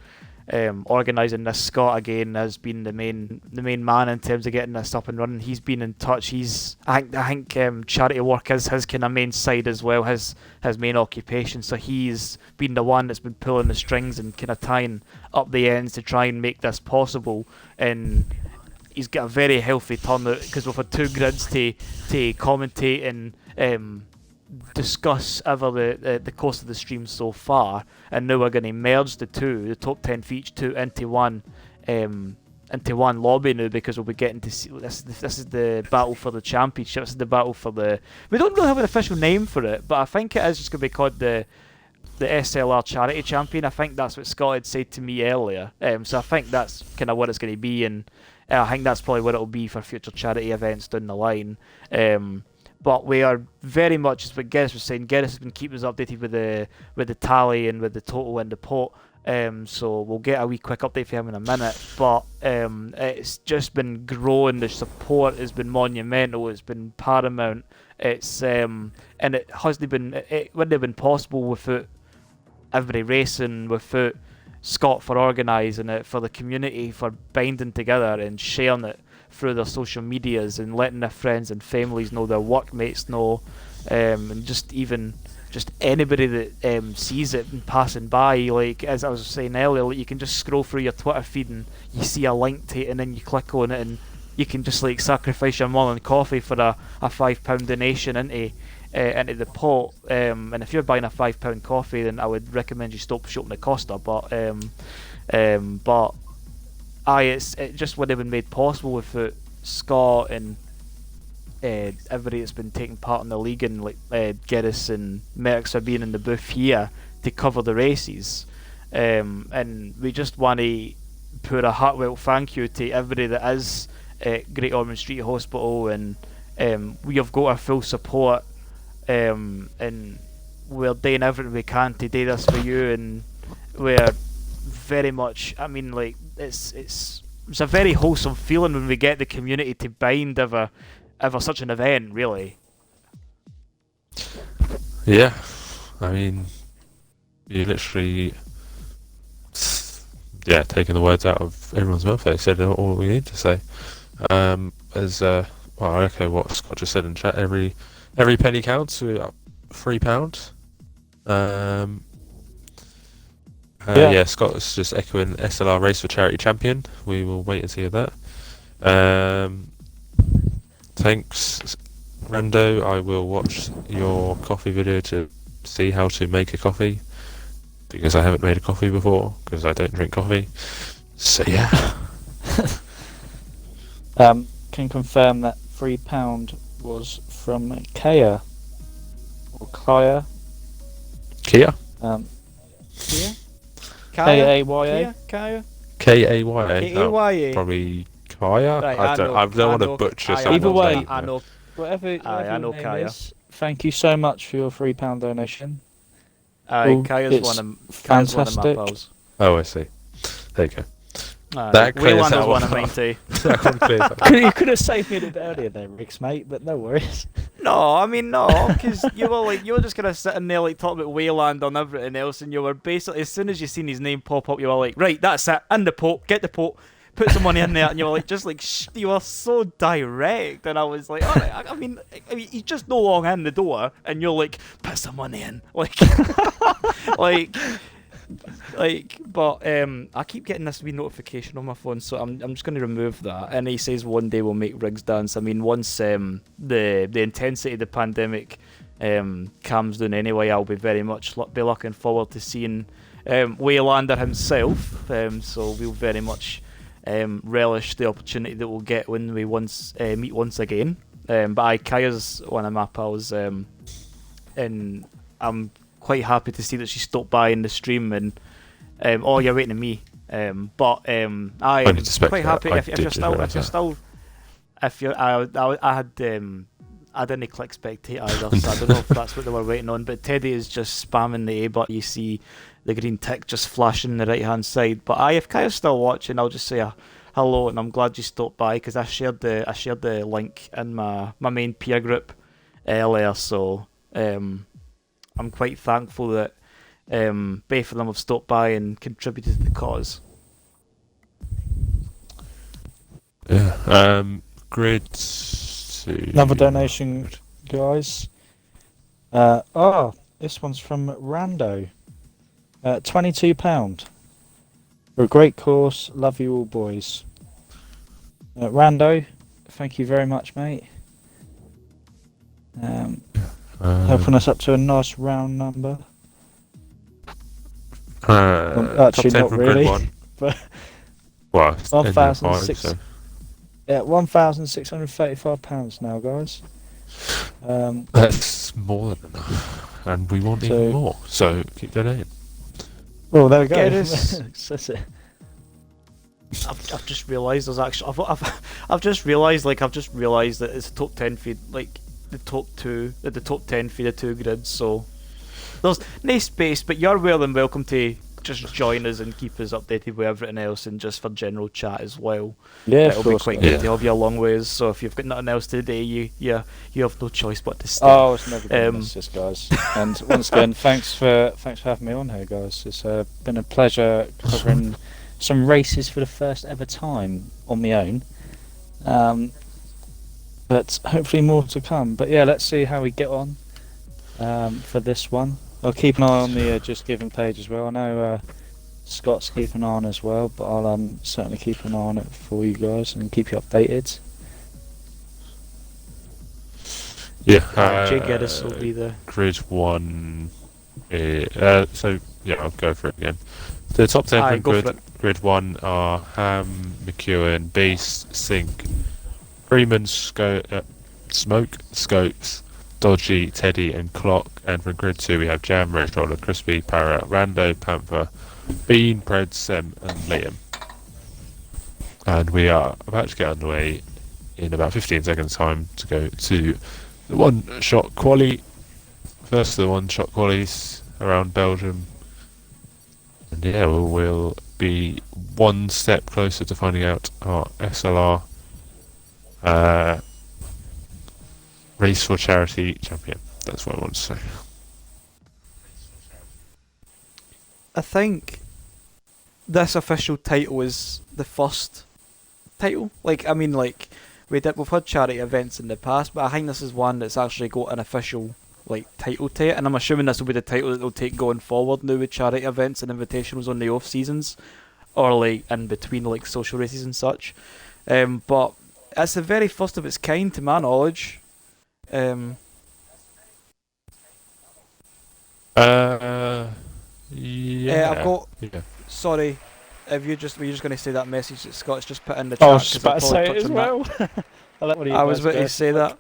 Speaker 1: organising this. Scott again has been the main man in terms of getting this up and running. He's been in touch. I think charity work is his kind of main side as well, his main occupation. So he's been the one that's been pulling the strings and kind of tying up the ends to try and make this possible. And he's got a very healthy turnout because we've had 2 grids to commentate and discuss over the course of the stream so far, and now we're going to merge the top 10 for each 2 into one lobby now, because we'll be getting to see this is the battle for the championship. This is the battle for we don't really have an official name for it, but I think it is just going to be called the SLR Charity Champion. I think that's what Scott had said to me earlier. So I think that's kind of what it's going to be, and I think that's probably what it'll be for future charity events down the line. But we are very much, as what Gerris was saying, Gerris has been keeping us updated with the tally and with the total in the pot. So we'll get a wee quick update for him in a minute. But it's just been growing. The support has been monumental. It's been paramount. It's and it hasn't been. It wouldn't have been possible without everybody racing, without Scott for organising it, for the community for binding together and sharing it through their social medias and letting their friends and families know, their workmates know, and just anybody that sees it and passing by. Like, as I was saying earlier, like, you can just scroll through your Twitter feed and you see a link to it, and then you click on it and you can just like sacrifice your morning coffee for a £5 donation into the pot. And if you're buying a £5 coffee, then I would recommend you stop shopping at Costa. But it just would have been made possible without Scott and everybody that's been taking part in the league, and like Gerris and Merckx are being in the booth here to cover the races. And we just want to put a heartfelt thank you to everybody that is at Great Ormond Street Hospital, and we have got our full support, and we're doing everything we can to do this for you, and we're very much, I mean, like, it's a very wholesome feeling when we get the community to bind over such an event, really.
Speaker 2: Yeah, I mean, you literally, taking the words out of everyone's mouth. They said all we need to say. I echo what Scott just said in chat. Every penny counts. We're up £3. Scott was just echoing SLR Race for Charity Champion. We will wait and see that. Thanks, Rando. I will watch your coffee video to see how to make a coffee, because I haven't made a coffee before, because I don't drink coffee. So yeah.
Speaker 3: Can confirm that £3 was from Kaya or Kaya.
Speaker 2: Kia.
Speaker 1: Kia.
Speaker 3: Kaya.
Speaker 1: Kaya.
Speaker 2: Kaya. Probably Kaya.
Speaker 1: Right,
Speaker 2: I don't want to butcher something.
Speaker 3: Either way,
Speaker 1: I know.
Speaker 3: Whatever
Speaker 1: I know
Speaker 3: your name
Speaker 1: Kaya.
Speaker 3: is, thank you so much for your £3 donation.
Speaker 1: Kaya's one of my pals.
Speaker 2: Oh, I see. There you go.
Speaker 1: Waylander's one of mine too.
Speaker 3: You could have saved me a bit earlier there, Riggs, mate, but no worries.
Speaker 1: No, because you were just gonna sit in there like talking about Waylander and everything else, and you were basically, as soon as you seen his name pop up, you were like, right, that's it, in the pot, get the pot, put some money in there, and you were like, you were so direct, and I was like, all right, I mean, he's just no long in the door, and you're like, put some money in, but I keep getting this wee notification on my phone, so I'm just going to remove that. And he says one day we'll make Riggs dance. I mean, once the intensity of the pandemic calms down anyway, I'll be very much be looking forward to seeing Waylander himself. So we'll very much relish the opportunity that we'll get when we meet once again. But Kaya's one of my pals, and I'm quite happy to see that she stopped by in the streim, and you're waiting on me. I'm quite happy if I didn't click spectate either, so I don't know if that's what they were waiting on. But Teddy is just spamming the A button. You see the green tick just flashing on the right hand side. But if Kaya's still watching, I'll just say hello, and I'm glad you stopped by, because I shared the link in my main peer group earlier. So I'm quite thankful that both of them have stopped by and contributed to the cause.
Speaker 2: Yeah. Grid.
Speaker 3: Another donation, guys. This one's from Rando. £22. For a great course. Love you all, boys. Rando, thank you very much, mate. Helping us up to a nice round number. Actually,
Speaker 2: top 10
Speaker 3: not
Speaker 2: from
Speaker 3: really.
Speaker 2: Grid 1.
Speaker 3: But
Speaker 2: Well, it's ending at 5,
Speaker 3: 1,600
Speaker 2: so.
Speaker 3: Yeah, £1,635 now, guys.
Speaker 2: That's more than enough. And we want even more. So keep donating.
Speaker 3: Well, there we go.
Speaker 1: That's it. I've just realised there's actually I've just realised that it's a top 10 feed, like the top 10 feed the 2 grids, so there's no space, but you're well and welcome to just join us and keep us updated with everything else, and just for general chat as well.
Speaker 3: Yeah,
Speaker 1: it'll be quite good to have you a long ways, so if you've got nothing else today, you have no choice but to stay.
Speaker 3: Oh, it's never going to miss this, guys. And once again, thanks for having me on here, guys. It's been a pleasure covering some races for the first ever time on my own. But hopefully more to come. But yeah, let's see how we get on for this one. I'll keep an eye on the Just Giving page as well. I know Scott's keeping an eye on as well, but I'll certainly keep an eye on it for you guys and keep you updated.
Speaker 2: Yeah,
Speaker 1: Jay Geddes will be the
Speaker 2: Grid 1. So, yeah, I'll go for it again. The top 10 from Grid 1 are Ham, McEwen, Beast, Sink, Freeman, Smoke, Scopes, Dodgy, Teddy, and Clock. And from Grid 2 we have Jam, Red Roller, Crispy, Parrot, Rando, Panther, Bean, Pred, Sem, and Liam. And we are about to get underway in about 15 seconds time to go to the one-shot quali. First of the one-shot qualies around Belgium. And yeah, we'll be one step closer to finding out our SLR Race for Charity champion. That's what I want to say.
Speaker 1: I think this official title is the first title. We've had charity events in the past, but I think this is one that's actually got an official title to it, and I'm assuming this will be the title that they'll take going forward now with charity events and invitationals on the off seasons, or in between social races and such. But it's the very first of its kind to my knowledge.
Speaker 2: Yeah.
Speaker 1: I've got.
Speaker 2: Yeah.
Speaker 1: Sorry, were you just going to say that message that Scott's just put in the chat?
Speaker 3: I was just about to say it as well.
Speaker 1: I was about to say that.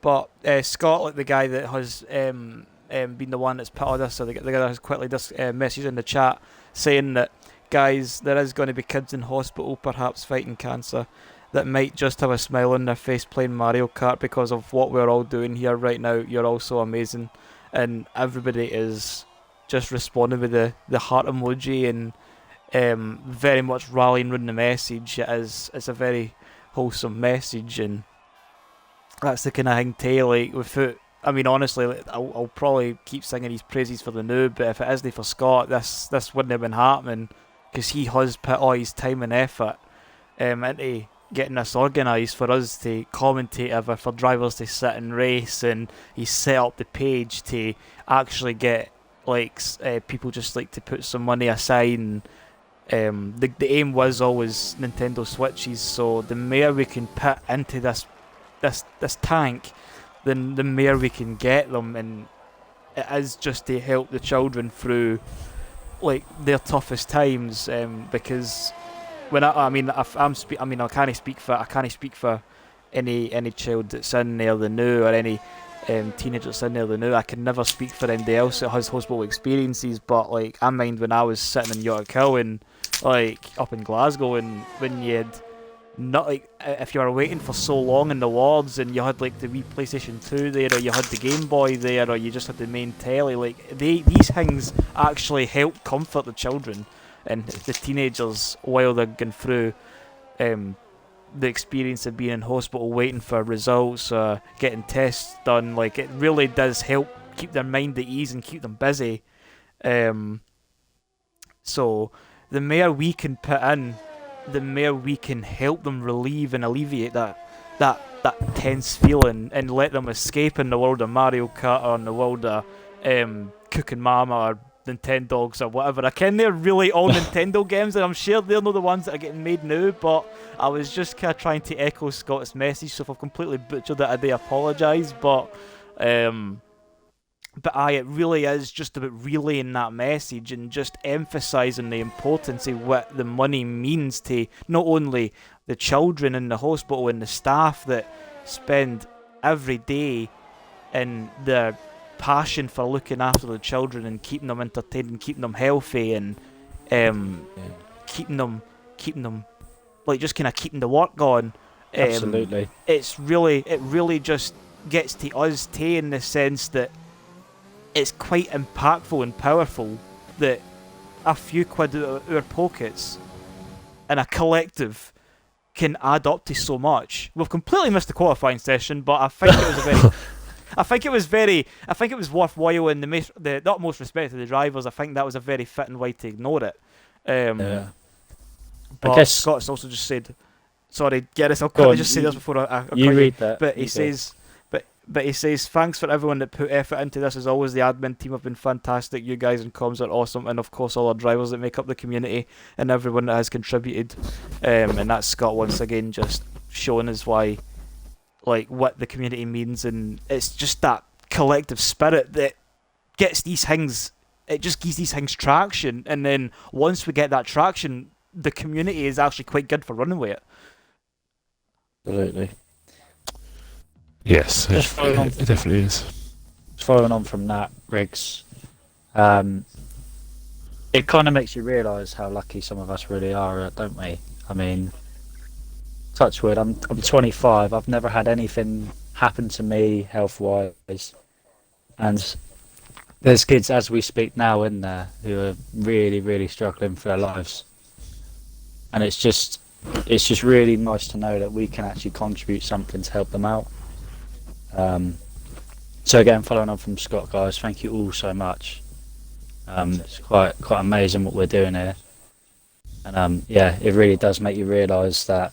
Speaker 1: But Scott, the guy that has been the one that's put all this, so the guy that has quickly just messaged in the chat saying that, guys, there is going to be kids in hospital, perhaps fighting cancer, that might just have a smile on their face playing Mario Kart because of what we're all doing here right now. You're all so amazing, and everybody is just responding with the heart emoji and very much rallying around the message. It's a very wholesome message, and that's the kind of thing too. Without, honestly, I'll probably keep singing his praises for the noob, but if it isn't for Scott, this wouldn't have been happening, because he has put all his time and effort into getting this organised for us to commentate ever, for drivers to sit and race, and he set up the page to actually get people just to put some money aside, and the aim was always Nintendo Switches, so the more we can put into this tank, then the more we can get them, and it is just to help the children through their toughest times, because when I can't speak for any child that's in there the new, or any teenager that's in there the new. I can never speak for anybody else that has hospital experiences, but I mind when I was sitting in York Hill and up in Glasgow, and when you had not if you were waiting for so long in the wards, and you had the wee PlayStation 2 there, or you had the Game Boy there, or you just had the main telly, these things actually help comfort the children and the teenagers while they're going through the experience of being in hospital, waiting for results, getting tests done. It really does help keep their mind at ease and keep them busy. So the more we can put in, the more we can help them relieve and alleviate that tense feeling, and let them escape in the world of Mario Kart, or in the world of Cooking Mama, or Nintendogs or whatever. I ken they're really all Nintendo games, and I'm sure they're not the ones that are getting made now, but I was just kind of trying to echo Scott's message, so if I've completely butchered it, I do apologise, but aye, it really is just about relaying that message and just emphasising the importance of what the money means to not only the children in the hospital and the staff that spend every day in their passion for looking after the children and keeping them entertained and keeping them healthy and keeping them like just kind of keeping the work on.
Speaker 3: Absolutely.
Speaker 1: It really just gets to us too, in the sense that it's quite impactful and powerful that a few quid out of our pockets and a collective can add up to so much. We've completely missed the qualifying session, but I think it was a very I think it was worthwhile in the utmost respect to the drivers. I think that was a very fitting way to ignore it.
Speaker 3: Yeah.
Speaker 1: But
Speaker 3: I guess
Speaker 1: Scott's also just said, sorry, Gareth, I'll quickly just say this before I
Speaker 3: you read that.
Speaker 1: But he says, thanks for everyone that put effort into this. As always, the admin team have been fantastic. You guys in comms are awesome, and of course all our drivers that make up the community and everyone that has contributed. And that's Scott once again just showing us why, like, what the community means, and it's just that collective spirit that gets these things. It just gives these things traction, and then once we get that traction, the community is actually quite good for running with it.
Speaker 3: Absolutely.
Speaker 2: Yes, it definitely is.
Speaker 3: Following on from that, Riggs, it kind of makes you realise how lucky some of us really are, don't we? I mean, touch wood, I'm 25. I've never had anything happen to me health-wise, and there's kids as we speak now in there who are really, really struggling for their lives, and it's just really nice to know that we can actually contribute something to help them out. So again, following on from Scott, guys, thank you all so much. It's quite amazing what we're doing here, and it really does make you realise that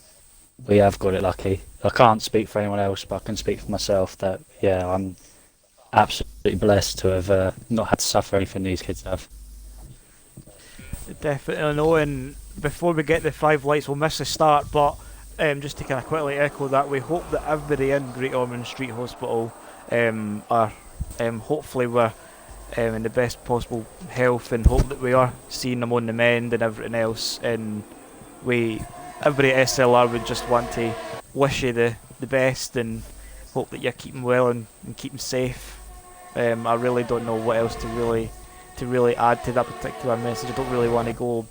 Speaker 3: we have got it lucky. I can't speak for anyone else, but I can speak for myself that I'm absolutely blessed to have not had to suffer anything these kids have.
Speaker 1: Definitely no, and before we get the 5 lights, we'll miss the start, but just to kind of quickly echo that, we hope that everybody in Great Ormond Street Hospital are hopefully we're in the best possible health, and hope that we are seeing them on the mend and everything else, and everybody at SLR would just want to wish you the best and hope that you're keeping well and keeping safe. I really don't know what else to really add to that particular message. I don't really want to go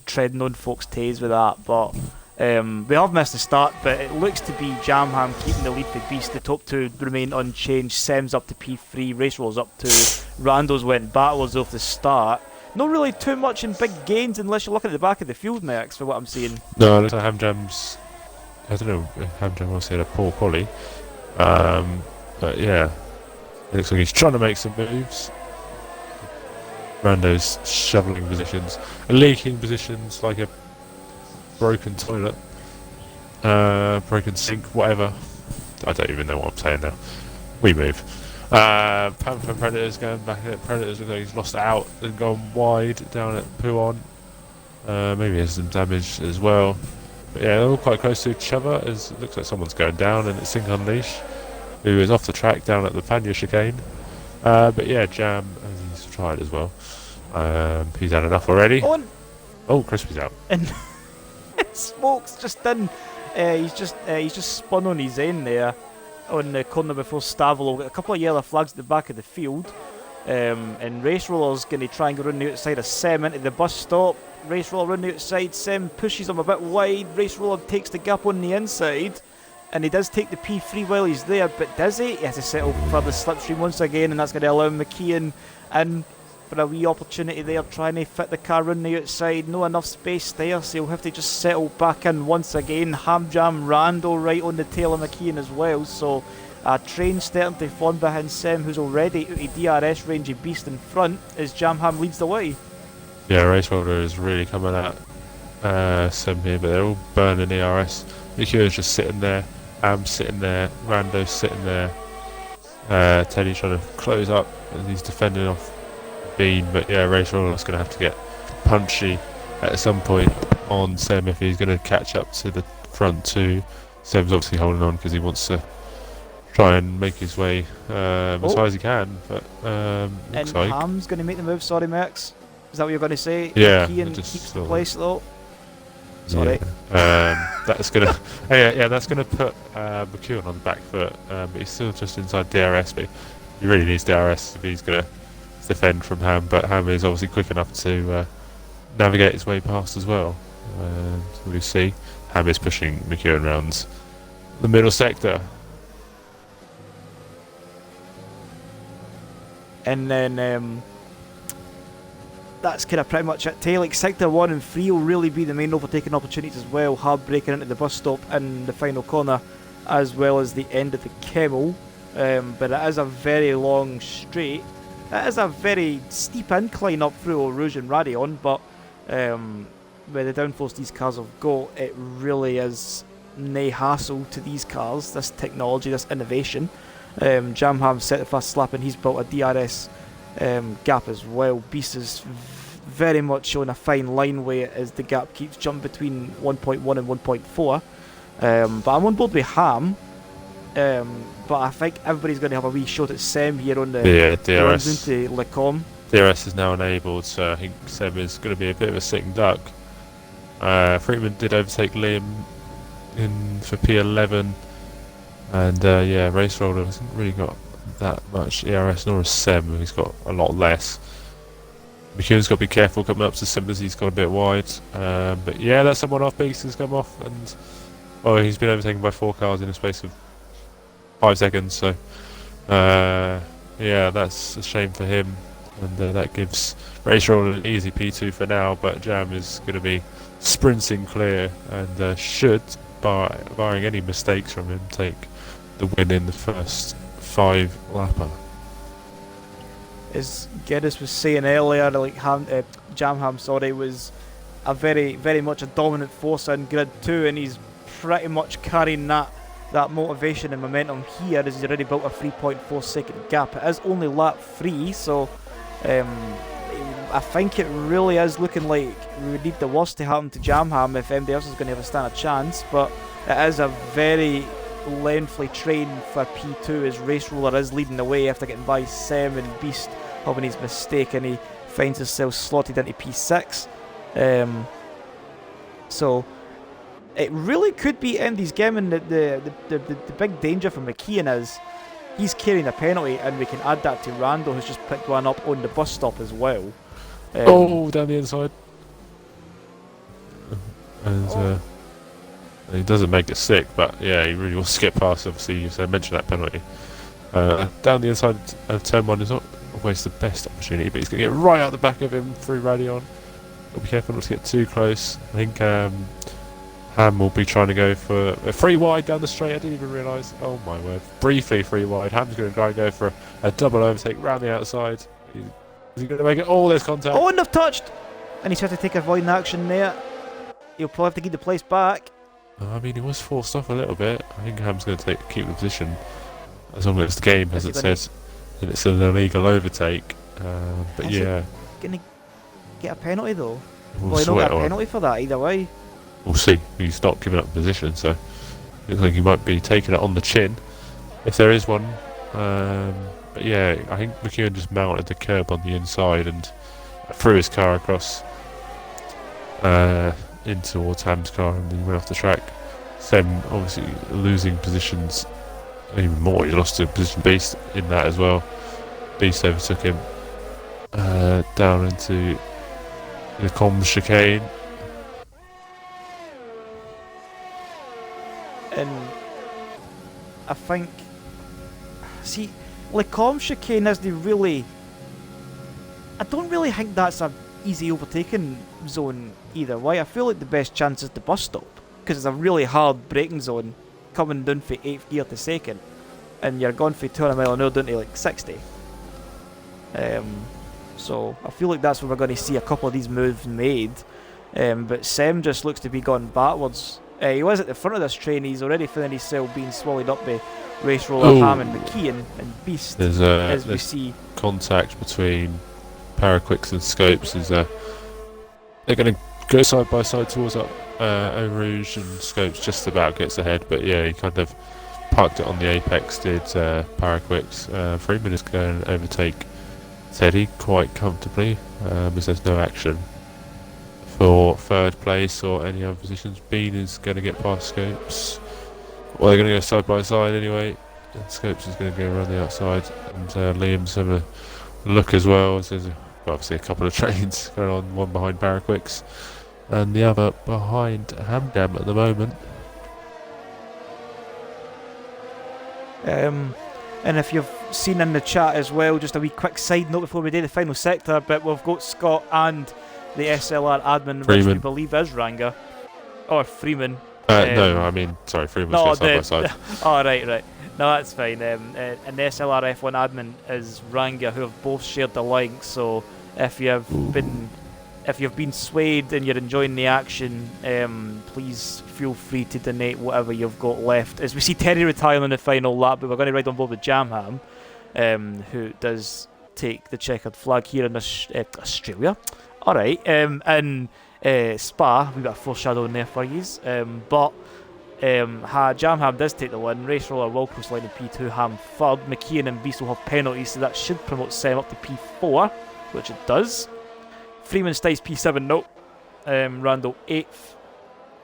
Speaker 1: treading on folks' toes with that, but we have missed the start, but it looks to be Jamham keeping the lead for Beast. The top two remain unchanged. Sem's up to P3, Race Rolls up to Randos went battles off the start. Not really too much in big gains unless you're looking at the back of the field, Max, for what I'm seeing.
Speaker 2: No, it looks like Hamjam's, I don't know if Hamjam wants to say a poor quality, but yeah, it looks like he's trying to make some moves. Rando's shoveling positions, leaking positions like a broken toilet, broken sink, whatever. I don't even know what I'm saying now. We move. Panther Predators going back at Predators. Look like he's lost out and gone wide down at Puon. Maybe has some damage as well. But yeah, they're all quite close to each other. As it looks like someone's going down, and it's Sink Unleash, who is off the track down at the Panya chicane. But yeah, Jam, he's tried as well. He's had enough already. Oh, Crispy's out.
Speaker 1: And Smoke's just done. He's just spun on his end there on the corner before Stavolo. Got a couple of yellow flags at the back of the field. And Race Roller's going to try and go around the outside of Sem into the bus stop. Race Roller around the outside. Sem pushes him a bit wide. Race Roller takes the gap on the inside. And he does take the P3 while he's there, but does he? He has to settle for the slipstream once again, and that's going to allow McKeon in for a wee opportunity there, trying to fit the car on the outside. No enough space there, so he'll have to just settle back in once again. Hamjam Rando right on the tail of McKeon as well, so a train starting to form behind Sem, who's already out of DRS range of Beast in front, as Jamham leads the way.
Speaker 2: Yeah, Race Roller is really coming at Sem here, but they're all burning ERS. McKeon's just sitting there. Am's sitting there, Rando's sitting there, Teddy's trying to close up, and he's defending off been. But yeah, Race Roller's going to have to get punchy at some point on Sem if he's going to catch up to the front two. Sem's obviously holding on because he wants to try and make his way as high as he can. But looks like
Speaker 1: Ham's going to make the move. Sorry, Mercs. Is that what you're going to say?
Speaker 2: Yeah,
Speaker 1: Keane
Speaker 2: just
Speaker 1: keeps the place though.
Speaker 2: yeah.
Speaker 1: Sorry.
Speaker 2: That's gonna that's gonna put McEwen on the back foot. But he's still just inside DRS. But he really needs DRS if he's gonna defend from Ham. But Ham is obviously quick enough to navigate his way past as well. So we see Ham is pushing McEwen round the middle sector.
Speaker 1: And then that's kind of pretty much it. Like sector 1 and 3 will really be the main overtaking opportunities as well. Hard breaking into the bus stop in the final corner, as well as the end of the Kemmel. But it is a very long straight. It is a very steep incline up through Eau Rouge and Radion, but with the downforce these cars have got, it really is nae hassle to these cars, this technology, this innovation. Jamham set the fast slap and he's built a DRS gap as well. Beast is very much showing a fine line way as the gap keeps jumping between 1.1 and 1.4. But I'm on board with Ham. But I think everybody's going to have a wee shot at Sem here on the
Speaker 2: DRS.
Speaker 1: into Lecom.
Speaker 2: DRS is now enabled, so I think Sem is going to be a bit of a sitting duck. Freeman did overtake Liam in for P11, and Race Roller hasn't really got that much ERS, nor has Sem. He's got a lot less. McEwen's got to be careful coming up to Sem as he's got a bit wide. But yeah, that's someone off. Beast has come off, and he's been overtaken by 4 cars in a space of 5 seconds. So that's a shame for him, and that gives Race Roller an easy P2 for now. But Jam is going to be sprinting clear and should, barring any mistakes from him, take the win in the first 5 lapper.
Speaker 1: As Geddes was saying earlier, like Jamham, was a very, very much a dominant force in Grid 2, and he's pretty much carrying that motivation and momentum here as he's already built a 3.4 second gap. It is only lap 3, so I think it really is looking like we would need the worst to happen to Jamham if anybody else is going to have a stand a chance. But it is a very lengthy train for P2 as Race Roller is leading the way after getting by Sem and Beast having his mistake, and he finds himself slotted into P6. So it really could be Andy's game, and the big danger for McKeon is he's carrying a penalty, and we can add that to Randall, who's just picked one up on the bus stop as well.
Speaker 2: Down the inside. And he doesn't make it sick, but yeah, he really wants to get past. Obviously, you mentioned that penalty. Down the inside of turn 1 is not always the best opportunity, but he's going to get right out the back of him through Radion. Got to be careful not to get too close. I think Ham will be trying to go for a free wide down the straight. I didn't even realise. Oh my word! Briefly free wide. Ham's going to try and go for a double overtake round the outside. Is he going to make it? Oh, there's contact.
Speaker 1: Oh, and they've touched! And he's had to take avoiding action there. He'll probably have to get the place back.
Speaker 2: I mean, he was forced off a little bit. I think Ham's going to keep the position as long as the game, as it says, that it's an illegal overtake. But yeah.
Speaker 1: Going to get a penalty though?
Speaker 2: We'll
Speaker 1: he don't get a penalty for that either way.
Speaker 2: We'll see. He's not giving up the position, so it looks like he might be taking it on the chin, if there is one. But yeah, I think McEwen just mounted the curb on the inside and threw his car across in towards Ham's car, and then he went off the track. Sem obviously losing positions even more. He lost to position Beast in that as well. Beast overtook him down into the comms chicane.
Speaker 1: And I think, see, Lecom chicane isn't really. I don't really think that's a easy overtaking zone either way. I feel like the best chance is the bus stop, because it's a really hard braking zone coming down from 8th gear to 2nd, and you're going from 200 mile an hour down to like 60. So I feel like that's where we're going to see a couple of these moves made. But Sem just looks to be going backwards. He was at the front of this train. He's already feeling himself being swallowed up by Race Roller, Ham and McKeon and Beast.
Speaker 2: There's
Speaker 1: as we see
Speaker 2: contact between Paraquix and Scopes is they're going to go side by side towards up Eau Rouge, and Scopes just about gets ahead, but yeah, he kind of parked it on the apex, did Paraquix. Freeman is going to overtake Teddy quite comfortably, as there's no action for third place or any other positions. Bean is going to get past Scopes. Well, they're going to go side by side anyway, and Scopes is going to go around the outside, and Liam's having a look as well, as there's obviously a couple of trains going on, one behind Paraquix and the other behind Hamdam at the moment.
Speaker 1: And if you've seen in the chat as well, just a wee quick side note before we do the final sector, but we've got Scott and the SLR admin,
Speaker 2: Freeman,
Speaker 1: which we believe is Ranga. Or Freeman.
Speaker 2: No, I mean, sorry, Freeman's
Speaker 1: no,
Speaker 2: side by side.
Speaker 1: Oh, right. No, that's fine. And the SLR F1 admin is Ranga, who have both shared the link, so if you've been swayed and you're enjoying the action, please feel free to donate whatever you've got left. As we see Terry retiring in the final lap, but we're going to ride on board with Jamham, who does take the checkered flag here in Australia. Alright, in Spa, we've got a foreshadowing there for you. But Jamham does take the win. Race Roller will cross line in P2, Ham third. McKeon and Beast will have penalties, so that should promote Sam up to P4, which it does. Freeman stays P7, no. Rando 8th.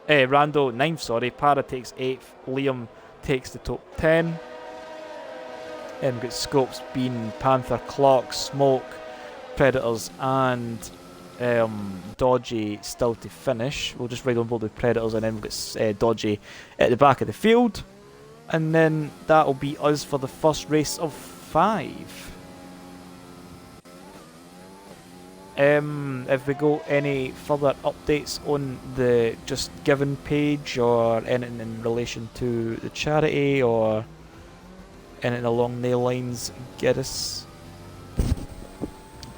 Speaker 1: Rando 9th, sorry. Para takes 8th. Liam takes the top 10. We've got Scopes, Bean, Panther, Clock, Smoke, Predators, and Dodgy still to finish. We'll just ride on board with Predators, and then we've got Dodgy at the back of the field. And then that'll be us for the first race of 5. If we go any further updates on the Just Given page, or anything in relation to the charity, or anything along the lines, get us.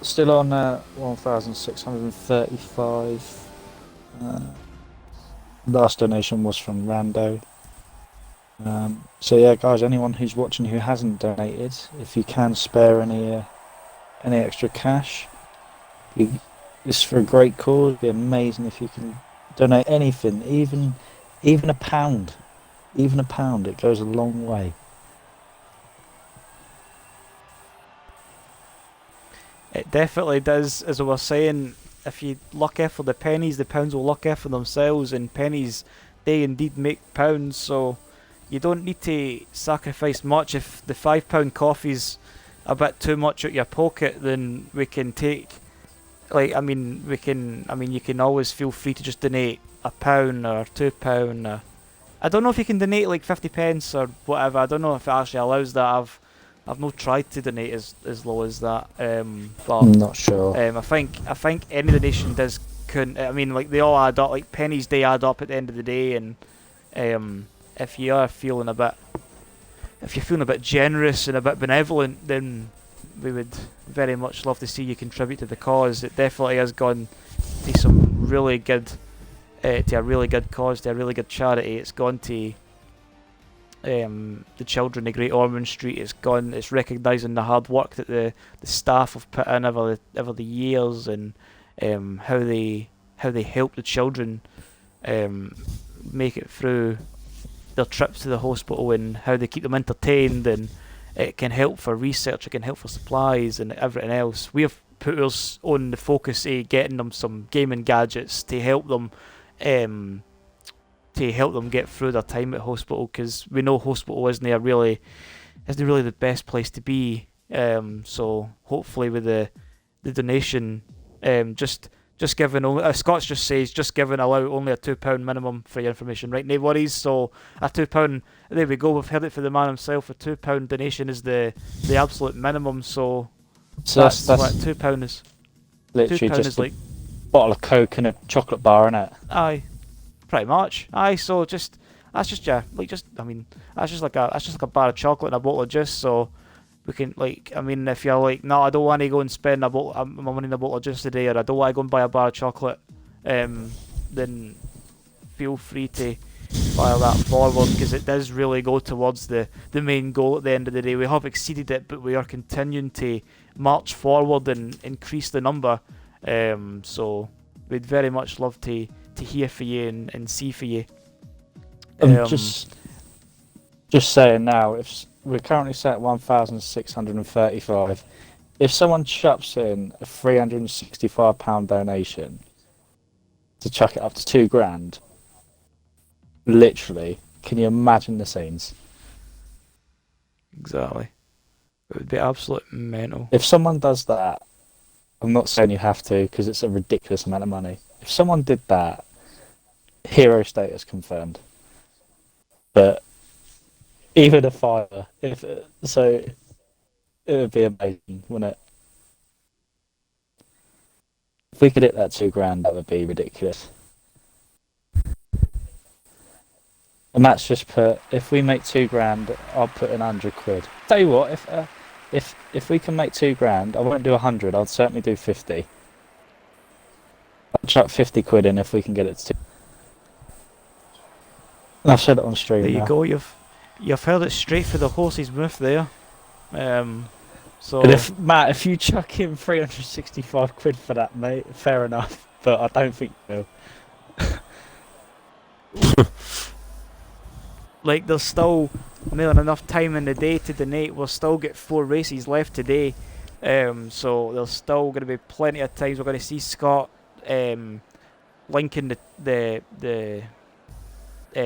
Speaker 3: Still on 1,635. Last donation was from Rando. So yeah, guys, anyone who's watching who hasn't donated, if you can spare any extra cash, it's for a great cause. It'd be amazing if you can donate anything, even a pound. Even a pound, it goes a long way.
Speaker 1: It definitely does. As I was saying, if you look after the pennies, the pounds will look after themselves, and pennies, they indeed make pounds, so you don't need to sacrifice much. If the £5 coffee's a bit too much out your pocket, then we can take, you can always feel free to just donate £1 or £2. I don't know if you can donate like 50 pence or whatever. I don't know if it actually allows that. I've not tried to donate as low as that. But
Speaker 3: I'm not sure.
Speaker 1: I think any donation does count. I mean, like, they all add up. Like, pennies, they add up at the end of the day. And if you're feeling a bit generous and a bit benevolent, then we would very much love to see you contribute to the cause. It definitely has gone to some really good, to a really good cause, to a really good charity. It's gone to the children of Great Ormond Street. It's recognising the hard work that the staff have put in over the years, and how they help the children make it through their trips to the hospital, and how they keep them entertained, and it can help for research, it can help for supplies and everything else. We have put us on the focus of getting them some gaming gadgets to help them get through their time at hospital, because we know hospital isn't really the best place to be. So hopefully with the donation, just giving only, Scott's just says just giving allow only a £2 minimum for your information, right? No worries. So a £2, there we go. We've heard it for the man himself. A £2 donation is the absolute minimum. So that's what £2 is.
Speaker 3: Literally
Speaker 1: £2
Speaker 3: just
Speaker 1: is like
Speaker 3: a bottle of Coke and a chocolate bar, innit?
Speaker 1: Aye, pretty much. Aye, so that's just like a bar of chocolate and a bottle of juice. So we can, if you're like, no, I don't want to go and spend my money in a bottle of juice today, or I don't want to go and buy a bar of chocolate, then feel free to fire that forward, because it does really go towards the main goal at the end of the day. We have exceeded it, but we are continuing to march forward and increase the number. So we'd very much love to hear for you and see for you.
Speaker 3: Just saying now, if we're currently set at 1,635, if someone chucks in a £365 donation to chuck it up to £2,000, literally, can you imagine the scenes?
Speaker 1: Exactly. It would be absolute mental.
Speaker 3: If someone does that, I'm not saying you have to, because it's a ridiculous amount of money. If someone did that, hero status confirmed. But even a fiver, so it would be amazing, wouldn't it? If we could hit that £2,000, that would be ridiculous. And Matt's just put, if we make £2,000, I'll put in £100. Tell you what, if we can make £2,000, I won't do 100. I'll certainly do 50. I'll chuck £50 in if we can get it to. I've said it on stream.
Speaker 1: There you
Speaker 3: now.
Speaker 1: go. You've heard it straight for the horse's mouth there. So.
Speaker 3: But Matt, if you chuck in £365 for that, mate, fair enough. But I don't think you will.
Speaker 1: Like, there's still more than enough time in the day to donate. We'll still get 4 races left today. So there's still going to be plenty of times we're going to see Scott linking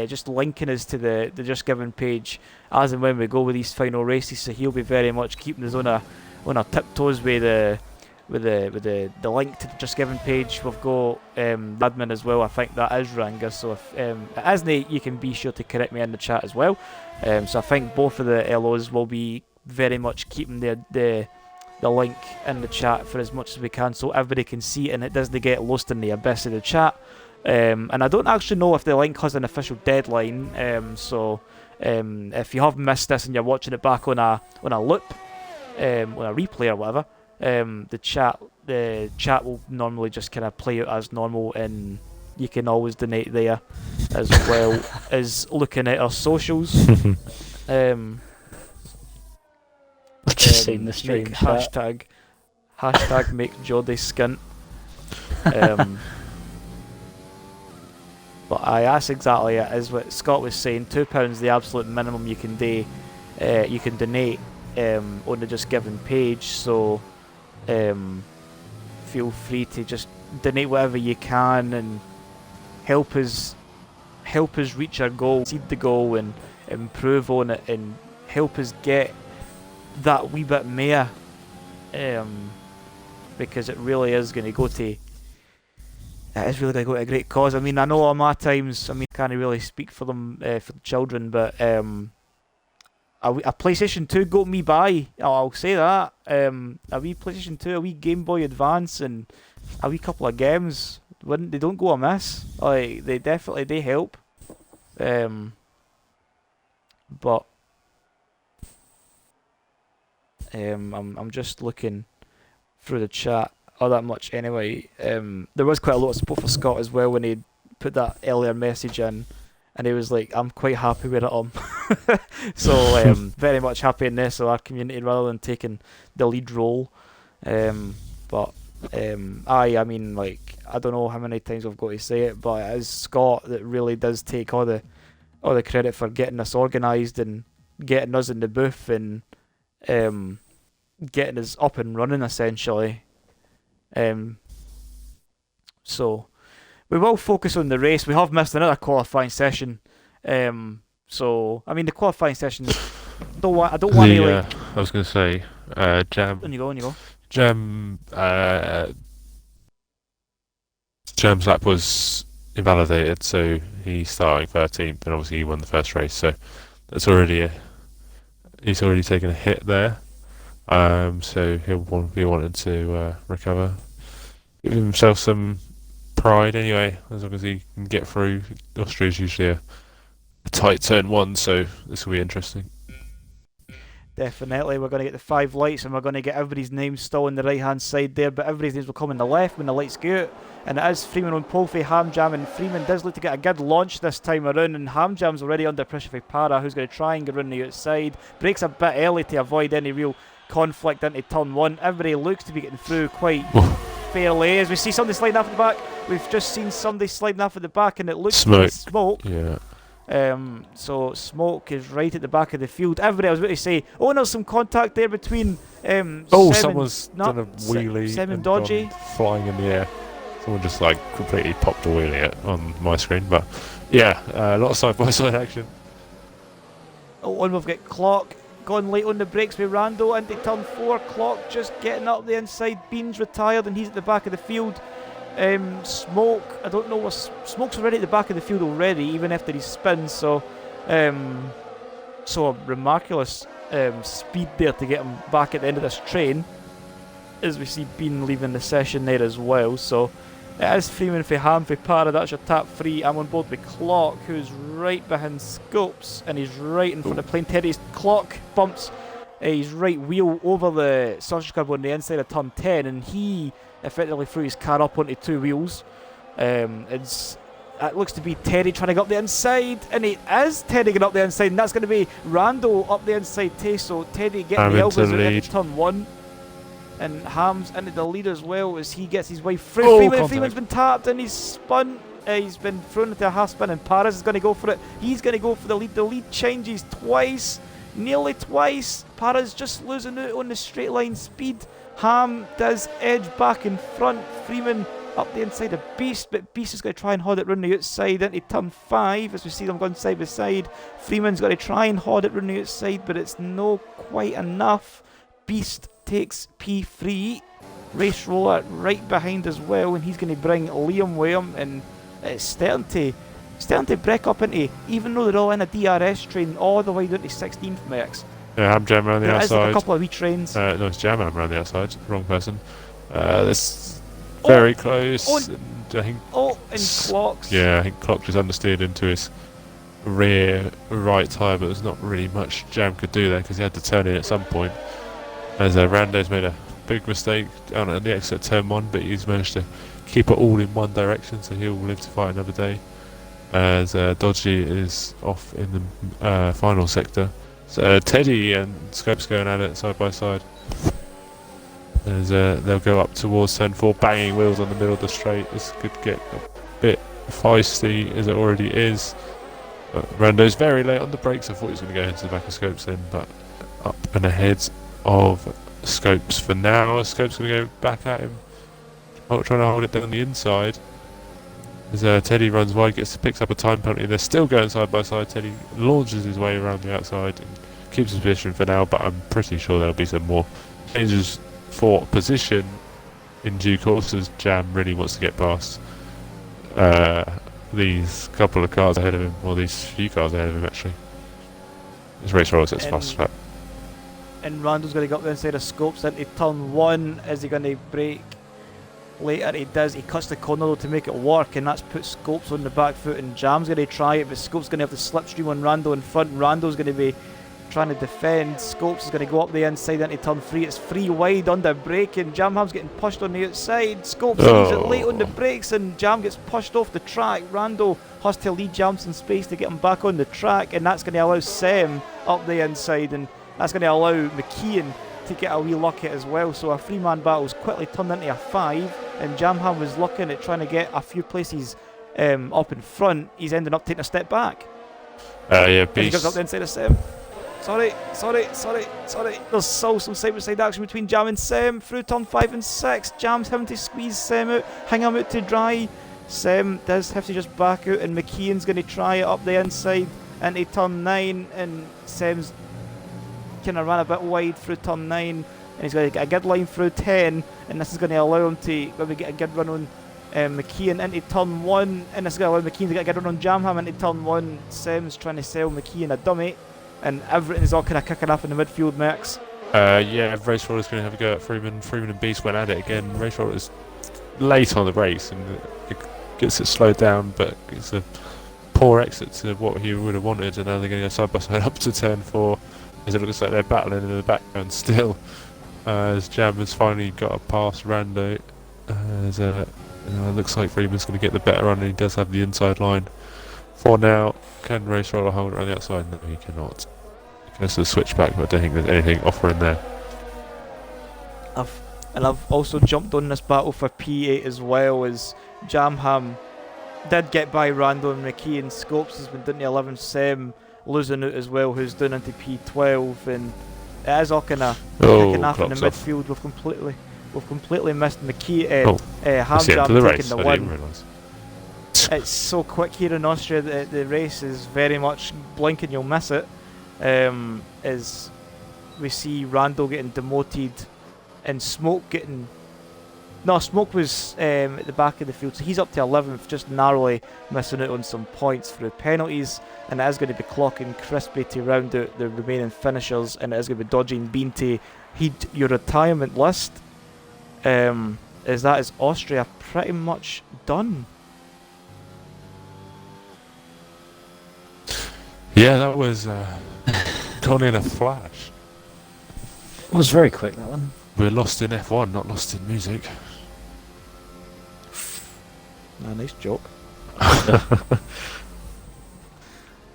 Speaker 1: just linking us to the Just Giving page as and when we go with these final races. So he'll be very much keeping us on our tiptoes with the link to the Just Giving page. We've got admin as well. I think that is Ranga. So if it isn't, you can be sure to correct me in the chat as well. So I think both of the LOs will be very much keeping the link in the chat for as much as we can, so everybody can see it and it doesn't get lost in the abyss of the chat. And I don't actually know if the link has an official deadline. So if you have missed this and you're watching it back on a loop, on a replay or whatever, the chat will normally just kind of play out as normal, and you can always donate there, as well as looking at our socials.
Speaker 3: I've just seen the stream chat.
Speaker 1: Hashtag make Jodie skint. But that's exactly it, is what Scott was saying. £2 the absolute minimum you can donate on the Just Giving page. So feel free to just donate whatever you can and help us reach our goal, exceed the goal, and improve on it, and help us get that wee bit more. Because it really is going to go to. It is really going to go to a great cause. I mean, I know all my times, I can't really speak for them, for the children, but a PlayStation 2 got me by. I'll say that. A wee PlayStation 2, a wee Game Boy Advance, and a wee couple of games. They don't go amiss. Like, they definitely help. But I'm just looking through the chat. All that much anyway. There was quite a lot of support for Scott as well when he put that earlier message in, and he was like, I'm quite happy with it. So very much happy in this, so our community, rather than taking the lead role. But I mean, like, I don't know how many times I've got to say it, but it is Scott that really does take all the credit for getting us organised and getting us in the booth and getting us up and running, essentially. So we will focus on the race. We have missed another qualifying session. So I mean, the qualifying session. I don't want to like.
Speaker 2: I was going to say, Jam.
Speaker 1: On you go.
Speaker 2: Jam's lap was invalidated, so he's starting 13th, and obviously he won the first race. So that's already he's already taken a hit there. So he'll be wanting to recover, give himself some pride anyway, as long as he can get through. Austria's usually a tight turn one, so this will be interesting.
Speaker 1: Definitely, we're going to get the 5 lights and we're going to get everybody's names still on the right hand side there, but everybody's names will come on the left when the lights go out. And it is Freeman on pole for Ham Jam, and Freeman does look to get a good launch this time around, and Ham Jam's already under pressure for Para, who's going to try and get around the outside. Breaks a bit early to avoid any real conflict into turn 1. Everybody looks to be getting through quite fairly. As we see somebody sliding off at the back, we've just seen somebody sliding off at the back, and it looks like Smoke.
Speaker 2: Yeah.
Speaker 1: So Smoke is right at the back of the field. Everybody, I was about to say, there's some contact there between
Speaker 2: someone's done a wheelie
Speaker 1: Sem and
Speaker 2: gone
Speaker 1: Dodgy
Speaker 2: flying in the air. Someone just like completely popped a wheelie on my screen, but yeah, a lot of side-by-side action.
Speaker 1: And we've got Clock gone late on the brakes with Rando into turn 4. Clock just getting up the inside. Bean's retired and he's at the back of the field. Smoke, I don't know what Smoke's already at the back of the field already, even after he spins. So a remarkable speed there to get him back at the end of this train. As we see Bean leaving the session there as well. So it is Freeman for Ham for Para. That's your top 3. I'm on board with Clock, who's right behind Scopes, and he's right in front of Plain Teddy's. Clock bumps his right wheel over the sausage curb on the inside of turn 10, and he effectively threw his car up onto 2 wheels. It looks to be Teddy trying to go up the inside, and it is Teddy getting up the inside, and that's going to be Rando up the inside too. So Teddy getting the elbows into turn 1, and Ham's into the lead as well as he gets his way through. Freeman's been tapped and he's spun. He's been thrown into a half spin, and Paris is going to go for it. He's going to go for the lead. The lead changes twice, nearly twice. Paris just losing out on the straight line speed. Ham does edge back in front. Freeman up the inside of Beast, but Beast is going to try and hold it round the outside into turn 5 as we see them going side by side. Freeman's going to try and hold it round the outside, but it's no quite enough. Beast takes P3. Race Roller right behind as well, and he's going to bring Liam with him, and it's starting to break up into, even though they're all in a DRS train, all the way down to 16th max.
Speaker 2: Yeah, Ham Jam around the outside.
Speaker 1: Like a couple of wee trains.
Speaker 2: No, it's Jam around the outside. Wrong person. This very close. And
Speaker 1: Clocks.
Speaker 2: Yeah, I think Clock just understeered into his rear right tyre, but there's not really much Jam could do there because he had to turn in at some point. As Rando's made a big mistake down at the exit turn 1, but he's managed to keep it all in one direction, so he'll live to fight another day. As Dodgy is off in the final sector. So Teddy and Scopes going at it side by side. As they'll go up towards turn 4, banging wheels on the middle of the straight. This could get a bit feisty as it already is. Rando's very late on the brakes. I thought he was going to go into the back of Scopes then, but up and ahead of Scopes for now. Scopes going to go back at him, trying to hold it down the inside. As Teddy runs wide, picks up a time penalty. They're still going side by side. Teddy launches his way around the outside and keeps his position for now, but I'm pretty sure there'll be some more changes for position in due course as Jam really wants to get past these couple of cars ahead of him, or these few cars ahead of him actually. His race roller sets fast lap.
Speaker 1: And Rando's going to go up the inside of Scopes into turn 1. Is he going to brake? Later he does. He cuts the corner though to make it work, and that's put Scopes on the back foot, and Jam's going to try it, but Scopes going to have the slipstream on Rando in front. Rando's going to be trying to defend. Scopes is going to go up the inside into turn 3. It's 3 wide under braking. Jamham's getting pushed on the outside. Scopes leaves it late on the brakes, and Jam gets pushed off the track. Rando has to lead Jam some space to get him back on the track, and that's going to allow Sem up the inside, and that's going to allow McKeon to get a wee look at as well. So a 3-man battle's quickly turned into a 5, and Jamham was looking at trying to get a few places up in front. He's ending up taking a step back.
Speaker 2: Yeah,
Speaker 1: Beast. He goes up the inside of Sem. Sorry. There's still some side-by-side action between Jam and Sem through turn 5 and 6. Jam's having to squeeze Sem out, hang him out to dry. Sem does have to just back out, and McKeon's going to try it up the inside into turn 9, and Sem's kind of ran a bit wide through turn 9, and he's going to get a good line through 10, and this is going to allow him to maybe get a good run on McKeon into turn 1, and this is going to allow McKeon to get a good run on Jamham into turn 1. Sem's trying to sell McKeon a dummy, and everything's all kind of kicking off in the midfield mix.
Speaker 2: Yeah, Race Roller's going to have a go at Freeman. Freeman and Beast went at it again. Race Roller's late on the race, and it gets it slowed down, but it's a poor exit to what he would have wanted, and now they're going to go side by side up to turn 4. as it looks like they're battling in the background still. As Jam has finally got a past Rando. As looks like Freeman's going to get the better run, and he does have the inside line. For now, can Race Roller hold it on the outside? No, he cannot. He goes to the switchback, but I don't think there's anything offering there.
Speaker 1: I've also jumped on this battle for P8 as well, as Jamham did get by Rando and McKee, and Scopes has been down to 11. Sem losing out as well, who's down into P12, and it is all kind of kicking off in the midfield. We've completely missed McKee. Hamjam taking the win. It's so quick here in Austria that the race is very much blink and you'll miss it. As we see Randall getting demoted and Smoke getting... No, Smoke was at the back of the field, so he's up to 11th, just narrowly missing out on some points through penalties, and it is going to be clocking Crispy to round out the remaining finishers, and it is going to be dodging Bean to heed your retirement list. As that is Austria pretty much done.
Speaker 2: Yeah, that was gone in a flash.
Speaker 3: It was very quick, that one.
Speaker 2: We're lost in F1, not lost in music.
Speaker 1: Nice joke.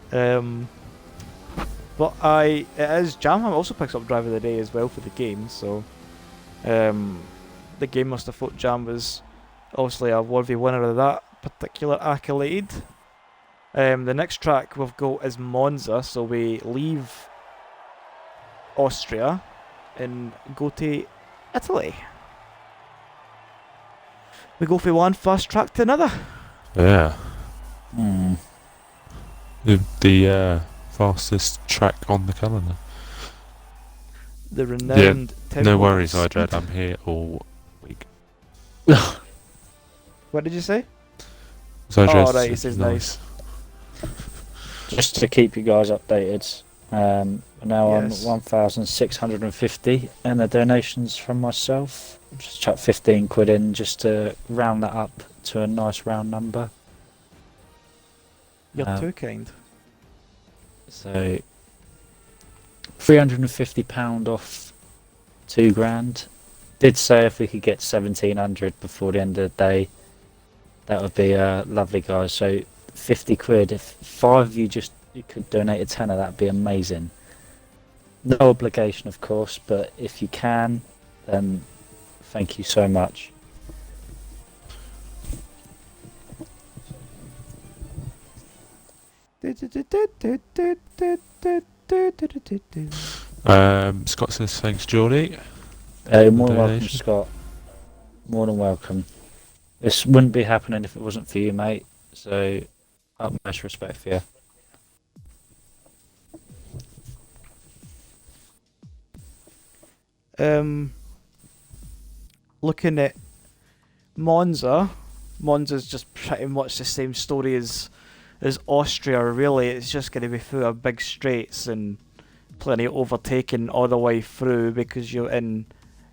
Speaker 1: But it is Jamham also picks up driver of the day as well for the game, so the game must have thought Jam was obviously a worthy winner of that particular accolade. The next track we've got is Monza, so we leave Austria and go to Italy. We go from one fast track to another.
Speaker 2: Yeah. The fastest track on the calendar.
Speaker 1: The renowned
Speaker 2: Tim no worries, Idred, I'm here all week.
Speaker 1: What did you say?
Speaker 2: So
Speaker 1: right, he says nice.
Speaker 3: Just to keep you guys updated, now on 1,650, and the donations from myself. Just chuck 15 quid in just to round that up to a nice round number.
Speaker 1: You're too kind.
Speaker 3: So £350 off £2,000. Did say if we could get 1,700 before the end of the day, that would be lovely, guys. So 50 quid. If 5 of you could donate a tenner, that'd be amazing. No obligation, of course, but if you can, then thank you so much.
Speaker 2: Scott says thanks, Geordie.
Speaker 3: More than welcome, Scott. More than welcome. This wouldn't be happening if it wasn't for you, mate. So, utmost respect for you.
Speaker 1: Looking at Monza's just pretty much the same story as Austria, really. It's just going to be through a big straights and plenty of overtaking all the way through, because you're in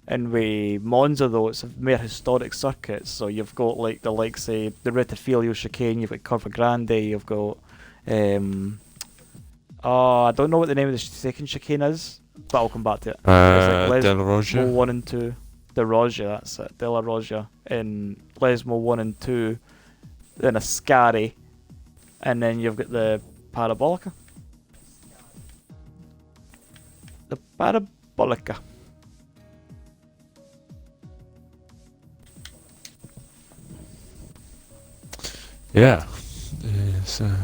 Speaker 1: with Monza, though, it's a more historic circuit, so you've got like the likes of the Retifilio chicane, you've got Curva Grande, you've got I don't know what the name of the second chicane is, but I'll come back to it.
Speaker 2: Della Roja.
Speaker 1: 1 and 2. The Roja, that's it. Della Roja in Lesmo 1 and 2. Then Ascari. And then you've got the Parabolica. The Parabolica.
Speaker 2: Yeah. It's,
Speaker 3: I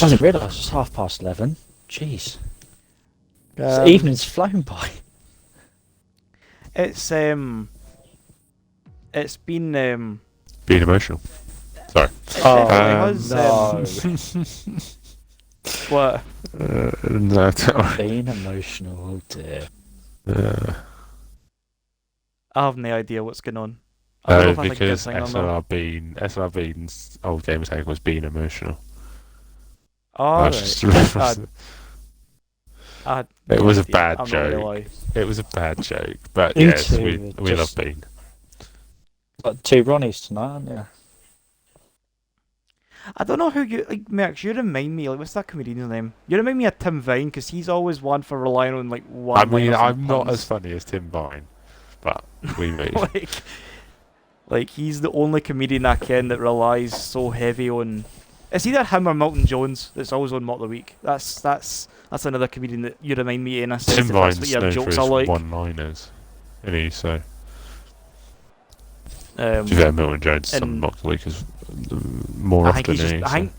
Speaker 3: didn't realise it's 11:30. Jeez. The evening's flown by.
Speaker 1: It's been
Speaker 2: being emotional. Sorry.
Speaker 3: No.
Speaker 1: What?
Speaker 2: No, don't.
Speaker 3: Being emotional, oh dear.
Speaker 1: I have no idea what's going on. I don't know if I
Speaker 2: because
Speaker 1: think it's SLR
Speaker 2: Bean's old game tag was being emotional.
Speaker 1: Oh,
Speaker 2: it was a bad joke. It was a bad joke, but
Speaker 3: You
Speaker 2: yes,
Speaker 3: two
Speaker 2: we love Bean.
Speaker 3: Got 2 Ronnies tonight, aren't you?
Speaker 1: I don't know who you like, Merx. You remind me, like, what's that comedian's name? You remind me of Tim Vine because he's always one for relying on like one.
Speaker 2: I mean, I'm not as funny as Tim Vine, but we move.
Speaker 1: like he's the only comedian I can that relies so heavy on. It's either him or Milton Jones that's always on Mock the Week. That's another comedian that you remind me in a sense.
Speaker 2: Tim Vine's
Speaker 1: what your
Speaker 2: known
Speaker 1: jokes
Speaker 2: for
Speaker 1: are
Speaker 2: his
Speaker 1: like.
Speaker 2: one-liners, isn't he? So.
Speaker 1: To
Speaker 2: be fair, Milton Jones on Mock the Week is more often than he.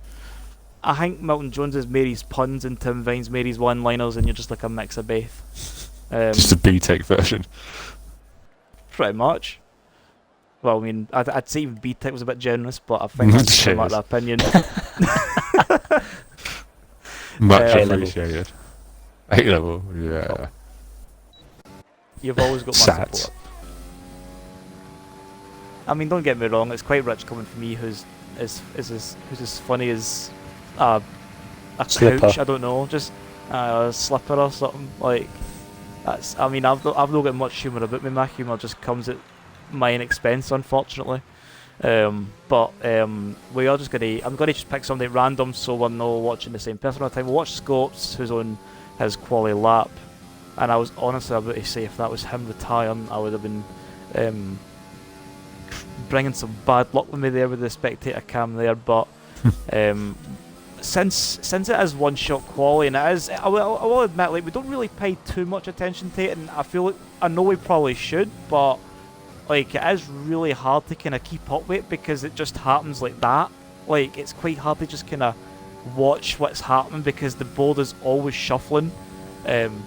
Speaker 1: I think Milton Jones is Mary's puns and Tim Vine's Mary's one-liners, and you're just like a mix of both.
Speaker 2: Just a B-Tech version.
Speaker 1: Pretty much. Well, I mean, I'd say even B-Tech was a bit generous, but I think that's a matter of opinion.
Speaker 2: Much appreciated. A-level, yeah.
Speaker 1: You've always got my support. I mean, don't get me wrong, it's quite rich coming from me who's as funny as a couch, I don't know, just a slipper or something. Like, that's, I mean, I've not got much humour about me. My humour just comes at my own expense, unfortunately. We are just I'm gonna just pick something random so we're not watching the same person all the time. We'll watch Scopes, who's on his quality lap, and I was honestly about to say if that was him retiring, I would have been bringing some bad luck with me there with the spectator cam there, but since it is one shot quality, and it is, I will admit, like, we don't really pay too much attention to it, and I know we probably should, but like, it is really hard to kind of keep up with because it just happens like that. Like, it's quite hard to just kind of watch what's happening because the board is always shuffling,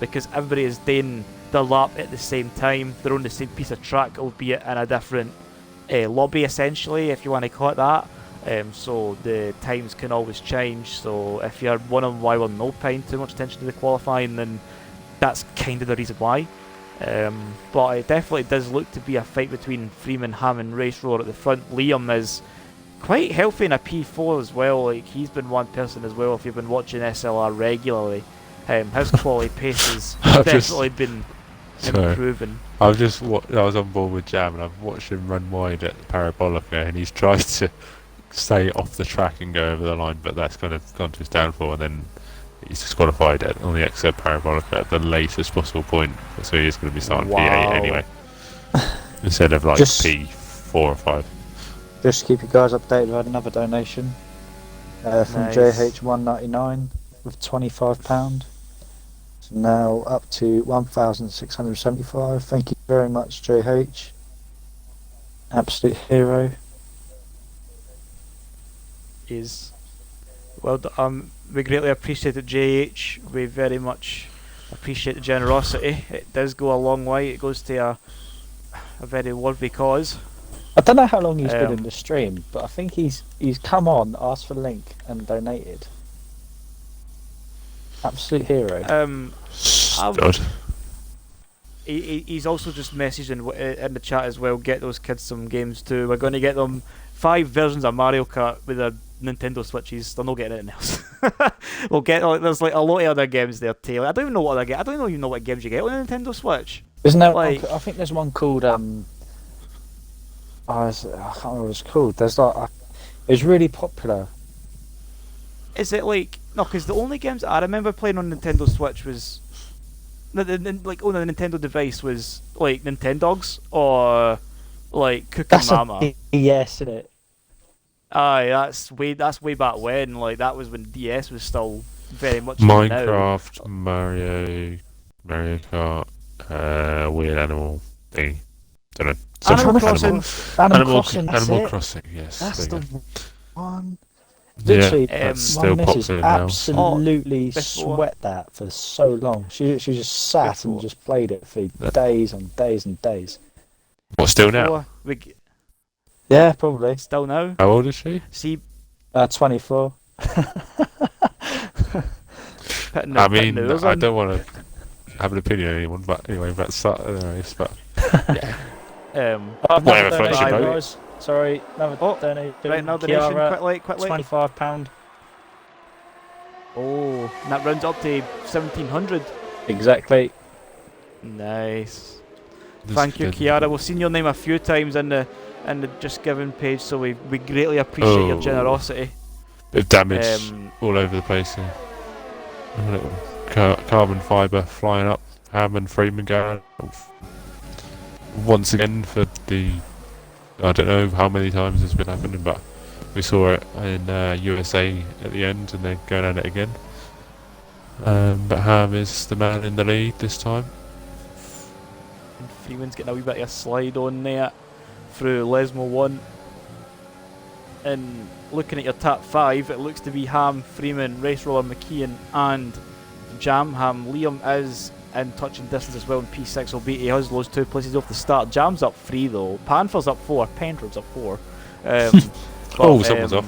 Speaker 1: because everybody is doing their lap at the same time. They're on the same piece of track, albeit in a different lobby, essentially, if you want to call it that. So the times can always change. So if you're wondering why we're not paying too much attention to the qualifying, then that's kind of the reason why. But it definitely does look to be a fight between Freeman, Ham and Race Roar at the front. Liam is quite healthy in a P4 as well. Like, he's been one person as well, if you've been watching SLR regularly. His quality pace has definitely been improving.
Speaker 2: I was on board with Jam, and I've watched him run wide at Parabolica, and he's tried to stay off the track and go over the line, but that's kind of gone to his downfall, and then he's disqualified on the exit Parabolica at the latest possible point, so he is going to be starting P8 anyway, instead of like P4 or 5.
Speaker 3: Just to keep you guys updated, we had another donation from JH199 with £25. So now up to 1,675. Thank you very much, JH. Absolute hero.
Speaker 1: We greatly appreciate it, JH. We very much appreciate the generosity. It does go a long way. It goes to a very worthy cause.
Speaker 3: I don't know how long he's been in the stream, but I think he's come on, asked for a link, and donated. Absolute hero.
Speaker 1: He's also just messaged in the chat as well. Get those kids some games too. We're going to get them 5 versions of Mario Kart with their Nintendo Switches. They're not getting anything else. We'll get there's like a lot of other games there too. I don't even know what I get. I don't even know what games you get on a Nintendo Switch.
Speaker 3: Isn't there? Like, I think there's one called I can't remember what it's called. There's like it's really popular.
Speaker 1: Is it like no? Because the only games I remember playing on Nintendo Switch was like on a Nintendo device was like Nintendogs or like Cooking Mama.
Speaker 3: Yes, isn't it?
Speaker 1: Aye, that's way back when. Like, that was when DS was still very much
Speaker 2: Minecraft, Mario Kart, Weird Animal thing. Don't know.
Speaker 3: Animal Crossing.
Speaker 2: Animal Crossing. Yes.
Speaker 3: That's the one.
Speaker 2: Literally, that's still popular now.
Speaker 3: Absolutely sweat that for so long. She just sat and just played it for days and days and days.
Speaker 2: What, still now?
Speaker 3: Yeah, probably.
Speaker 1: Still now.
Speaker 2: How old is she?
Speaker 3: 24.
Speaker 2: I mean, I don't want to have an opinion on anyone, but anyway, that's anyways, but yeah.
Speaker 3: Whatever floats your boat. Sorry, another donation.
Speaker 1: Right, another donation, quickly.
Speaker 3: £25.
Speaker 1: Oh, and that rounds up to 1,700.
Speaker 3: Exactly.
Speaker 1: Nice. Thank you, Kiara. We've seen your name a few times in the Just Giving page, so we greatly appreciate your generosity.
Speaker 2: Bit of damage all over the place here. A little carbon fibre flying up. Ham and Freeman going once again for the... I don't know how many times it's been happening, but we saw it in USA at the end, and they're going at it again. But Ham is the man in the lead this time.
Speaker 1: And Freeman's getting a wee bit of a slide on there through Lesmo 1. And looking at your top 5, it looks to be Ham, Freeman, Race Roller, McKeon and Jam. Ham, Liam is in touching distance as well in P6, albeit he has lost 2 places off the start. Jam's up 3 though, Panfer's up 4, Pentrob's up 4.
Speaker 2: Someone's off.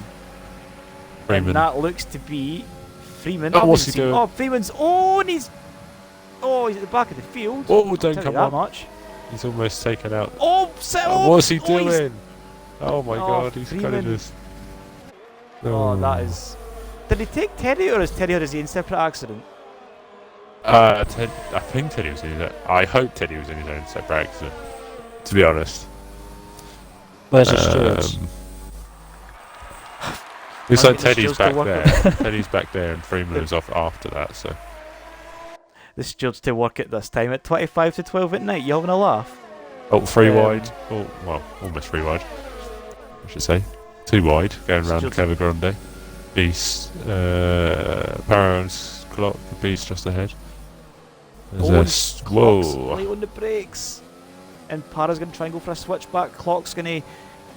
Speaker 2: Freeman.
Speaker 1: And that looks to be Freeman.
Speaker 2: Oh, what's he doing?
Speaker 1: Oh, Freeman's and he's at the back of the field.
Speaker 2: Oh, don't come on.
Speaker 1: Much.
Speaker 2: He's almost taken out.
Speaker 1: What's
Speaker 2: he doing? Oh my god, he's
Speaker 1: Freeman.
Speaker 2: kind of just...
Speaker 1: that is... Did he take Teddy, or is Teddy had his own separate accident?
Speaker 2: I think Teddy was in his own... I hope Teddy was in his own separate accident, to be honest.
Speaker 3: Where's the stewards?
Speaker 2: Looks like Teddy's back there. Teddy's back there, and Freeman was off after that, so...
Speaker 1: The stewards to work at this time at 25 to 12 at night. You having a laugh?
Speaker 2: Oh, 3 wide. Oh, well, almost 3 wide, I should say. 2 wide, going around Clever Grande. Beast, Paragon's clock, the Beast just ahead.
Speaker 1: Whoa! Late on the brakes. And Para's going to try and go for a switchback. Clock's going to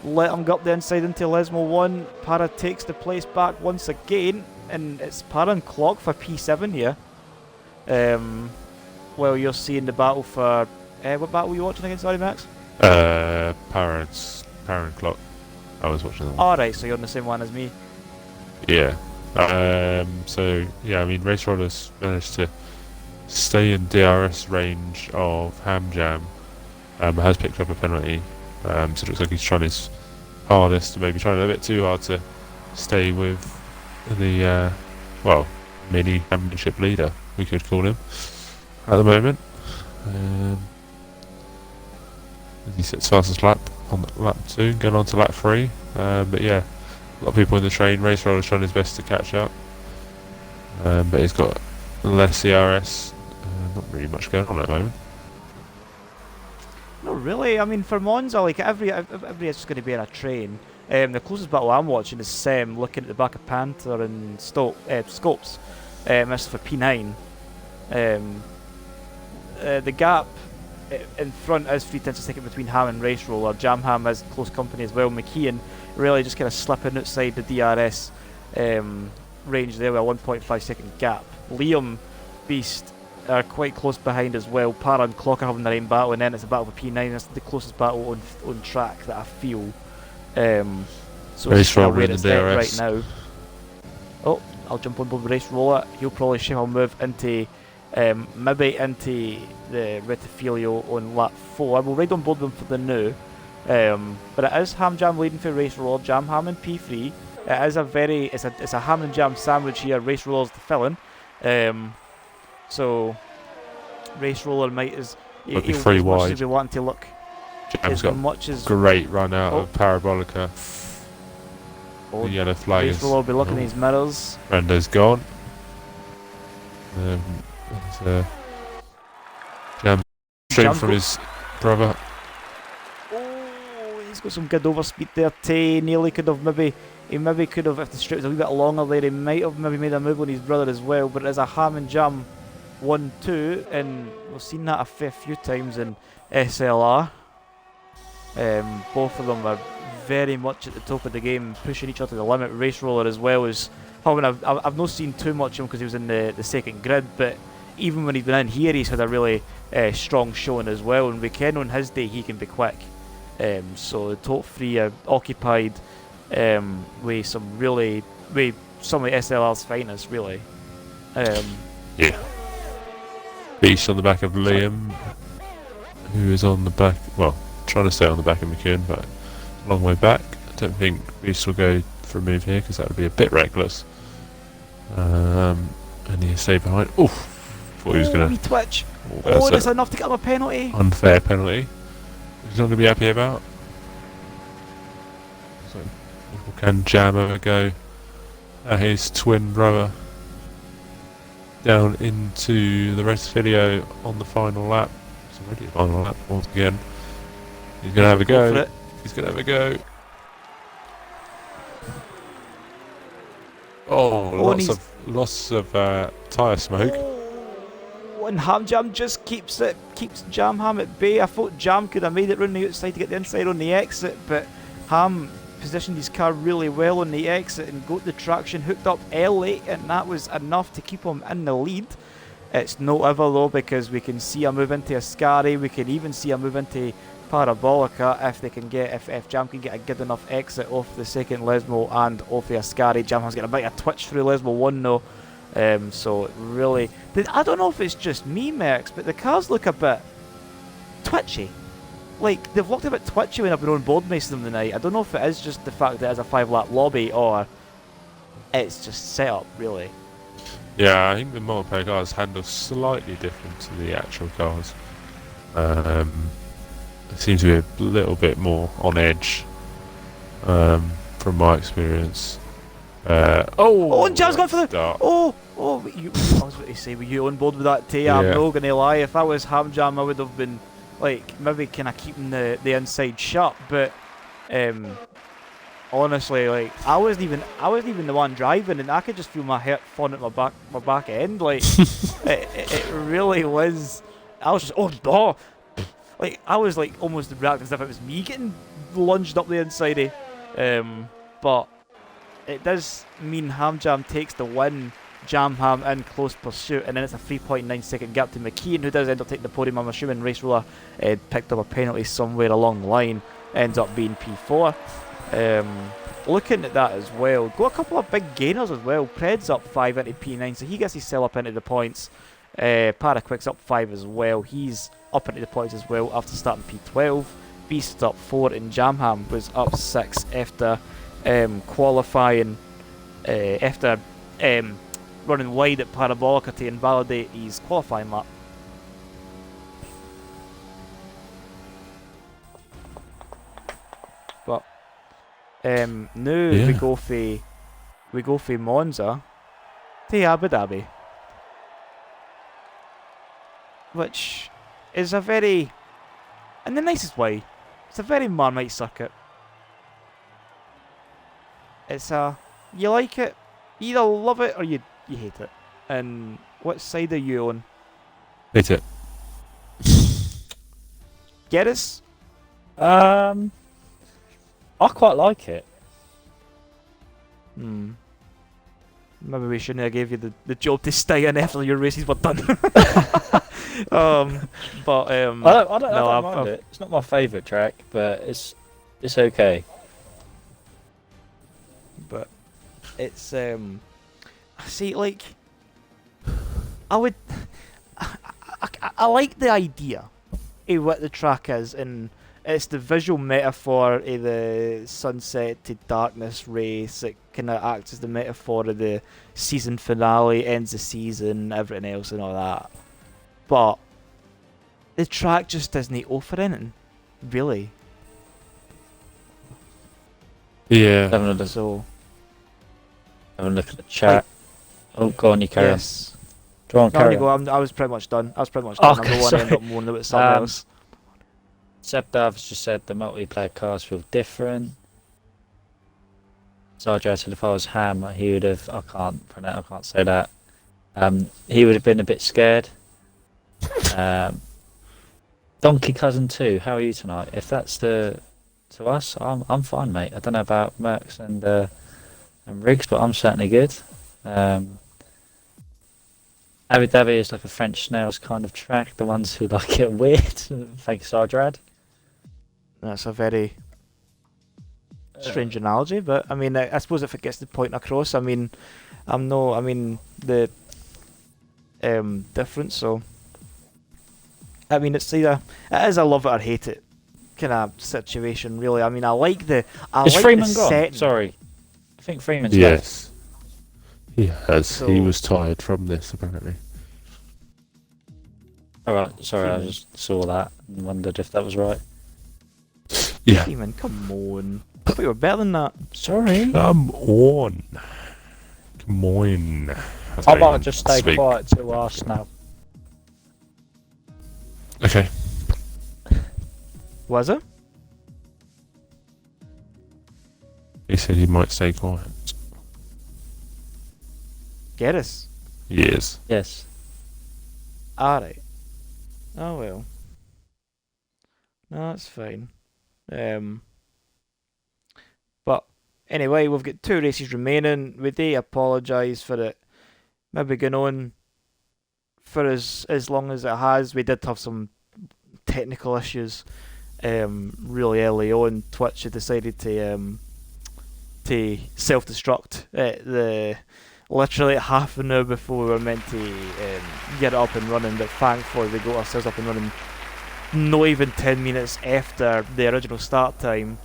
Speaker 1: let him go up the inside into Lesmo 1. Para takes the place back once again. And it's Para and Clock for P7 here. Well, you're seeing the battle for... what battle were you watching again, sorry, Max?
Speaker 2: Para and Clock. I was watching that one.
Speaker 1: Alright, so you're on the same one as me.
Speaker 2: Yeah. So, yeah, I mean, Race Rollers managed to stay in DRS range of Ham Jam. Has picked up a penalty. So it looks like he's trying his hardest, maybe trying a bit too hard to stay with the, mini championship leader, we could call him, at the moment. He sits fastest lap on lap 2, going on to lap 3. But yeah, a lot of people in the train. Race Roller's trying his best to catch up. But he's got less CRS. Not really much going on at the moment.
Speaker 1: Not really. I mean, for Monza, like every is just going to be in a train. The closest battle I'm watching is Sam looking at the back of Panther and Scopes. This is for P9. The gap in front is 3 tenths of a second between Ham and Race Roller. Jam Ham has close company as well. McKeon really just kind of slipping outside the DRS range there with a 1.5 second gap. Liam, Beast are quite close behind as well. Para and Clock are having their own battle, and then it's a battle for P9. That's the closest battle on track that I feel. So
Speaker 2: Race Roller
Speaker 1: where
Speaker 2: in
Speaker 1: it's
Speaker 2: the
Speaker 1: at
Speaker 2: DRS
Speaker 1: right now. Oh, I'll jump on board with Race Roller. He'll probably shift a move into maybe into the Retifilio on lap 4. We'll ride on board them for the now. But it is Ham Jam leading for Race Roller. Jam Ham and P3. It is it's a Ham and Jam sandwich here. Race Roller's the fill-in. So Race Roller might
Speaker 2: be 3 wide.
Speaker 1: As we want to look.
Speaker 2: Jam's got great run out of Parabolica. The yellow flag
Speaker 1: Race Roller will be looking at his mirrors.
Speaker 2: Brando's gone. Jam straight from his brother.
Speaker 1: Oh, he's got some good overspeed there. Nearly could have maybe could have, if the straight was a wee bit longer there, he might have maybe made a move on his brother as well. But it is a Ham and Jam 1-2, and we've seen that a fair few times in SLR. Both of them are very much at the top of the game, pushing each other to the limit. Race Roller as well is. I've not seen too much of him because he was in the second grid, but even when he's been in here, he's had a really strong showing as well. And we can on his day he can be quick. So the top 3 are occupied with some of SLR's finest, really.
Speaker 2: Yeah. Beast on the back of Liam, who is on the back. Well, trying to stay on the back of McKeon, but a long way back. I don't think Beast will go for a move here because that would be a bit reckless. And he stayed behind. Oof! Thought he was going to
Speaker 1: twitch. That's enough to get him a penalty.
Speaker 2: Unfair penalty. He's not going to be happy about. So, can Jam over go his twin brother down into the rest video on the final lap. It's already the final lap once again. He's going to have a go. He's going to have a go. Oh, lots of tyre smoke.
Speaker 1: Oh, and Ham Jam just keeps Jam Ham at bay. I thought Jam could have made it round the outside to get the inside on the exit, but Ham positioned his car really well on the exit and got the traction hooked up early, and that was enough to keep him in the lead. It's not ever though, because we can see a move into Ascari, we can even see a move into Parabolica if Jam can get a good enough exit off the second Lesmo and off the Ascari. Jam has got a bit of twitch through Lesmo 1 though. So really, I don't know if it's just me, Mercs, but the cars look a bit twitchy. Like, they've looked a bit twitchy when I've been on board most of them tonight. I don't know if it is just the fact that it's a 5-lap lobby or it's just set up, really.
Speaker 2: Yeah, I think the multiplayer cars handle slightly different to the actual cars. It seems to be a little bit more on edge, from my experience.
Speaker 1: And Jam's gone for the...
Speaker 2: start.
Speaker 1: I was about to say, were you on board with that too? I'm not going to lie, if I was Ham Jam, I would have been, like, maybe kind of keeping the inside shut, but honestly, like, I wasn't even the one driving, and I could just feel my heart falling at my back end. Like, it really was. I was just like, I was like almost reacting as if it was me getting lunged up the inside. But it does mean Ham Jam takes the win. Jam Ham in close pursuit, and then it's a 3.9 second gap to McKean, who does end up taking the podium. I'm assuming Race Roller picked up a penalty somewhere along the line, ends up being P4. Looking at that as well, got a couple of big gainers as well. Pred's up 5 into P9, so he gets his sell up into the points. Paraquic's up 5 as well, he's up into the points as well after starting P12. Beast up 4, and Jamham was up 6 after qualifying, after running wide at Parabolica to invalidate his qualifying lap. But now we go for Monza to Abu Dhabi, which is a very, in the nicest way, it's a very Marmite circuit. It's you like it, you either love it or you hate it. And what side are you on?
Speaker 2: Hate it.
Speaker 1: Get us?
Speaker 3: I quite like it.
Speaker 1: Maybe we shouldn't have gave you the job to stay in after your races were done. But
Speaker 3: I don't mind it. It's not my favourite track, but it's okay.
Speaker 1: But it's see, like, I would, I like the idea of what the track is, and it's the visual metaphor of the sunset to darkness race. It kind of acts as the metaphor of the season finale, ends the season, everything else and all that. But the track just doesn't offer anything, really.
Speaker 2: Yeah.
Speaker 3: Having a look at the chat.
Speaker 1: Like,
Speaker 3: go on, you carry on. Go on, carry on.
Speaker 1: I was pretty much done.
Speaker 3: Okay,
Speaker 1: I don't want to end up moaning about something else.
Speaker 3: Seb Dav's just said the multiplayer cars feel different. Sarja said if I was Ham, he would have. I can't say that. He would have been a bit scared. Donkey Cousin 2, how are you tonight? If that's to us, I'm fine, mate. I don't know about Mercs and Riggs, but I'm certainly good. Abu Dhabi is like a French snails kind of track. The ones who like it weird. Thanks, Sardrad.
Speaker 1: That's a very strange analogy, but I mean, I suppose if it gets the point across, I mean, the difference. So, I mean, it is a love it or hate it kind of situation, really. I mean, I like the
Speaker 3: Freeman gone?
Speaker 1: setting.
Speaker 3: Sorry, I think Freeman's
Speaker 2: Yes, he has.
Speaker 1: So,
Speaker 2: he was tired from this, apparently.
Speaker 3: Alright, sorry, Freeman. I just saw that and wondered if that was right.
Speaker 2: Yeah.
Speaker 1: Freeman, come on. I thought you were better than that.
Speaker 3: Sorry.
Speaker 2: Come on. Moin.
Speaker 3: I might just stay quiet till Arsenal.
Speaker 2: Okay.
Speaker 1: Was it?
Speaker 2: He said he might stay quiet.
Speaker 1: Get us.
Speaker 2: Yes.
Speaker 3: Yes.
Speaker 1: Alright. Oh well. No, that's fine. But anyway, we've got 2 races remaining. We do apologise for it maybe going on for as long as it has. We did have some technical issues really early on. Twitch had decided to self-destruct literally half an hour before we were meant to get it up and running, but thankfully we got ourselves up and running not even 10 minutes after the original start time.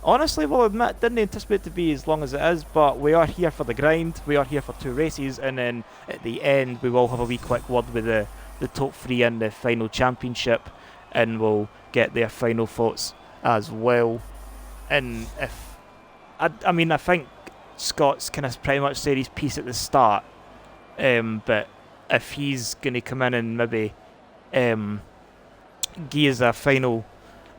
Speaker 1: Honestly, we'll admit, didn't anticipate it to be as long as it is, but we are here for the grind, we are here for 2 races, and then at the end we will have a wee quick word with the top 3 in the final championship, and we'll get their final thoughts as well. And if I think Scott's kind of pretty much said his piece at the start, but if he's going to come in and maybe give us a final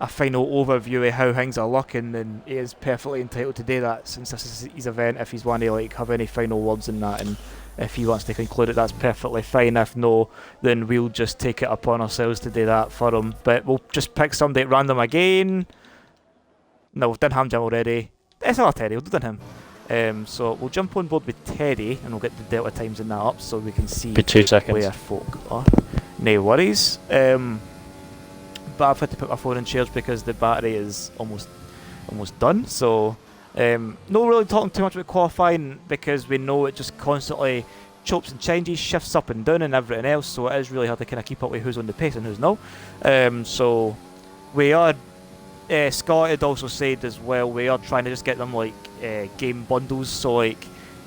Speaker 1: overview of how things are looking, then he is perfectly entitled to do that, since this is his event. If he's wanting to like have any final words in that, and if he wants to conclude it, that's perfectly fine. If no, then we'll just take it upon ourselves to do that for him. But we'll just pick somebody at random again. No, we've done Hamjam already. SLR Teddy, we'll do him. So we'll jump on board with Teddy, and we'll get the delta times in that up so we can see
Speaker 3: 2 seconds.
Speaker 1: where folk are. No worries. But I've had to put my phone in charge because the battery is almost done. So not really talking too much about qualifying, because we know it just constantly chops and changes, shifts up and down and everything else. So it is really hard to kind of keep up with who's on the pace and who's not. So we are. Scott had also said as well, we are trying to just get them like game bundles. So like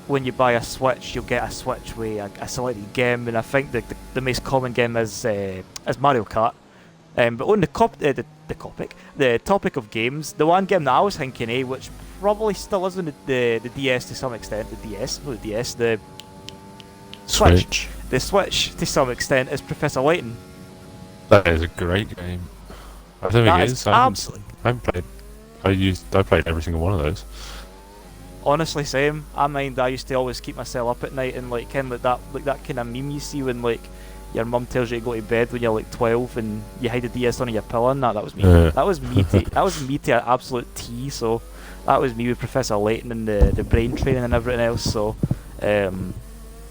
Speaker 1: when you buy a Switch, you'll get a Switch with a selected game, and I think the most common game is Mario Kart. But on the topic of games, the one game that I was thinking which probably still is on the DS to some extent, the Switch. The Switch to some extent is Professor Layton.
Speaker 2: That is a great game. I don't think it is. I haven't played. I played every single one of those.
Speaker 1: Honestly, same. I used to always keep myself up at night and like that kind of meme you see when like your mum tells you to go to bed when you're like 12 and you hide the DS under your pillow and that was me. That was me to an absolute T. So that was me with Professor Layton and the brain training and everything else. So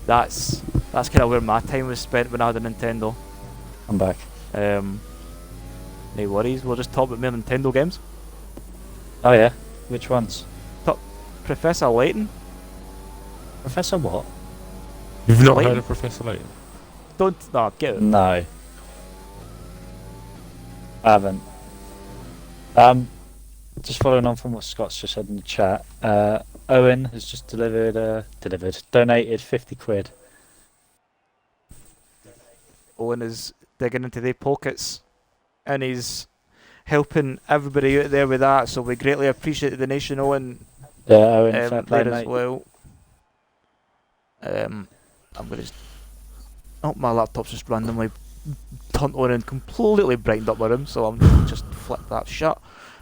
Speaker 1: that's kind of where my time was spent when I had a Nintendo.
Speaker 3: I'm back.
Speaker 1: No worries, we'll just talk about more Nintendo games.
Speaker 3: Oh yeah? Which ones?
Speaker 1: Professor Layton.
Speaker 3: Professor what?
Speaker 2: You've not
Speaker 1: Layton?
Speaker 2: heard of Professor Layton?
Speaker 1: Get it.
Speaker 3: No. I haven't. Just following on from what Scott's just said in the chat, Owen has just donated 50 quid.
Speaker 1: Owen is digging into their pockets and he's helping everybody out there with that, so we greatly appreciate the donation, Owen.
Speaker 3: Yeah, Owen, fair play,
Speaker 1: there
Speaker 3: mate.
Speaker 1: as well. I'm going to... Oh, my laptop's just randomly turned on and completely brightened up my room, so I'm going to just flip that shut.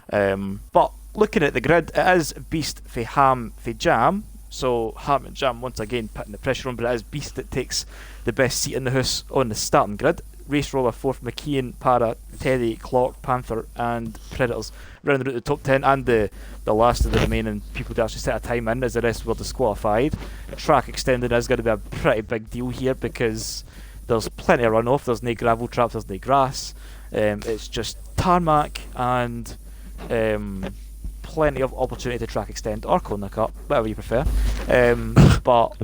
Speaker 1: But looking at the grid, it is Beast for Ham for Jam. So Ham and Jam once again putting the pressure on, but it is Beast that takes the best seat in the house on the starting grid. Race Roller 4th, McKeon, Para, Teddy, Clock, Panther and Predators rounding out the top 10, and the last of the remaining people to actually set a time in, as the rest were disqualified. Track extended is going to be a pretty big deal here because there's plenty of runoff, there's no gravel traps, there's no grass, it's just tarmac and plenty of opportunity to track extend or corner cut, whatever you prefer. But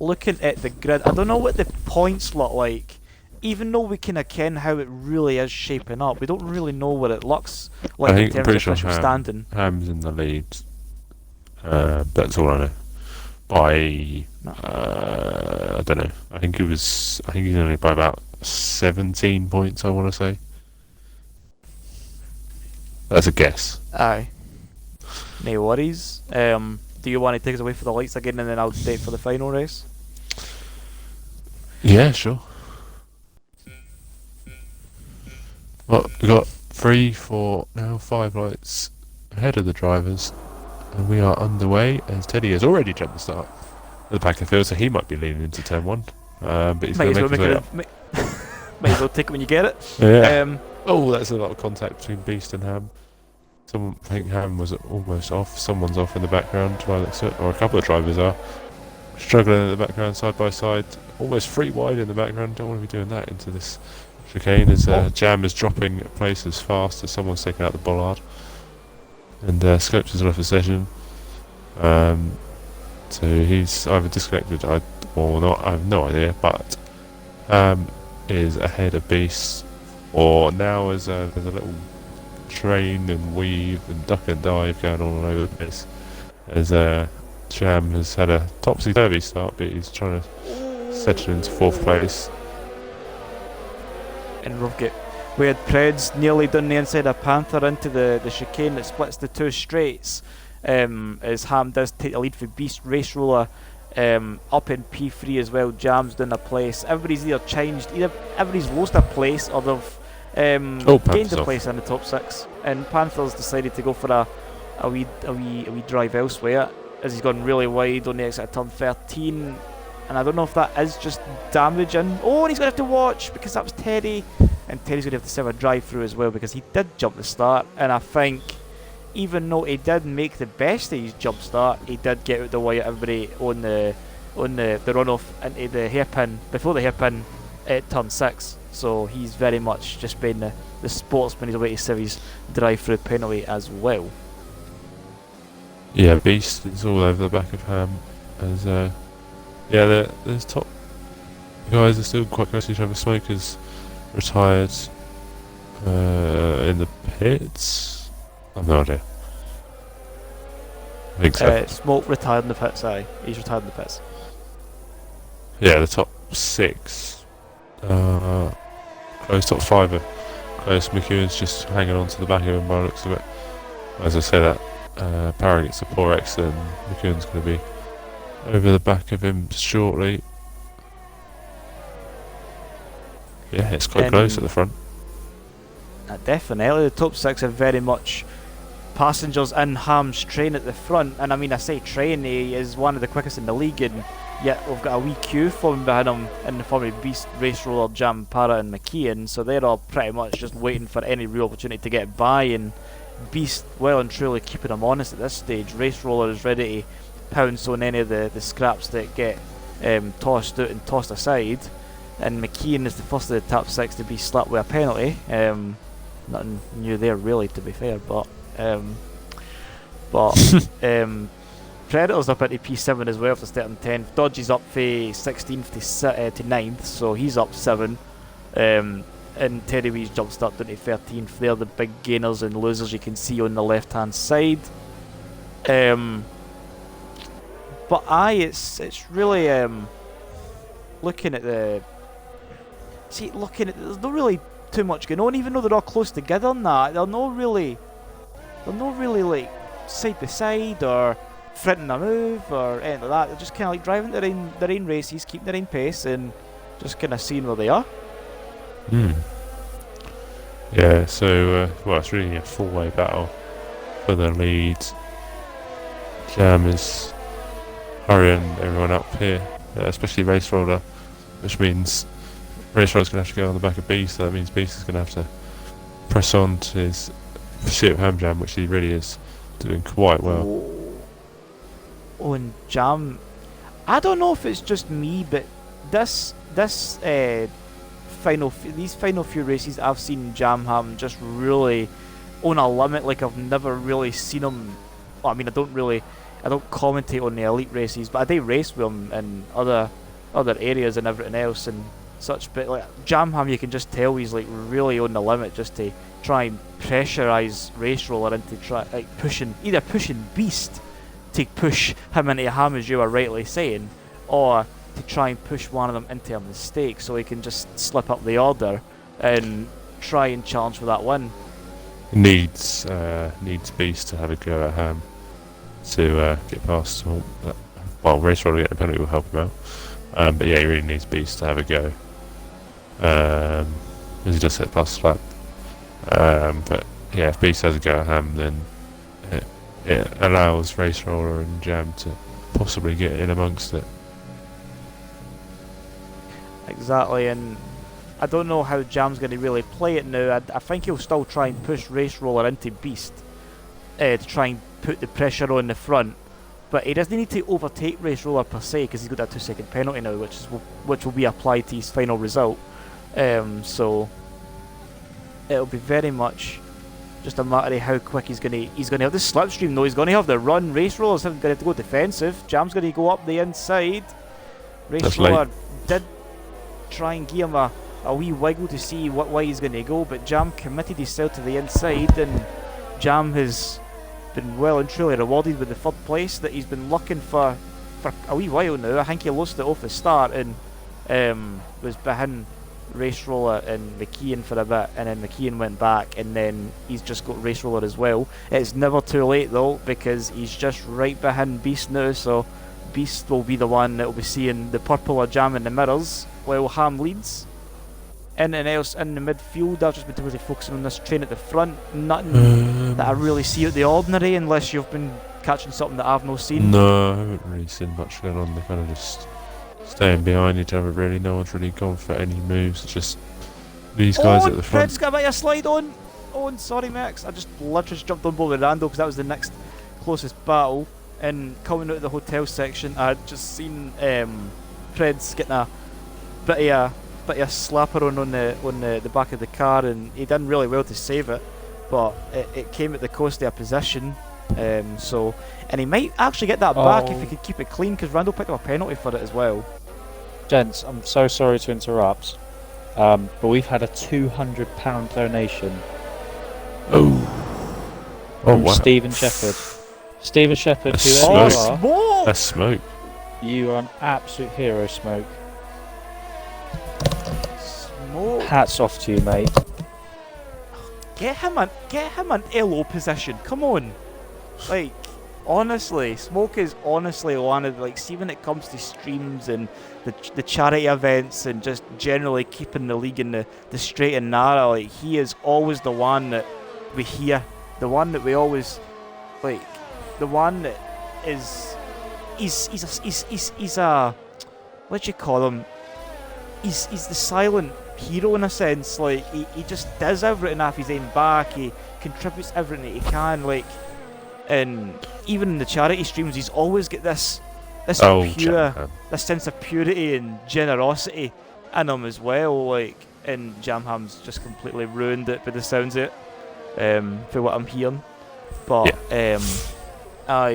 Speaker 1: looking at the grid, I don't know what the points look like. Even though we can ken how it really is shaping up, we don't really know what it looks like in terms of official standing.
Speaker 2: Ham's in the lead. That's all I know. By I don't know. I think he's only by about 17 points. I want to say. That's a guess.
Speaker 1: Aye. No worries. do you want to take us away for the lights again, and then I'll stay for the final race?
Speaker 2: Yeah, sure. Well, we've got 3, 4, now 5 lights ahead of the drivers, and we are underway as Teddy has already jumped the start at the back of the field, so he might be leaning into turn 1. But he's going to make his way up.
Speaker 1: Might as well take it when you get it.
Speaker 2: Yeah. That's a lot of contact between Beast and Ham. I think Ham was almost off. Someone's off in the background, by the looks of it, or a couple of drivers are struggling in the background, side by side, almost 3 wide in the background. Don't want to be doing that into this chicane as Jam is dropping places fast as someone's taking out the bollard, and Scopes is left the session. So he's either disconnected or not. I have no idea, but is ahead of Beast, or now as there's a little train and weave and duck and dive going on all over the place as Jam has had a topsy-turvy start, but he's trying to settle into 4th place.
Speaker 1: And we had Preds nearly done the inside of Panther into the chicane that splits the 2 straights, as Ham does take the lead for Beast. Race Roller up in P3 as well. Jam's done a place. Everybody's everybody's lost a place, or they've gained a place in the top 6, and Panther's decided to go for a wee drive elsewhere, as he's gone really wide on the exit of turn 13, and I don't know if that is just damaging. Oh, and he's going to have to watch, because that was Teddy, and Teddy's going to have to serve a drive through as well, because he did jump the start, and I think even though he did make the best of his jump start, he did get out the way of everybody on the runoff into the hairpin, before the hairpin at turn 6. So he's very much just been the sportsman. He's away to serve his drive-through penalty as well.
Speaker 2: Yeah, Beast is all over the back of Ham. As the top guys are still quite close to each other. Smoker's retired in the pits. I've no idea. I think so.
Speaker 1: Smoke retired in the pits. Aye, he's retired in the pits.
Speaker 2: Yeah, the top 6. Close, top 5 are close. McEwen's just hanging on to the back of him by the looks of it. As I say that, Parra gets a poor exit, and McEwen's going to be over the back of him shortly. Yeah, it's quite close at the front.
Speaker 1: Definitely, the top 6 are very much passengers in Ham's train at the front, and I mean, I say train, he is one of the quickest in the league, and yet we've got a wee queue forming behind him in the form of Beast, Race Roller, Jam, Parra and McKeon, so they're all pretty much just waiting for any real opportunity to get by, and Beast well and truly keeping him honest at this stage. Race Roller is ready to pounce on any of the scraps that get tossed out and tossed aside, and McKeon is the first of the top 6 to be slapped with a penalty. Nothing new there really, to be fair, but Predator's up into P7 as well for starting 10th. Dodgy's up for 16th to 9th, so he's up 7. And Teddy Wee's jump start down to 13th. They're the big gainers and losers you can see on the left hand side. But it's really looking at there's not really too much going on, even though they're all close together and that. They're not really like side by side or fronting a move or anything like that. They're just kind of like driving their own races, keeping their own pace, and just kind of seeing where they are.
Speaker 2: Yeah, so it's really a 4-way battle for the lead. Jam is hurrying everyone up here, especially Race Roller, which means Race Roller's going to have to go on the back of Beast, so that means Beast is going to have to press on to his pursuit of Ham Jam, which he really is doing quite well.
Speaker 1: Oh, and Jam, I don't know if it's just me, but these final few races I've seen Jam Ham just really on a limit, like I've never really seen him. Well, I mean, I don't commentate on the elite races, but I do race with him in other areas and everything else and such. But like Jam Ham, you can just tell he's like really on the limit, just to try and pressurise Race Roller into pushing Beast to push him into a Ham, as you were rightly saying, or to try and push one of them into a mistake so he can just slip up the order and try and challenge for that win.
Speaker 2: Needs Beast to have a go at Ham. to get past. Well, Race Roller getting a penalty will help him out. But yeah, he really needs Beast to have a go. As he just hit past flat. But yeah, if Beast has a go at Ham, then it allows Race Roller and Jam to possibly get in amongst it.
Speaker 1: Exactly, and I don't know how Jam's going to really play it now. I think he'll still try and push Race Roller into Beast to try and put the pressure on the front. But he doesn't need to overtake Race Roller per se, because he's got that 2-second penalty now, which will be applied to his final result. So it'll be very much just a matter of how quick he's gonna have the slipstream though. He's gonna have the run. Race Roller's gonna have to go defensive. Jam's gonna go up the inside. Race Roller did try and give him a wee wiggle to see what way he's gonna go, but Jam committed himself to the inside, and Jam has been well and truly rewarded with the third place that he's been looking for a wee while now. I think he lost it off the start and was behind Race Roller and McKeon for a bit, and then McKeon went back, and then he's just got Race Roller as well. It's never too late though, because he's just right behind Beast now, so Beast will be the one that will be seeing the purple or Jam in the mirrors while Ham leads. Anything else in the midfield, I've just been too busy focusing on this train at the front. Nothing that I really see out the ordinary, unless you've been catching something that I've not seen.
Speaker 2: No, I haven't really seen much going on. They're kind of just staying behind each other really. No one's really gone for any moves. It's just these guys at the front.
Speaker 1: Fred's got a bit of slide on. Oh, sorry Max, I just literally jumped on board with Randall because that was the next closest battle. And coming out of the hotel section, I had just seen Fred's getting a bit of a slapper on the back of the car, and he done really well to save it, but it came at the cost of a position. And he might actually get that back if he could keep it clean, because Randall picked up a penalty for it as well.
Speaker 3: Gents, I'm so sorry to interrupt, but we've had a £200 donation. From
Speaker 2: wow.
Speaker 3: Stephen Shepherd. Stephen Shepherd,
Speaker 2: That's
Speaker 3: whoever you
Speaker 2: smoke.
Speaker 3: are,
Speaker 2: That's smoke.
Speaker 3: you are an absolute hero, Smoke.
Speaker 1: Smoke.
Speaker 3: Hats off to you, mate.
Speaker 1: Get him an LO position. Come on. Like, honestly, Smoke is honestly one of, like, see when it comes to streams and the charity events and just generally keeping the league in the straight and narrow, like, he is always the one that we hear, the one that we always, like, the one that is, he's a, what do you call him? He's the silent hero in a sense. Like, he just does everything off his own back. He contributes everything that he can. Like, and even in the charity streams, he's always got this pure, this sense of purity and generosity in him as well. Like, and Jamham's just completely ruined it by the sounds of it, for what I'm hearing. But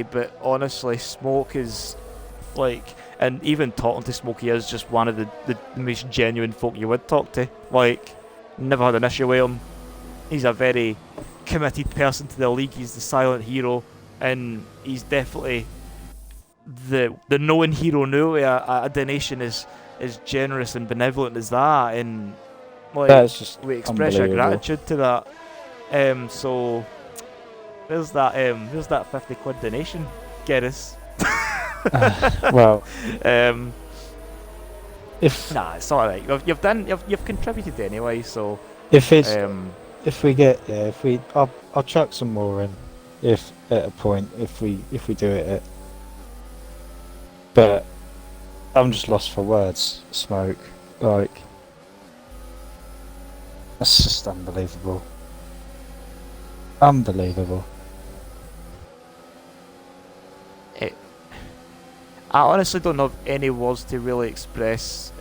Speaker 1: but honestly, Smoke is like. And even talking to Smokey is just one of the most genuine folk you would talk to. Like, never had an issue with him. He's a very committed person to the league. He's the silent hero, and he's definitely the known hero now. A donation is generous and benevolent as that, and like,
Speaker 3: that's just
Speaker 1: we express our gratitude to that. So there's that 50 quid donation. Get us.
Speaker 3: Well,
Speaker 1: if it's alright. You've contributed anyway. So
Speaker 3: if I'll chuck some more in, if at a point, if we do it. But I'm just lost for words, Smoke. Like, that's just unbelievable. Unbelievable.
Speaker 1: I honestly don't have any words to really express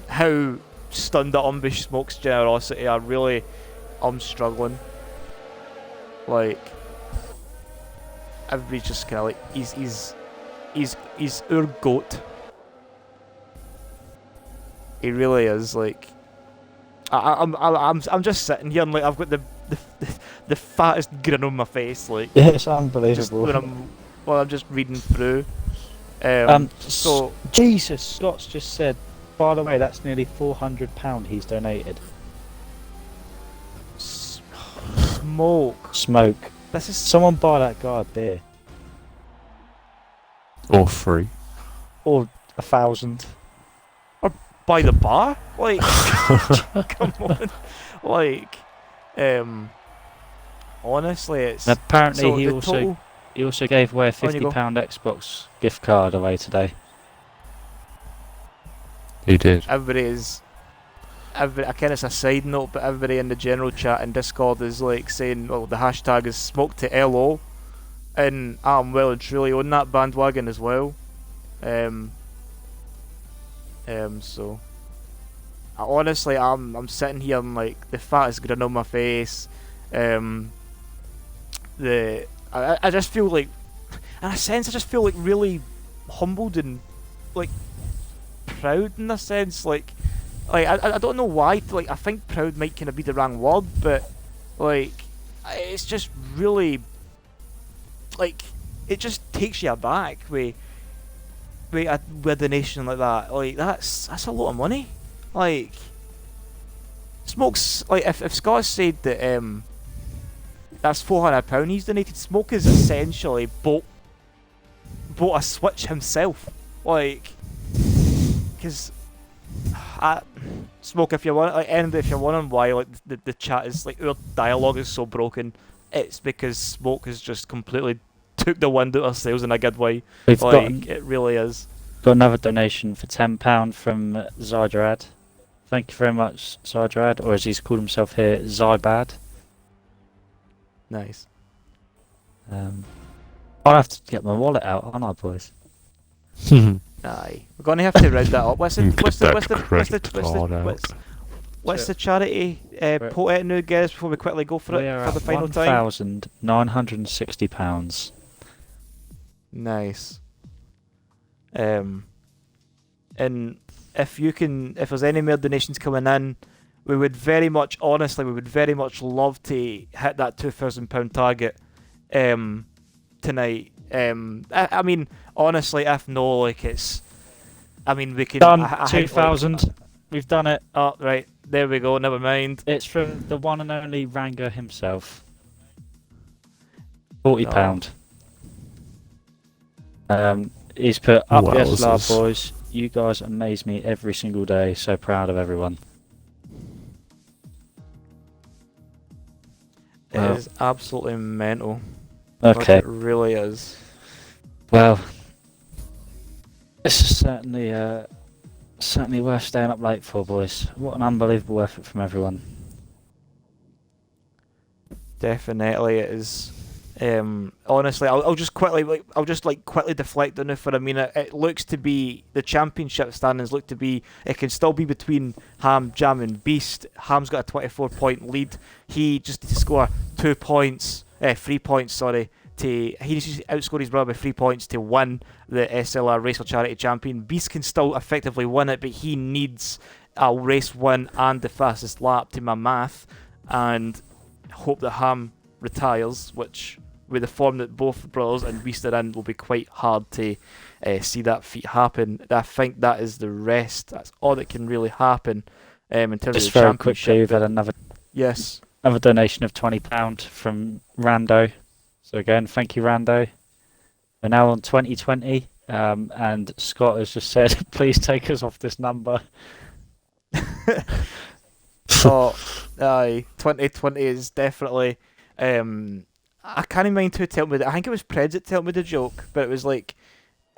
Speaker 1: how stunned at Umbish Smoke's generosity. I'm struggling. Like, everybody's just kind of like, he's our goat. He really is. Like, I'm just sitting here and, like, I've got the fattest grin on my face. Like,
Speaker 3: yeah, it's unbelievable.
Speaker 1: I'm just reading through. So
Speaker 3: Jesus, Scott's just said, by the way, that's nearly £400 he's donated.
Speaker 1: Smoke. This is
Speaker 3: Someone buy that guy a beer.
Speaker 2: Or free.
Speaker 3: Or 1,000.
Speaker 1: by the bar. Like, come on. Like, honestly, it's.
Speaker 3: And apparently,
Speaker 1: so
Speaker 3: he
Speaker 1: the
Speaker 3: also
Speaker 1: total-
Speaker 3: he also gave away a
Speaker 1: On you go.
Speaker 3: £50 Xbox gift card away today.
Speaker 2: He did.
Speaker 1: Everybody is. I kind of a side note, but everybody in the general chat in Discord is like saying, well, the hashtag is smoke to LO, and I'm well and truly on that bandwagon as well. So honestly, I'm sitting here and like the fattest grin on my face. I just feel like, in a sense, I just feel like really humbled and like proud in a sense, like I don't know why. Like I think proud might kind of be the wrong word, but like it's just really like it just takes you aback with a donation like that. Like that's a lot of money. Like Smoke's like if Scott said that that's £400 he's donated. Smoke is essentially bought a Switch himself. Like, because Smoke, if you're wondering why like the chat is like our dialogue is so broken, it's because Smoke has just completely took the wind out of sails in a good way.
Speaker 3: We've
Speaker 1: Like it really is.
Speaker 3: got another donation for £10 from Zydrad. Thank you very much, Zydrad, or as he's called himself here, Zybad.
Speaker 1: Nice.
Speaker 3: I'll have to get my wallet out, aren't I, boys?
Speaker 1: Aye, we're gonna have to round that up. What's the charity Poet New guys before we quickly go for
Speaker 3: We
Speaker 1: it
Speaker 3: are
Speaker 1: for the
Speaker 3: at
Speaker 1: final time?
Speaker 3: £1,960.
Speaker 1: Nice. And if there's any more donations coming in, we would very much love to hit that £2,000 target tonight. I mean, honestly, if no, like it's, I mean, we can
Speaker 3: Done.
Speaker 1: I think,
Speaker 3: 2,000. We've done it.
Speaker 1: Oh, right, there we go. Never mind.
Speaker 3: It's from the one and only Rango himself. £40. He's put up the SLR boys. You guys amaze me every single day. So proud of everyone.
Speaker 1: It is absolutely mental.
Speaker 3: Okay.
Speaker 1: Like, it really is.
Speaker 3: Well, this is certainly worth staying up late for, boys. What an unbelievable effort from everyone.
Speaker 1: Definitely, it is. Honestly, I'll just quickly deflect on it for a minute. It looks to be the championship standings look to be it can still be between Ham, Jam, and Beast. Ham's got a 24-point lead. He just needs to score 3 points. He needs to outscore his brother by 3 points to win the SLR Race for Charity Champion. Beast can still effectively win it, but he needs a race win and the fastest lap to my math, and hope that Ham retires, which with the form that both brothers and Beast are in will be quite hard to see that feat happen. I think that is the rest. That's all that can really happen in terms
Speaker 3: Just
Speaker 1: of the
Speaker 3: very
Speaker 1: championship.
Speaker 3: quickly, we've had another donation of £20 from Rando. So again, thank you, Rando. We're now on 2020, and Scott has just said, please take us off this number.
Speaker 1: Oh, aye, 2020 is definitely. I can't mind who told me that. I think it was Preds that told me the joke, but it was like,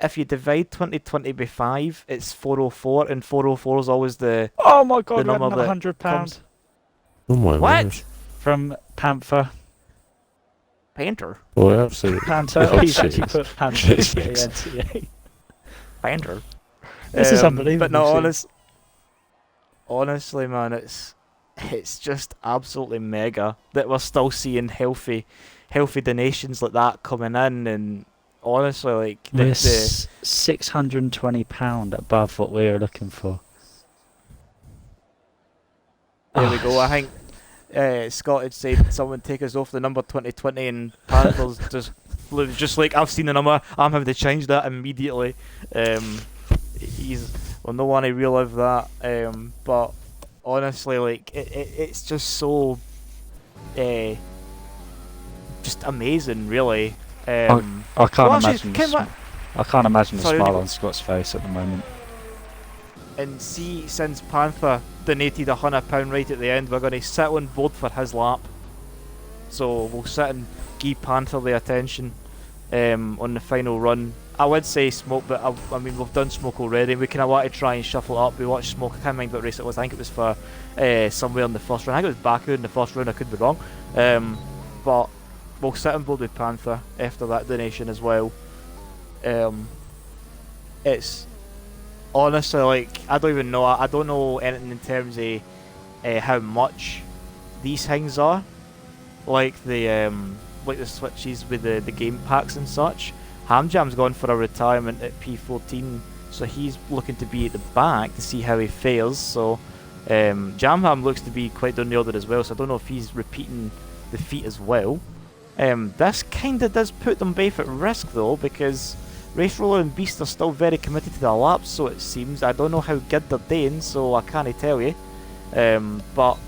Speaker 1: if you divide 2020 by 5, it's 404, and 404 is always the.
Speaker 3: Oh my God,
Speaker 1: the
Speaker 3: we had
Speaker 1: number
Speaker 3: another £100
Speaker 2: Oh my
Speaker 1: What?
Speaker 2: word.
Speaker 3: from Panther.
Speaker 1: Painter.
Speaker 2: Well, absolutely.
Speaker 3: Panther.
Speaker 2: Oh,
Speaker 3: He's actually
Speaker 2: jeez.
Speaker 3: put Panther.
Speaker 2: Jeez.
Speaker 3: P-A-N-T-A.
Speaker 1: Painter.
Speaker 3: This is unbelievable.
Speaker 1: But no,
Speaker 3: see.
Speaker 1: honestly, man, it's just absolutely mega that we're still seeing healthy donations like that coming in, and honestly, like
Speaker 3: We're £620 above what we were looking for.
Speaker 1: there we go. I think Scott had said someone take us off the number 2020, and Panthers just like, I've seen the number, I'm having to change that immediately. No one to relive that. But honestly, like it's just so just amazing, really.
Speaker 3: I can't
Speaker 1: well, actually,
Speaker 3: imagine.
Speaker 1: can
Speaker 3: I can't imagine the
Speaker 1: Sorry,
Speaker 3: smile on Scott's face at the moment.
Speaker 1: And see, since Panther donated £100 right at the end, we're going to sit on board for his lap. So we'll sit and give Panther the attention on the final run. I would say Smoke, but I mean, we've done Smoke already. We kind of want to try and shuffle it up. We watched Smoke, I can't remember what race it was. I think it was for somewhere in the first round. I think it was Baku in the first round, I could be wrong. But we'll sit on board with Panther after that donation as well. It's honestly, like, I don't even know. I don't know anything in terms of how much these things are. Like the switches with the game packs and such. Hamjam's gone for a retirement at P14, so he's looking to be at the back to see how he fares. So Jamham looks to be quite down the order as well, so I don't know if he's repeating the feat as well. This kinda does put them both at risk though, because Race Roller and Beast are still very committed to their laps, so it seems. I don't know how good they're doing, so I can't tell you. But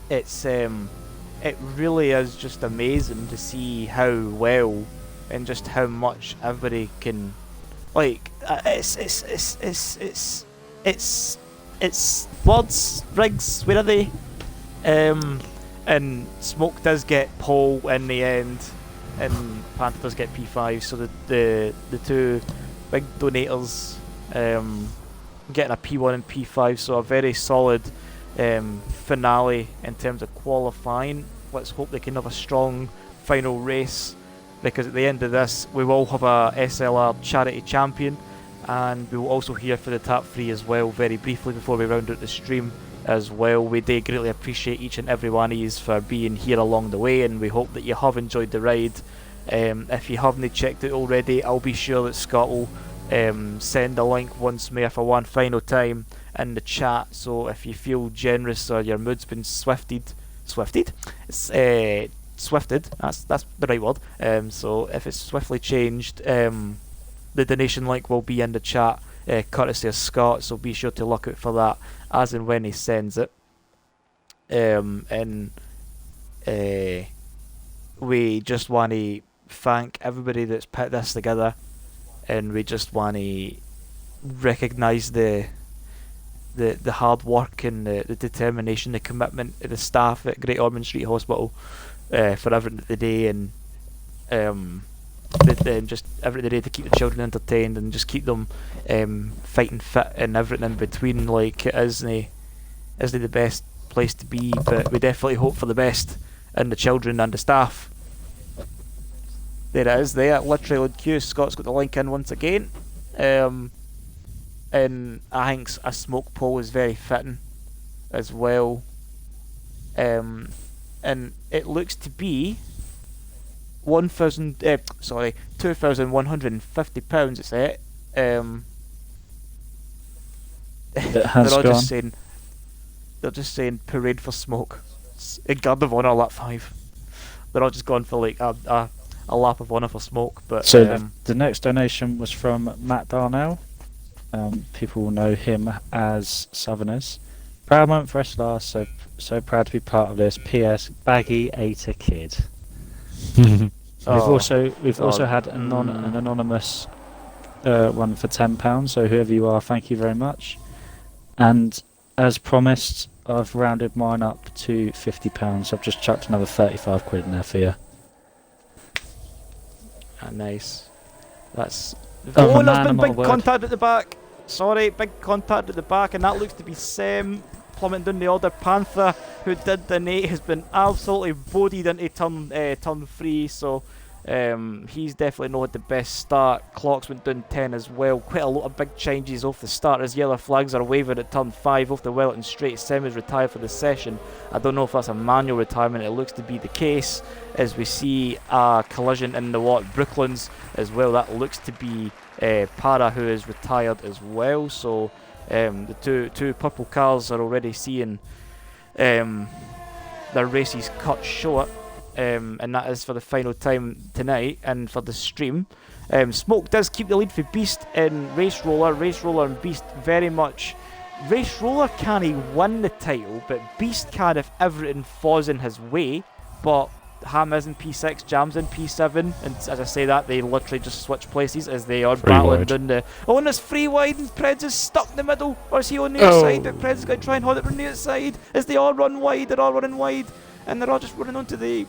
Speaker 1: it's it really is just amazing to see how well and just how much everybody can, like, it's Bloods, Riggs, where are they? And Smoke does get pole in the end, and Panther does get P5, so the two big donators getting a P1 and P5, so a very solid finale in terms of qualifying. Let's hope they can have a strong final race, because at the end of this we will have a SLR charity champion, and we will also hear for the top 3 as well very briefly before we round out the stream as well. We do greatly appreciate each and every one of you for being here along the way, and we hope that you have enjoyed the ride. If you haven't checked it already, I'll be sure that Scott will send a link once more for one final time in the chat, so if you feel generous or your mood's been swifted, it's swifted, that's the right word, so if it's swiftly changed, the donation link will be in the chat, courtesy of Scott, so be sure to look out for that as and when he sends it. And we just want to thank everybody that's put this together, and we just want to recognise the hard work and the determination, the commitment of the staff at Great Ormond Street Hospital for everything today, and just every day to keep the children entertained and just keep them fighting fit and everything in between. Like, it isn't the best place to be, but we definitely hope for the best in the children and the staff. There it is, there, literally on cue. Scott's got the link in once again. And I think a Smoke pole is very fitting as well. And it looks to be £2,150 it's at. They're just saying parade for Smoke. A guard of honour lap 5. They're all just going for like a lap of honour for Smoke. But
Speaker 3: so the next donation was from Matt Darnell. People will know him as Southerners. Proud moment for SLR, so proud to be part of this. P.S. Baggy ate a kid. We've also had an anonymous one for £10. So whoever you are, thank you very much. And as promised, I've rounded mine up to £50. I've just chucked another 35 quid in there for you.
Speaker 1: Nice. That's. Oh, there's been big contact at the back. Sorry, big contact at the back, and that looks to be Sem plummeting down the order. Panther, who did donate, has been absolutely bodied into turn 3, so he's definitely not had the best start. Clocks went down 10 as well. Quite a lot of big changes off the start as yellow flags are waving at turn 5 off the Wellington straight. Sem is retired for the session. I don't know if that's a manual retirement. It looks to be the case, as we see a collision in the Brooklands as well. That looks to be Para, who is retired as well. So the two purple cars are already seeing their races cut short. And that is for the final time tonight and for the stream. Smoke does keep the lead for Beast in Race Roller. Race Roller and Beast very much. Race Roller can't win the title, but Beast can if everything falls in his way. But Ham is in P6, Jam's in P7, and as I say that, they literally just switch places as they are
Speaker 2: Free
Speaker 1: battling
Speaker 2: wide.
Speaker 1: down the... Oh, and it's free wide, and Preds is stuck in the middle, or is he on the outside? But Preds is going to try and hold it from the outside, as they all run wide, they're all running wide, and they're all just running onto the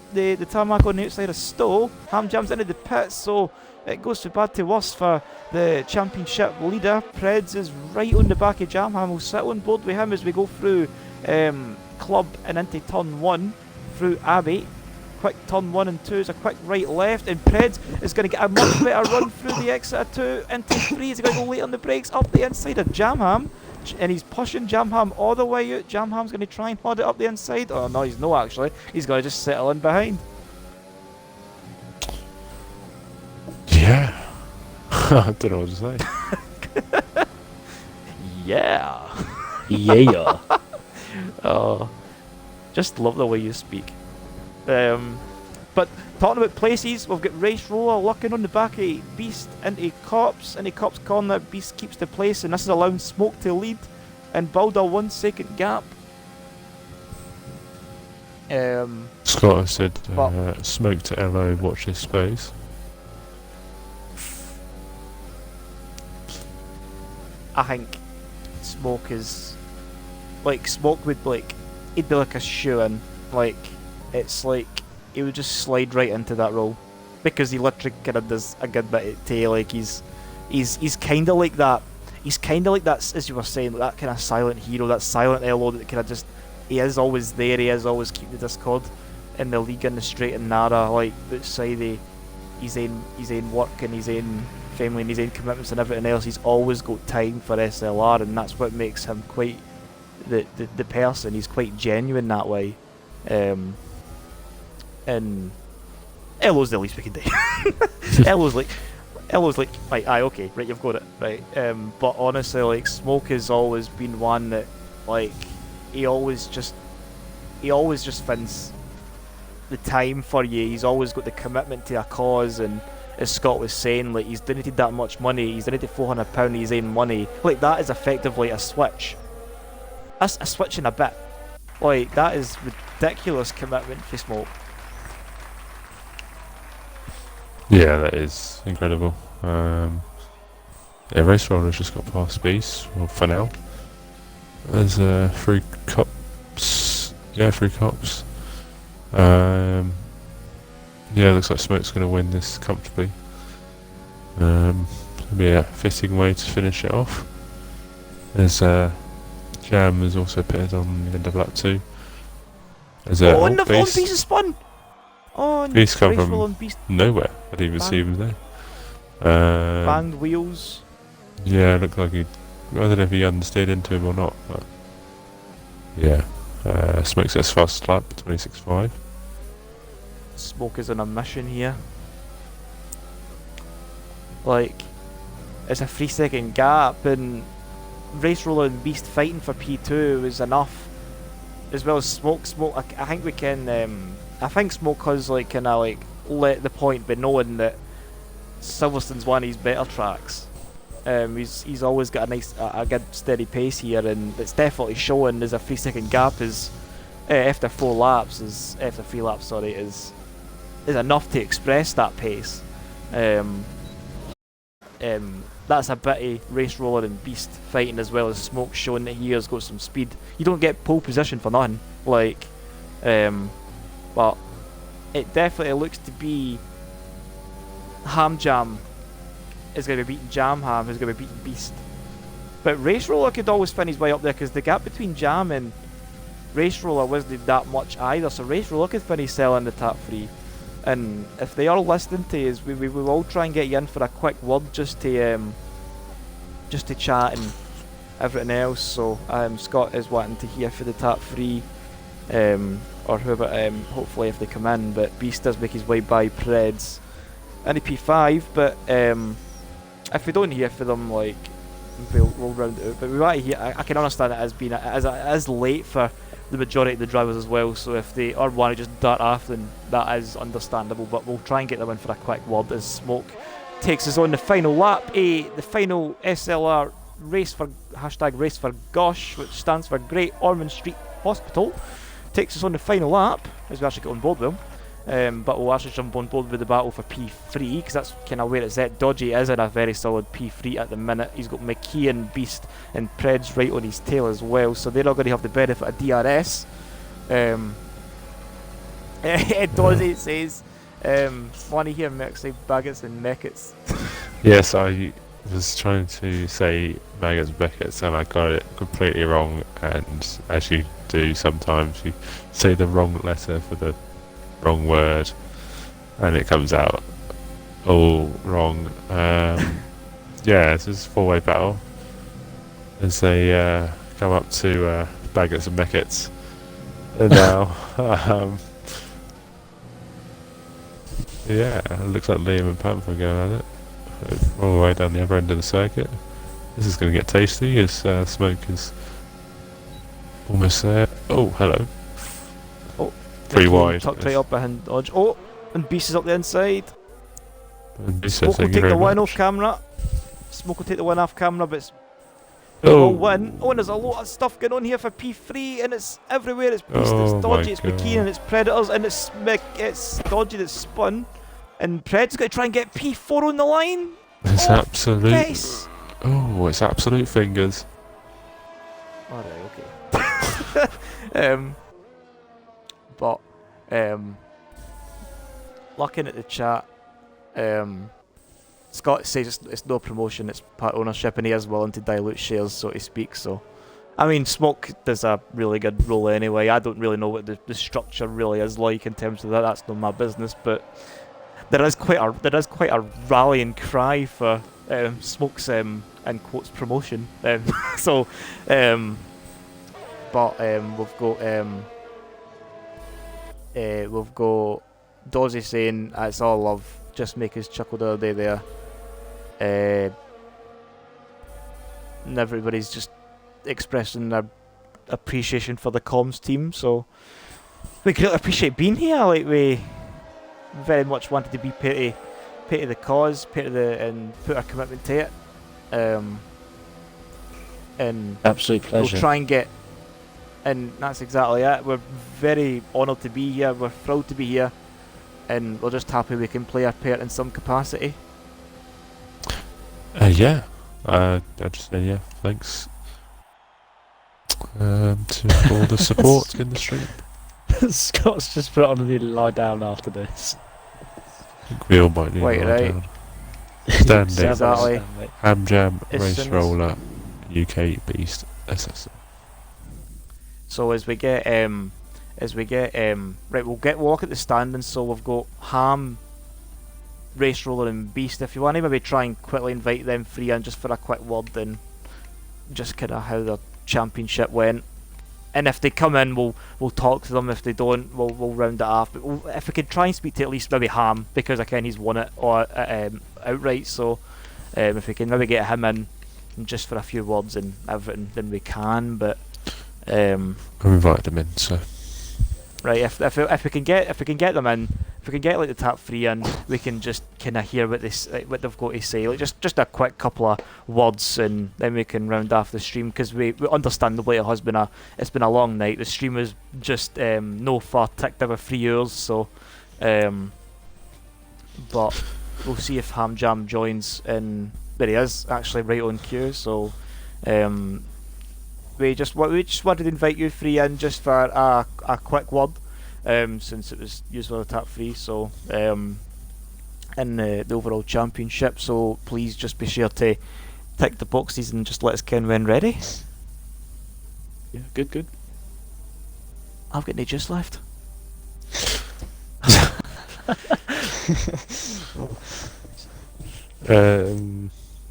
Speaker 1: tarmac on the outside of Stowe. Ham jams into the pits, so it goes from bad to worse for the championship leader. Preds is right on the back of Jam. Ham will sit on board with him as we go through Club and into turn 1 through Abbey. Quick turn 1 and 2 is a quick right left, and Preds is going to get a much better run through the exit of 2 into 3. He's going to go late on the brakes up the inside of Jamham, and he's pushing Jamham all the way out. Jamham's going to try and hold it up the inside. Oh no, he's not actually. He's going to just settle in behind.
Speaker 2: Yeah. I don't know what to say.
Speaker 1: Yeah.
Speaker 3: Yeah.
Speaker 1: Oh, just love the way you speak. But talking about places, we've got Race Roller looking on the back of Beast into Cops corner. Beast keeps the place, and this is allowing Smoke to lead and build a 1 second gap.
Speaker 2: Scott has said, Smoke to LO, watch this space.
Speaker 1: I think Smoke is like Smoke would like he'd be like a shoe in, like it's like he would just slide right into that role because he literally kind of does a good bit of tail. Like he's kind of like that. He's kind of like that, as you were saying, that kind of silent hero, that silent LO that kind of just he is always there. He is always keep the Discord in the league in the straight and narrow, like outside his own work and his own family and his own commitments and everything else. He's always got time for SLR, and that's what makes him quite the person. He's quite genuine that way. And LO's the least we can do. LO's like right, aye, okay, right, you've got it, right. But honestly, like Smoke has always been one that, like, he always just finds the time for you. He's always got the commitment to a cause, and as Scott was saying, like, he's donated that much money. He's donated £400 of his own money. Like, that is effectively a switch. That's a switch in a bit. Like, that is ridiculous commitment for Smoke.
Speaker 2: Yeah, that is incredible. Yeah, Race Roller's just got past Beast, well, for now. There's 3 cops. Yeah, 3 cops. Yeah, looks like Smoke's going to win this comfortably. It'll be a fitting way to finish it off. There's Jam is also pitted on the end of lap 2. There's
Speaker 1: and the Beast is spun! Oh, and
Speaker 2: Beast come
Speaker 1: Race Roller
Speaker 2: from
Speaker 1: and Beast
Speaker 2: nowhere. I didn't even see him there.
Speaker 1: banged wheels.
Speaker 2: Yeah, it looked like he... I don't know if he understeered into him or not, but... Yeah. Smoke sets fast lap, 26.5.
Speaker 1: Smoke is on a mission here. Like, it's a 3 second gap, and Race Roller and Beast fighting for P2 is enough. As well as Smoke. I think we can. I think Smoke has like kind of like let the point be known that Silverstone's one of his better tracks. He's always got a good steady pace here, and it's definitely showing. There's a 3 second gap is after 3 laps is enough to express that pace. That's a bit of Race Roller and Beast fighting, as well as Smoke showing that he has got some speed. You don't get pole position for nothing, like, but it definitely looks to be Ham Jam is going to be beating Jam Ham, who's going to be beating Beast. But Race Roller could always find his way up there, because the gap between Jam and Race Roller wasn't that much either, so Race Roller could finish selling the top 3. And if they are listening to us, we will all try and get you in for a quick word just to chat and everything else. So Scott is wanting to hear for the top 3, or whoever. Hopefully, if they come in. But Beast does make his way by Preds and the P5. But if we don't hear for them, like, we'll round it out. But we want to hear. I can understand it as being as late for the majority of the drivers as well, so if they are want to just dart off, then that is understandable, but we'll try and get them in for a quick word as Smoke takes us on the final lap, the final SLR race for #race for Gosh, which stands for Great Ormond Street Hospital, takes us on the final lap, as we actually get on board with him. but we'll actually jump on board with the battle for P3 because that's kind of where it's at. Dodgy is in a very solid P3 at the minute. He's got McKeon, Beast, and Preds right on his tail as well, so they're not going to have the benefit of DRS. Dodgy says, want to hear Merc say Baggots and Meckets.
Speaker 2: Yes, I was trying to say Maggots and Beckets and I got it completely wrong, and as you do sometimes, you say the wrong letter for the wrong word and it comes out all wrong. Yeah, this is a four-way battle as they come up to Baggots and Beckets, and now yeah, it looks like Liam and Panther are going at it all the way down the other end of the circuit. This is going to get tasty as smoke is almost there. Oh, hello.
Speaker 1: Oh,
Speaker 2: pretty wide.
Speaker 1: Tucked right up behind Dodge. Oh, and Beast is up the inside.
Speaker 2: And
Speaker 1: Smoke will
Speaker 2: thank you
Speaker 1: take the
Speaker 2: very
Speaker 1: win
Speaker 2: much.
Speaker 1: off camera. Smoke will take the win off camera, but it's
Speaker 2: Oh,
Speaker 1: will win. Oh, and there's a lot of stuff going on here for P3, and it's everywhere. It's Beast,
Speaker 2: Oh
Speaker 1: it's Dodgy,
Speaker 2: my
Speaker 1: it's
Speaker 2: God.
Speaker 1: McKeon, and it's Predators, and it's Dodgy that's spun. And Pred's got to try and get P4 on the line.
Speaker 2: it's
Speaker 1: Oh,
Speaker 2: absolute.
Speaker 1: Yes.
Speaker 2: Oh, it's absolute fingers.
Speaker 1: Alright, okay. But looking at the chat, Scott says it's no promotion, it's part ownership, and he is willing to dilute shares, so to speak. So, I mean, Smoke does a really good role anyway. I don't really know what the structure really is like in terms of that. That's not my business, but there is quite a rallying cry for Smoke's in quotes promotion. So, but we've got Dozzy saying it's all love, just make us chuckle the other day there. And everybody's just expressing their appreciation for the comms team, so we really appreciate being here. Like, we very much wanted to be pay to the cause, and put our commitment to it. And
Speaker 3: Absolute pleasure.
Speaker 1: we'll try and get, and that's exactly it. We're very honoured to be here. We're thrilled to be here, and we're just happy we can play our part in some capacity.
Speaker 2: Yeah. I just say yeah. Thanks to all the support in the stream.
Speaker 3: Scott's just put on the lie down after this.
Speaker 2: I think we all might need
Speaker 1: Wait,
Speaker 2: to lie
Speaker 1: right.
Speaker 2: down. Standing.
Speaker 1: Exactly.
Speaker 2: Ham Jam,
Speaker 1: As
Speaker 2: Race
Speaker 1: soon as-
Speaker 2: Roller, UK Beast, SSL.
Speaker 1: So as we get right, we'll look at the standings. So we've got Ham, Race Roller, and Beast. If you want to maybe try and quickly invite them three in just for a quick word, then just kind of how the championship went. And if they come in, we'll talk to them. If they don't, we'll round it off. But if we could try and speak to at least maybe Ham, because again he's won it or outright. So if we can maybe get him in just for a few words and everything, then we can. But
Speaker 2: I've invited them in, so
Speaker 1: right, if we can get them in, if we can get like the top three in, we can just kind of hear what they've got to say, like just a quick couple of words, and then we can round off the stream, because we understandably it's been a long night. The stream was just no far ticked over 3 hours, so but we'll see if Ham Jam joins, and there he is actually right on cue. So we just wanted to invite you three in just for a quick word, since it was used for the top three. So in the overall championship. So please just be sure to tick the boxes and just let us know when ready.
Speaker 3: Yeah, good.
Speaker 1: I've got no juice left.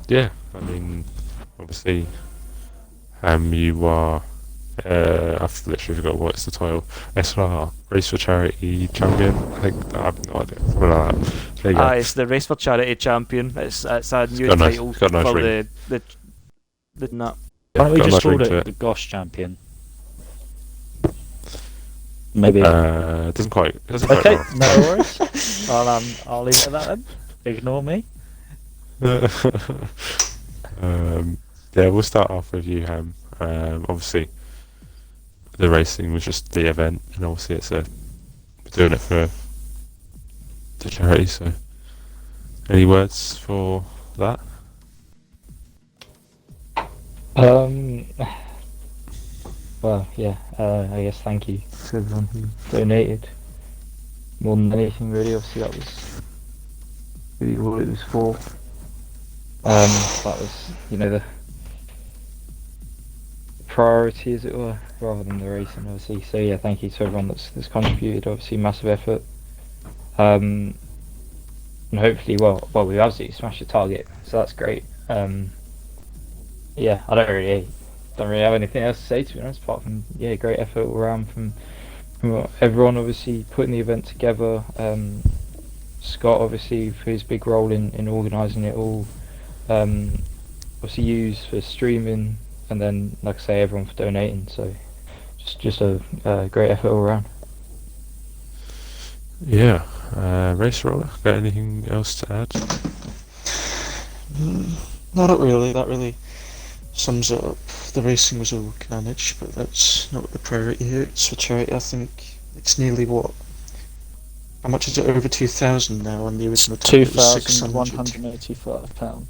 Speaker 2: yeah, I mean, obviously, you are, I've literally forgot what's the title, SLR, Race for Charity Champion, I think, I have no idea, something like that. There you go.
Speaker 1: It's the Race for Charity Champion. It's a new
Speaker 2: got a nice-
Speaker 1: title
Speaker 2: got a nice
Speaker 1: for
Speaker 2: ring.
Speaker 1: the nut.
Speaker 3: Why don't we
Speaker 2: got a
Speaker 3: just
Speaker 2: nice
Speaker 3: call
Speaker 2: ring
Speaker 3: it
Speaker 2: to
Speaker 3: the Gosh Champion? Maybe.
Speaker 2: It doesn't quite
Speaker 3: Okay,
Speaker 2: roll.
Speaker 3: no worries. I'll leave it at that then. Ignore me.
Speaker 2: Yeah, we'll start off with you, Ham. Obviously, the racing was just the event, and obviously we're doing it for the charity. So, any words for that?
Speaker 3: Well, yeah. I guess thank you to everyone who donated. More than anything, really. Obviously, that was really what it was for. That was, the priority, as it were, rather than the racing, obviously. So yeah, thank you to everyone that's contributed. Obviously, massive effort. And hopefully, well, we absolutely smashed the target, so that's great. Yeah, I don't really have anything else to say, to be honest, apart from great effort all around from everyone, obviously putting the event together. Scott, obviously, for his big role in organising it all. Obviously, used for streaming, and then, like I say, everyone for donating. So, just a great effort all around.
Speaker 2: Yeah, Race Roller, got anything else to add?
Speaker 5: No, not really. That really sums it up. The racing was all managed, but that's not the priority here. It's for charity. I think it's nearly what? How much is it? Over 2,000 now, and the original target was 600.
Speaker 3: £2,185.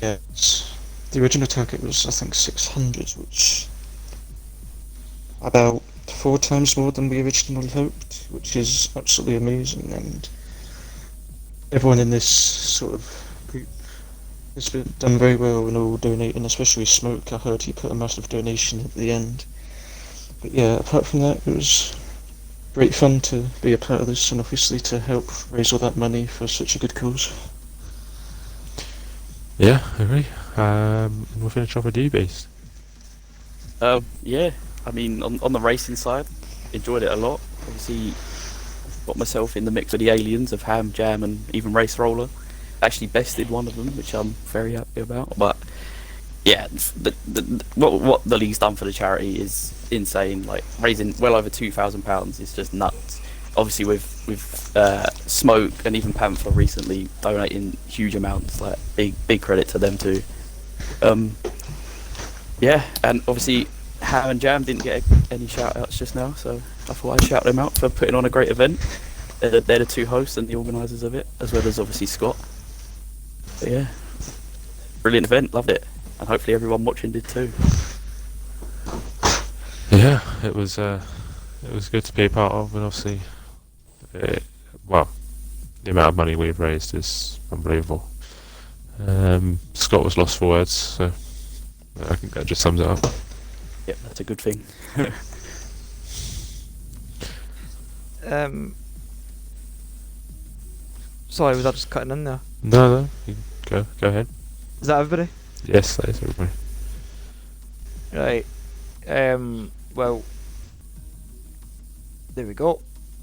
Speaker 5: Yes. The original target was, I think, 600, which about 4 times more than we originally hoped, which is absolutely amazing. And everyone in this sort of group has done very well in all donating, especially Smoke. I heard he put a massive donation at the end. But yeah, apart from that, it was great fun to be a part of this, and obviously to help raise all that money for such a good cause.
Speaker 2: Yeah, I agree. We'll finish off with you, Beast.
Speaker 6: Yeah, I mean, on the racing side, enjoyed it a lot. Obviously, got myself in the mix with the aliens of Ham, Jam, and even Race Roller. Actually bested one of them, which I'm very happy about. But yeah, what the league's done for the charity is insane. Like, raising well over £2,000 is just nuts. Obviously, with Smoke and even Panther recently donating huge amounts, like big credit to them too. Yeah, and obviously Ham and Jam didn't get any shout outs just now, so I thought I'd shout them out for putting on a great event. They're the two hosts and the organisers of it, as well as obviously Scott. But yeah, brilliant event, loved it, and hopefully everyone watching did too.
Speaker 2: Yeah, it was good to be a part of, and obviously, well, the amount of money we've raised is unbelievable. Scott was lost for words, so I think that just sums it up.
Speaker 6: Yep, that's a good thing.
Speaker 1: Sorry, was I just cutting in there?
Speaker 2: No, you go ahead.
Speaker 1: Is that everybody?
Speaker 2: Yes, that is everybody.
Speaker 1: Right. Well, there we go.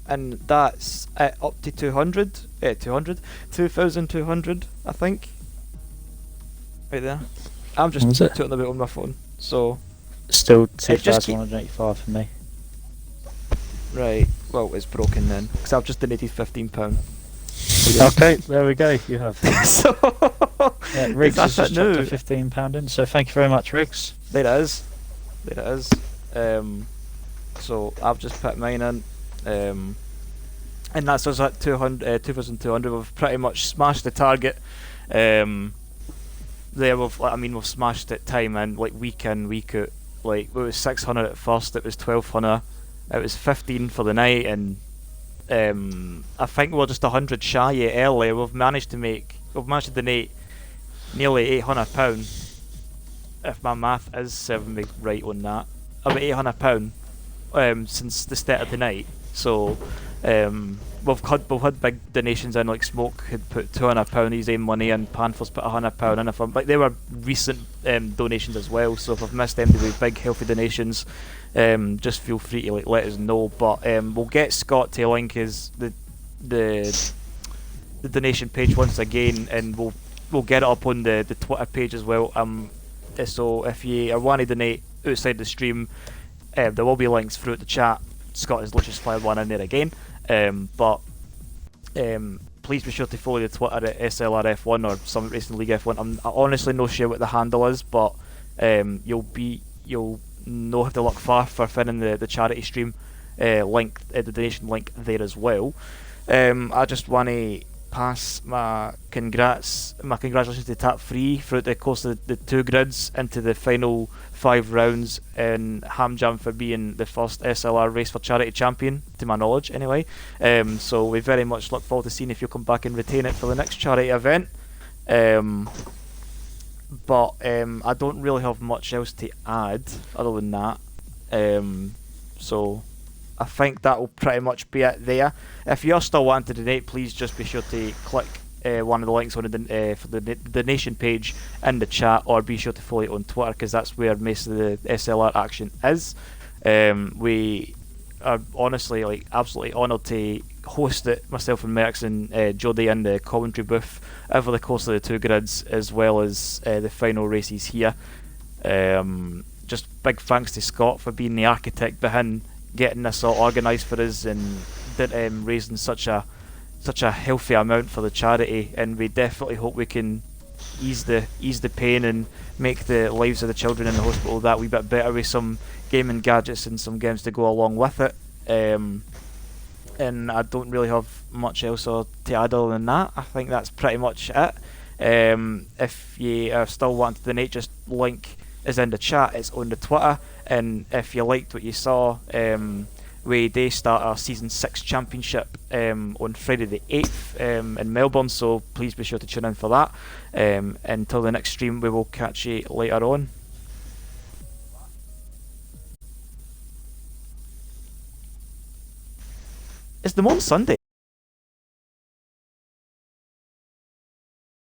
Speaker 1: And that's up to 2,200, I think. Right there. I'm just talking about on my phone, so.
Speaker 3: Still 2,185 for me.
Speaker 1: Right. Well, it's broken then, because I've just donated £15.
Speaker 3: Okay, there we go. You have.
Speaker 1: So.
Speaker 3: Yeah, Riggs has just
Speaker 1: new.
Speaker 3: chucked a £15 in, so thank you very much, Riggs.
Speaker 1: There it is. So I've just put mine in, and that's us at 2,200. We've pretty much smashed the target. We've smashed it time in, like week in, week out. Like, it was 600 at first, it was 1,200, it was 15 for the night, and I think we're just 100 shy early. We've managed to donate nearly £800. If my math is serving me right on that, about £800 since the start of the night. So we've had big donations in, like Smoke had put £200 his own money, and Panther's put £100 in. Like, they were recent donations as well. So if I've missed them to be big healthy donations, just feel free to let us know. But we'll get Scott to link the donation page once again, and we'll get it up on the Twitter page as well. So if you want to donate outside the stream, there will be links throughout the chat. Scott has literally fired one in there again. But please be sure to follow the Twitter at SLRF1 or some Racing League F1. I honestly no sure what the handle is, but you'll no have to look far for finding the charity stream link, the donation link there as well. I just want to pass my congratulations to Tap 3 throughout the course of the 2 grids into the final 5 rounds, and Ham Jam for being the first SLR Race for Charity champion, to my knowledge anyway. So we very much look forward to seeing if you'll come back and retain it for the next charity event. But I don't really have much else to add other than that. So I think that will pretty much be it there. If you're still wanting to donate, please just be sure to click one of the links on for the donation page in the chat, or be sure to follow it on Twitter, because that's where most of the SLR action is. We are honestly absolutely honoured to host it, myself and Merx and Jodie in the commentary booth over the course of the 2 grids, as well as the final races here. Just big thanks to Scott for being the architect behind getting this all organised for us, and raising such a healthy amount for the charity. And we definitely hope we can ease the pain and make the lives of the children in the hospital that wee bit better with some gaming gadgets and some games to go along with it. And I don't really have much else to add other than that. I think that's pretty much it. If you are still wanting to donate, just link is in the chat, it's on the Twitter. And if you liked what you saw, we do start our season 6 championship on Friday the 8th in Melbourne, so please be sure to tune in for that. Until the next stream, we will catch you later on. Is the on Sunday?